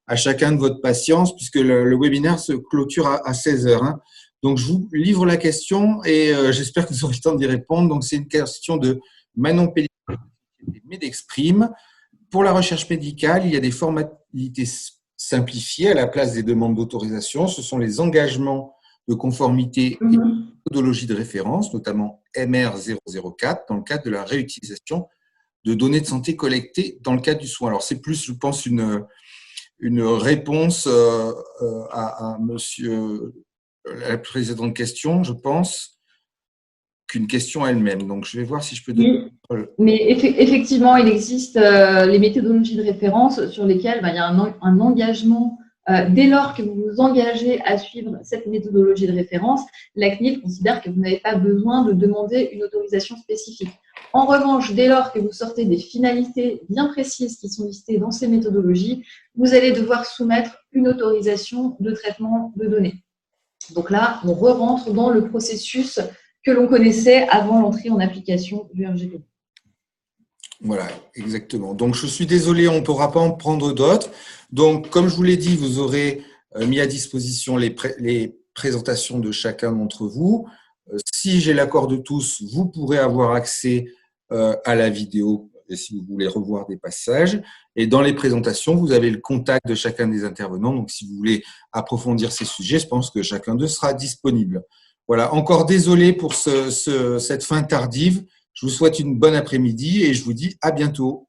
à chacun de votre patience puisque le webinaire se clôture à 16 heures. Hein. Donc, je vous livre la question et j'espère que vous aurez le temps d'y répondre. Donc, c'est une question de Manon Pellier, Medexprime. Pour la recherche médicale, il y a des formalités simplifiées à la place des demandes d'autorisation. Ce sont les engagements de conformité et de méthodologie de référence, notamment MR004, dans le cadre de la réutilisation de données de santé collectées dans le cadre du soin. Alors, c'est plus, je pense, une réponse à monsieur la précédente question, je pense, qu'une question elle-même. Donc, je vais voir si je peux donner. Mais effectivement, il existe les méthodologies de référence sur lesquelles il y a un engagement. Dès lors que vous vous engagez à suivre cette méthodologie de référence, la CNIL considère que vous n'avez pas besoin de demander une autorisation spécifique. En revanche, dès lors que vous sortez des finalités bien précises qui sont listées dans ces méthodologies, vous allez devoir soumettre une autorisation de traitement de données. Donc là, on re-rentre dans le processus que l'on connaissait avant l'entrée en application du RGPD. Voilà, exactement. Donc, je suis désolé, on ne pourra pas en prendre d'autres. Donc, comme je vous l'ai dit, vous aurez mis à disposition les présentations de chacun d'entre vous. Si j'ai l'accord de tous, vous pourrez avoir accès à la vidéo et si vous voulez revoir des passages. Et dans les présentations, vous avez le contact de chacun des intervenants. Donc, si vous voulez approfondir ces sujets, je pense que chacun d'eux sera disponible. Voilà, encore désolé pour cette fin tardive. Je vous souhaite une bonne après-midi et je vous dis à bientôt.